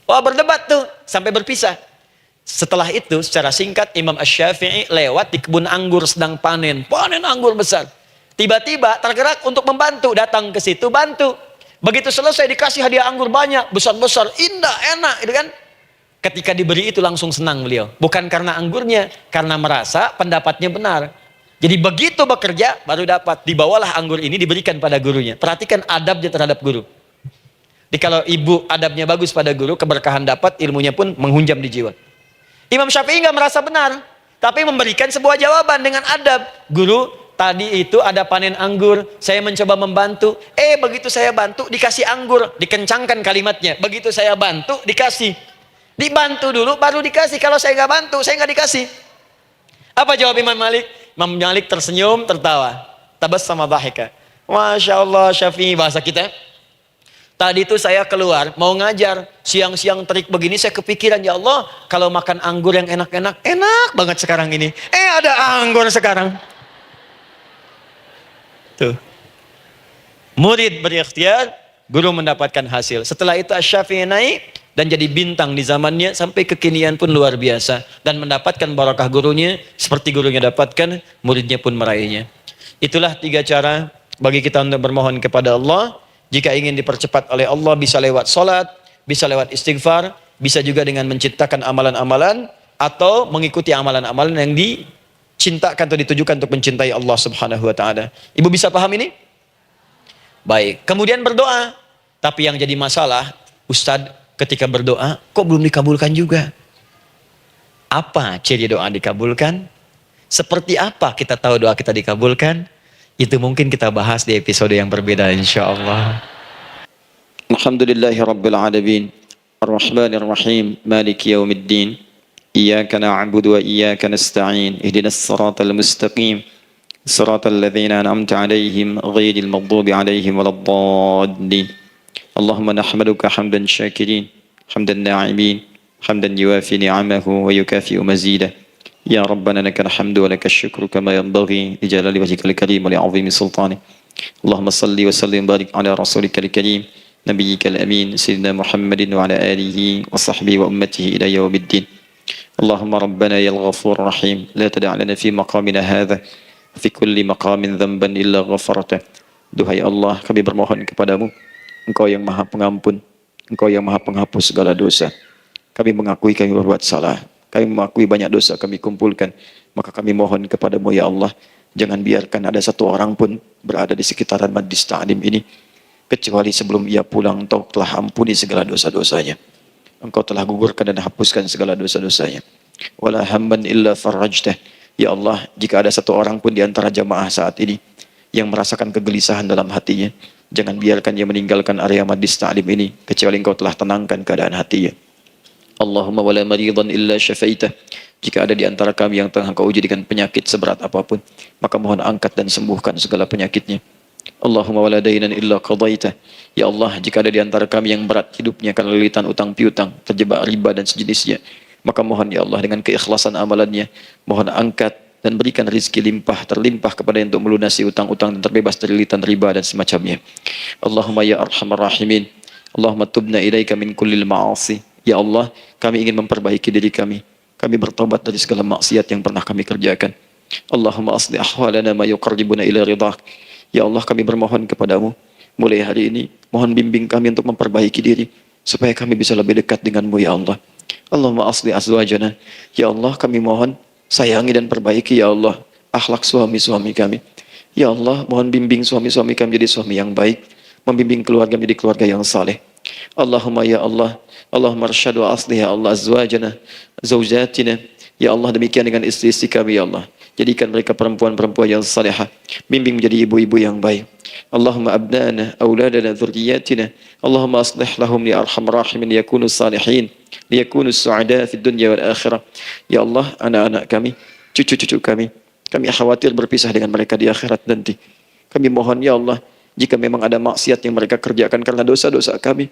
Wah, berdebat tuh, sampai berpisah. Setelah itu, secara singkat, Imam Asy-Syafi'i lewat di kebun anggur sedang panen anggur besar. Tiba-tiba tergerak untuk membantu, datang ke situ, bantu. Begitu selesai dikasih hadiah anggur banyak, besar-besar, indah, enak, gitu kan. Ketika diberi itu langsung senang beliau. Bukan karena anggurnya, karena merasa pendapatnya benar. Jadi begitu bekerja baru dapat. Dibawalah anggur ini diberikan pada gurunya. Perhatikan adabnya terhadap guru. Jadi kalau ibu adabnya bagus pada guru, keberkahan dapat, ilmunya pun menghunjam di jiwa. Imam Syafi'i nggak merasa benar, tapi memberikan sebuah jawaban dengan adab. Guru, tadi itu ada panen anggur, saya mencoba membantu. Begitu saya bantu, dikasih anggur, dikencangkan kalimatnya. Begitu saya bantu, dikasih. Dibantu dulu, baru dikasih. Kalau saya nggak bantu, saya nggak dikasih. Apa jawab Imam Malik? Imam Malik tersenyum, tertawa. Tabassama dhahika. Masya Allah, Syafi'i bahasa kita. Tadi itu saya keluar, mau ngajar. Siang-siang terik begini, saya kepikiran, ya Allah, kalau makan anggur yang enak-enak, enak banget sekarang ini. Ada anggur sekarang. Tuh. Murid berikhtiar, guru mendapatkan hasil. Setelah itu Asy-Syafi'i naik dan jadi bintang di zamannya, sampai kekinian pun luar biasa. Dan mendapatkan barakah gurunya, seperti gurunya dapatkan, muridnya pun meraihnya. Itulah 3 cara bagi kita untuk bermohon kepada Allah. Jika ingin dipercepat oleh Allah, bisa lewat salat, bisa lewat istighfar, bisa juga dengan menciptakan amalan-amalan, atau mengikuti amalan-amalan yang dicintakan atau ditujukan untuk mencintai Allah Subhanahu wa taala. Ibu bisa paham ini? Baik. Kemudian berdoa. Tapi yang jadi masalah, Ustadz, ketika berdoa kok belum dikabulkan juga? Apa ciri doa dikabulkan? Seperti apa kita tahu doa kita dikabulkan? Itu mungkin kita bahas di episode yang berbeda insyaallah. Alhamdulillahi rabbil alamin. Ar-Rahmanir Rahim. Maliki yaumiddin. Iyyaka na'budu wa iyyaka nasta'in. Ihdinas siratal mustaqim. Siratal ladzina an'amta 'alaihim ghairil maghdubi 'alaihim waladdallin. Allahumma nahmaduka hamdan syakirin, hamdan na'imin, hamdan yuwafi ni'amahu wa yukafi'u mazidah. Ya Rabbana lakal hamdu wa lakal syukru kama yanbaghi li jalali wajhikal karim wa li 'azimi sultanik. Allahumma salli wa sallim barik ala rasulikal karim, nabiyyikal amin, sayyidina Muhammadin wa ala alihi wa sahbihi wa ummatihi ila yaumiddin. Allahumma Rabbana yal ghafur rahim, la tada' lana fi maqamina hadha fi kulli maqamin dhanban illa ghafartah. Duhai Allah, kami bermohon kepadamu, Engkau yang maha pengampun, Engkau yang maha penghapus segala dosa. Kami mengakui kami berbuat salah, kami mengakui banyak dosa kami kumpulkan, maka kami mohon kepadamu ya Allah, jangan biarkan ada satu orang pun berada di sekitaran majlis ta'lim ini, kecuali sebelum ia pulang Engkau telah ampuni segala dosa-dosanya. Engkau telah gugurkan dan hapuskan segala dosa-dosanya. Wala hamman illa farajtah. Ya Allah, jika ada satu orang pun di antara jamaah saat ini yang merasakan kegelisahan dalam hatinya, jangan biarkan dia meninggalkan area majlis ta'lim ini, kecuali Engkau telah tenangkan keadaan hatinya. Allahumma wala maridan illa syafaitah. Jika ada di antara kami yang tengah Engkau uji dengan penyakit seberat apapun, maka mohon angkat dan sembuhkan segala penyakitnya. Allahumma wala dainan illa qadaitah. Ya Allah, jika ada di antara kami yang berat hidupnya karena lilitan utang piutang, terjebak riba dan sejenisnya, maka mohon ya Allah dengan keikhlasan amalannya, mohon angkat dan berikan rizki limpah terlimpah kepada yang untuk melunasi utang-utang dan terbebas dari lilitan riba dan semacamnya. Allahumma ya arhamar rahimin. Allahumma tubna ilaika min kullil ma'asi. Ya Allah, kami ingin memperbaiki diri kami. Kami bertobat dari segala maksiat yang pernah kami kerjakan. Allahumma asli ahwalana ma yuqarribuna ila ridhak. Ya Allah, kami bermohon kepadamu, mulai hari ini, mohon bimbing kami untuk memperbaiki diri, supaya kami bisa lebih dekat denganmu ya Allah. Allahumma asli azwajana. Ya Allah, kami mohon sayangi dan perbaiki ya Allah akhlak suami-suami kami. Ya Allah, mohon bimbing suami-suami kami jadi suami yang baik, membimbing keluarga menjadi keluarga yang saleh. Allahumma ya Allah, Allahumma arsyad wa aslih ya Allah azwajana, zawjatina. Ya Allah, demikian dengan istri-istri kami ya Allah. Jadikan mereka perempuan-perempuan yang salihah, bimbing menjadi ibu-ibu yang baik. Allahumma abnana, auladana, dzurriyyatina. Allahumma aslih lahum ya arhamar rahimin yakunu salihin, liyakunu su'ada fid dunya wal akhirah. Ya Allah, anak-anak kami, cucu-cucu kami khawatir berpisah dengan mereka di akhirat nanti. Kami mohon ya Allah, jika memang ada maksiat yang mereka kerjakan karena dosa-dosa kami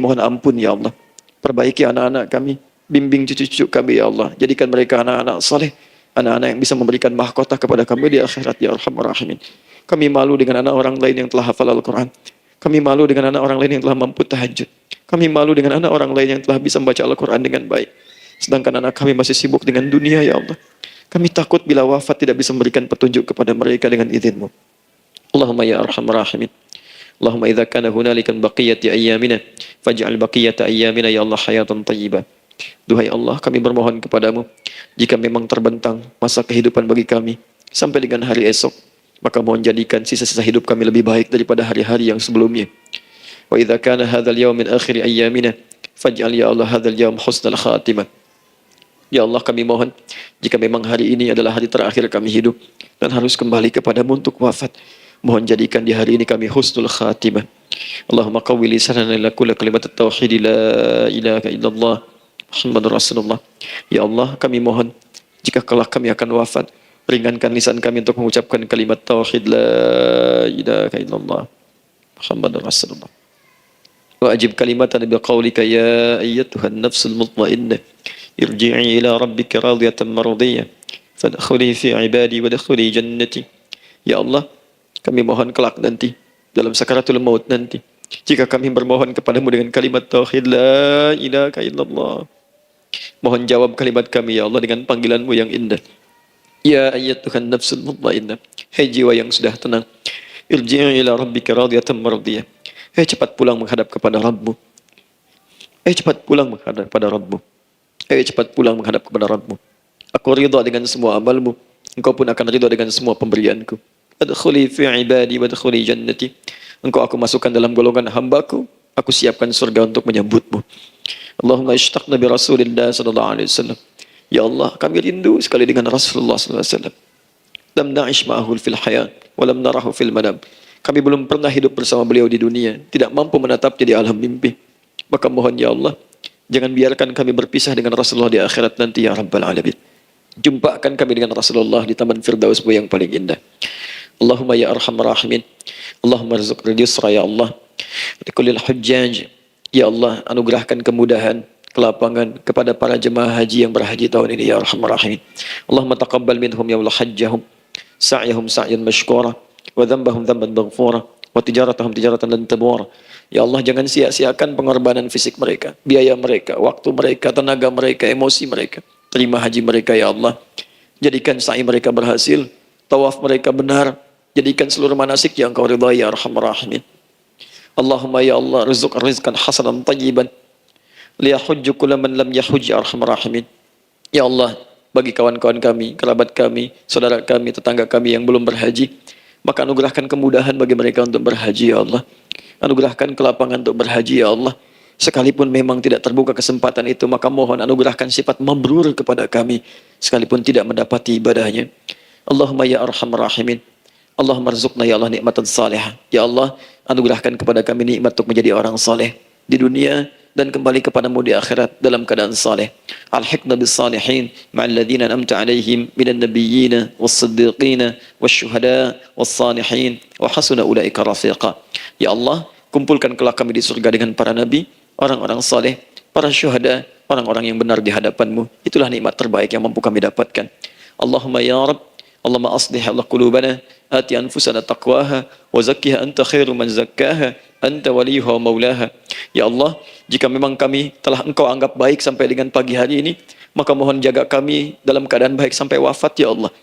mohon ampun ya Allah. Perbaiki anak-anak kami, bimbing cucu-cucu kami ya Allah. Jadikan mereka anak-anak saleh, anak-anak yang bisa memberikan mahkota kepada kami di akhirat ya arhamar rahimin. Kami malu dengan anak orang lain yang telah hafal Al-Quran. Kami malu dengan anak orang lain yang telah mampu tahajud. Kami malu dengan anak orang lain yang telah bisa membaca Al-Quran dengan baik. Sedangkan anak kami masih sibuk dengan dunia ya Allah. Kami takut bila wafat tidak bisa memberikan petunjuk kepada mereka dengan izin-Mu. Allahumma ya arhamar rahimin. Allahumma idza kana hunalika baqiyati ayyamina faj'al baqiyata ayyamina ya Allah hayatan thayyibah. Duhai Allah, kami bermohon kepadamu, jika memang terbentang masa kehidupan bagi kami sampai dengan hari esok, maka mohon jadikan sisa-sisa hidup kami lebih baik daripada hari-hari yang sebelumnya. وإذا كان هذا اليوم من آخر أيامنا فاجعل يا الله هذا اليوم حسن الخاتمة. Ya Allah, kami mohon, jika memang hari ini adalah hari terakhir kami hidup dan harus kembali kepadamu untuk wafat, mohon jadikan di hari ini kami husnul khatimah. Allahumma qawwi lisanana ila kulli kalimat at-tauhid la ilaha illallah Muhammadur Rasulullah. Ya Allah, kami mohon, jika kelak kami akan wafat, ringankan lisan kami untuk mengucapkan kalimat tauhid la ilaha illallah Muhammadur Rasulullah. Wa ajib kalimatan bi qawlika ya ayyatuhan nafsul mutmainnah irji'i ila rabbika radiyatan mardiyah fadkhuli fi ibadi wadkhuli jannati. Ya Allah, kami mohon kelak nanti dalam sakaratul maut nanti, jika kami bermohon kepadamu dengan kalimat tauhid la ilaha illallah, mohon jawab kalimat kami ya Allah dengan panggilanmu yang indah. Ya ayyatuhan nafsul mutmainnah, hai jiwa yang sudah tenang, irji'i ila rabbika radiyatan mardiyah, hai cepat pulang menghadap kepada Rabbmu, hai cepat pulang menghadap kepada Rabbmu, hai cepat pulang menghadap kepada Rabbmu. Aku ridha dengan semua amalmu, engkau pun akan ridha dengan semua pemberianku. Adkhuli fi ibadi wadkhuli jannati, engkau aku masukkan dalam golongan hambaku, aku siapkan surga untuk menyambutmu. Allahumma ishtaqna bi Rasulillah sallallahu alaihi wasallam. Ya Allah, kami rindu sekali dengan Rasulullah sallallahu alaihi wasallam. Lam na'ish ma'ahu fil hayat wa lam narahu fil manam. Kami belum pernah hidup bersama beliau di dunia, tidak mampu menatapnya di alam mimpi. Maka mohon ya Allah, jangan biarkan kami berpisah dengan Rasulullah di akhirat nanti ya Rabbal Alamin. Jumpakan kami dengan Rasulullah di taman Firdausmu yang paling indah. Allahumma ya arhamar rahimin, Allahumma rizqna yusra ya Allah likullil hujjaj. Ya Allah, anugerahkan kemudahan, kelapangan kepada para jemaah haji yang berhaji tahun ini ya arhamar rahimin. Allahumma taqabbal minhum ya Allah hajjahum, sa'yahum sa'yan mashkura, wa dhanbahum dhanban maghfura, wa tijaratahum tijaratan lan tabur. Ya Allah, jangan sia-siakan pengorbanan fisik mereka, biaya mereka, waktu mereka, tenaga mereka, emosi mereka. Terima haji mereka ya Allah. Jadikan sa'i mereka berhasil, tawaf mereka benar, jadikan seluruh manasik yang Engkau ridhai ya arhamar rahimin. Allahumma ya Allah, rizq rizqan hasanan tayyiban liyahujju kullu man lam yahujj ya arhamar rahimin. Ya Allah, bagi kawan-kawan kami, kerabat kami, saudara kami, tetangga kami yang belum berhaji, maka anugerahkan kemudahan bagi mereka untuk berhaji ya Allah. Anugerahkan kelapangan untuk berhaji ya Allah. Sekalipun memang tidak terbuka kesempatan itu, maka mohon anugerahkan sifat mabrur kepada kami, sekalipun tidak mendapati ibadahnya. Allahumma ya arhamar rahimin. Allahumma rizqna ya Allah nikmatan salihah. Ya Allah, anugerahkan kepada kami nikmat untuk menjadi orang saleh di dunia dan kembali kepadamu di akhirat dalam keadaan saleh. Alhiqna bis salihin ma'al ladzina an'amta 'alaihim minan nabiyyina was-siddiqina wasyuhada was-salihin wa hasuna ulaika rafiqa. Ya Allah, kumpulkan kelak kami di surga dengan para nabi, orang-orang saleh, para syuhada, orang-orang yang benar di hadapanmu. Itulah nikmat terbaik yang mampu kami dapatkan. Allahumma ya Rabb, Allahumma aslih Allah qulubana, ati anfusana taqwaha, wa zakkiha anta khairu man zakkaha, anta waliyuha wa maulaha. Ya Allah, jika memang kami telah Engkau anggap baik sampai dengan pagi hari ini, maka mohon jaga kami dalam keadaan baik sampai wafat ya Allah.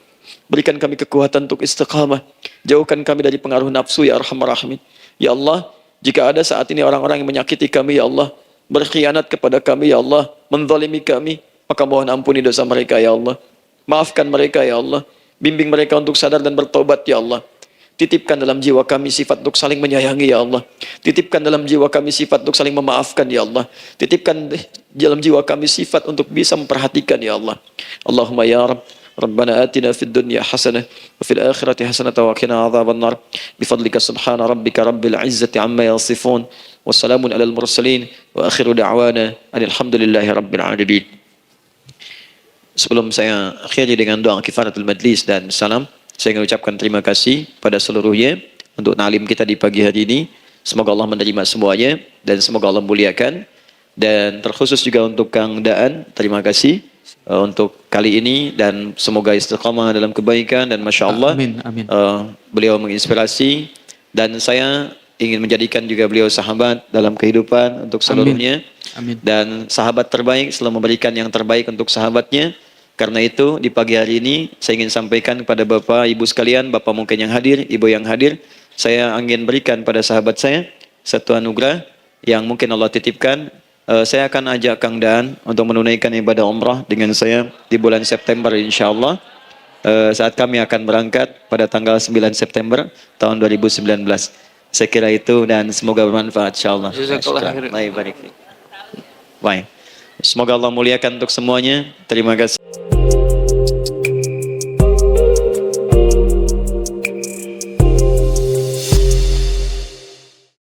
Berikan kami kekuatan untuk istiqamah, jauhkan kami dari pengaruh nafsu ya arhamar rahimin. Ya Allah, jika ada saat ini orang-orang yang menyakiti kami ya Allah, berkhianat kepada kami ya Allah, menzalimi kami, maka mohon ampuni dosa mereka ya Allah. Maafkan mereka ya Allah. Bimbing mereka untuk sadar dan bertobat ya Allah. Titipkan dalam jiwa kami sifat untuk saling menyayangi ya Allah. Titipkan dalam jiwa kami sifat untuk saling memaafkan ya Allah. Titipkan dalam jiwa kami sifat untuk bisa memperhatikan ya Allah. Allahumma ya Rabb, Rabbana atina fid dunya hasanah wa fil akhirati hasanah wa qina adzabannar. Bifadlika subhana rabbika rabbil izzati amma yasifun. Wassalamun alal mursalin wa akhiru da'wana alhamdulillahi rabbil alamin. Sebelum saya akhiri dengan doa kifaratul majlis dan salam, saya ingin ucapkan terima kasih pada seluruhnya untuk ta'lim kita di pagi hari ini. Semoga Allah menerima semuanya dan semoga Allah muliakan. Dan terkhusus juga untuk Kang Daan, terima kasih untuk kali ini dan semoga istiqamah dalam kebaikan dan Masya Allah amin, amin. Beliau menginspirasi dan saya ingin menjadikan juga beliau sahabat dalam kehidupan untuk seluruhnya. Amin. Dan sahabat terbaik selalu memberikan yang terbaik untuk sahabatnya. Karena itu di pagi hari ini saya ingin sampaikan kepada Bapak Ibu sekalian, Bapak mungkin yang hadir, Ibu yang hadir, saya ingin berikan pada sahabat saya satu anugerah yang mungkin Allah titipkan. Saya akan ajak Kang Daan untuk menunaikan ibadah umrah dengan saya di bulan September insya Allah. Saat kami akan berangkat pada tanggal 9 September tahun 2019. Saya kira itu dan semoga bermanfaat insyaallah. Jazakallah khairan. Baik. Semoga Allah muliakan untuk semuanya. Terima kasih.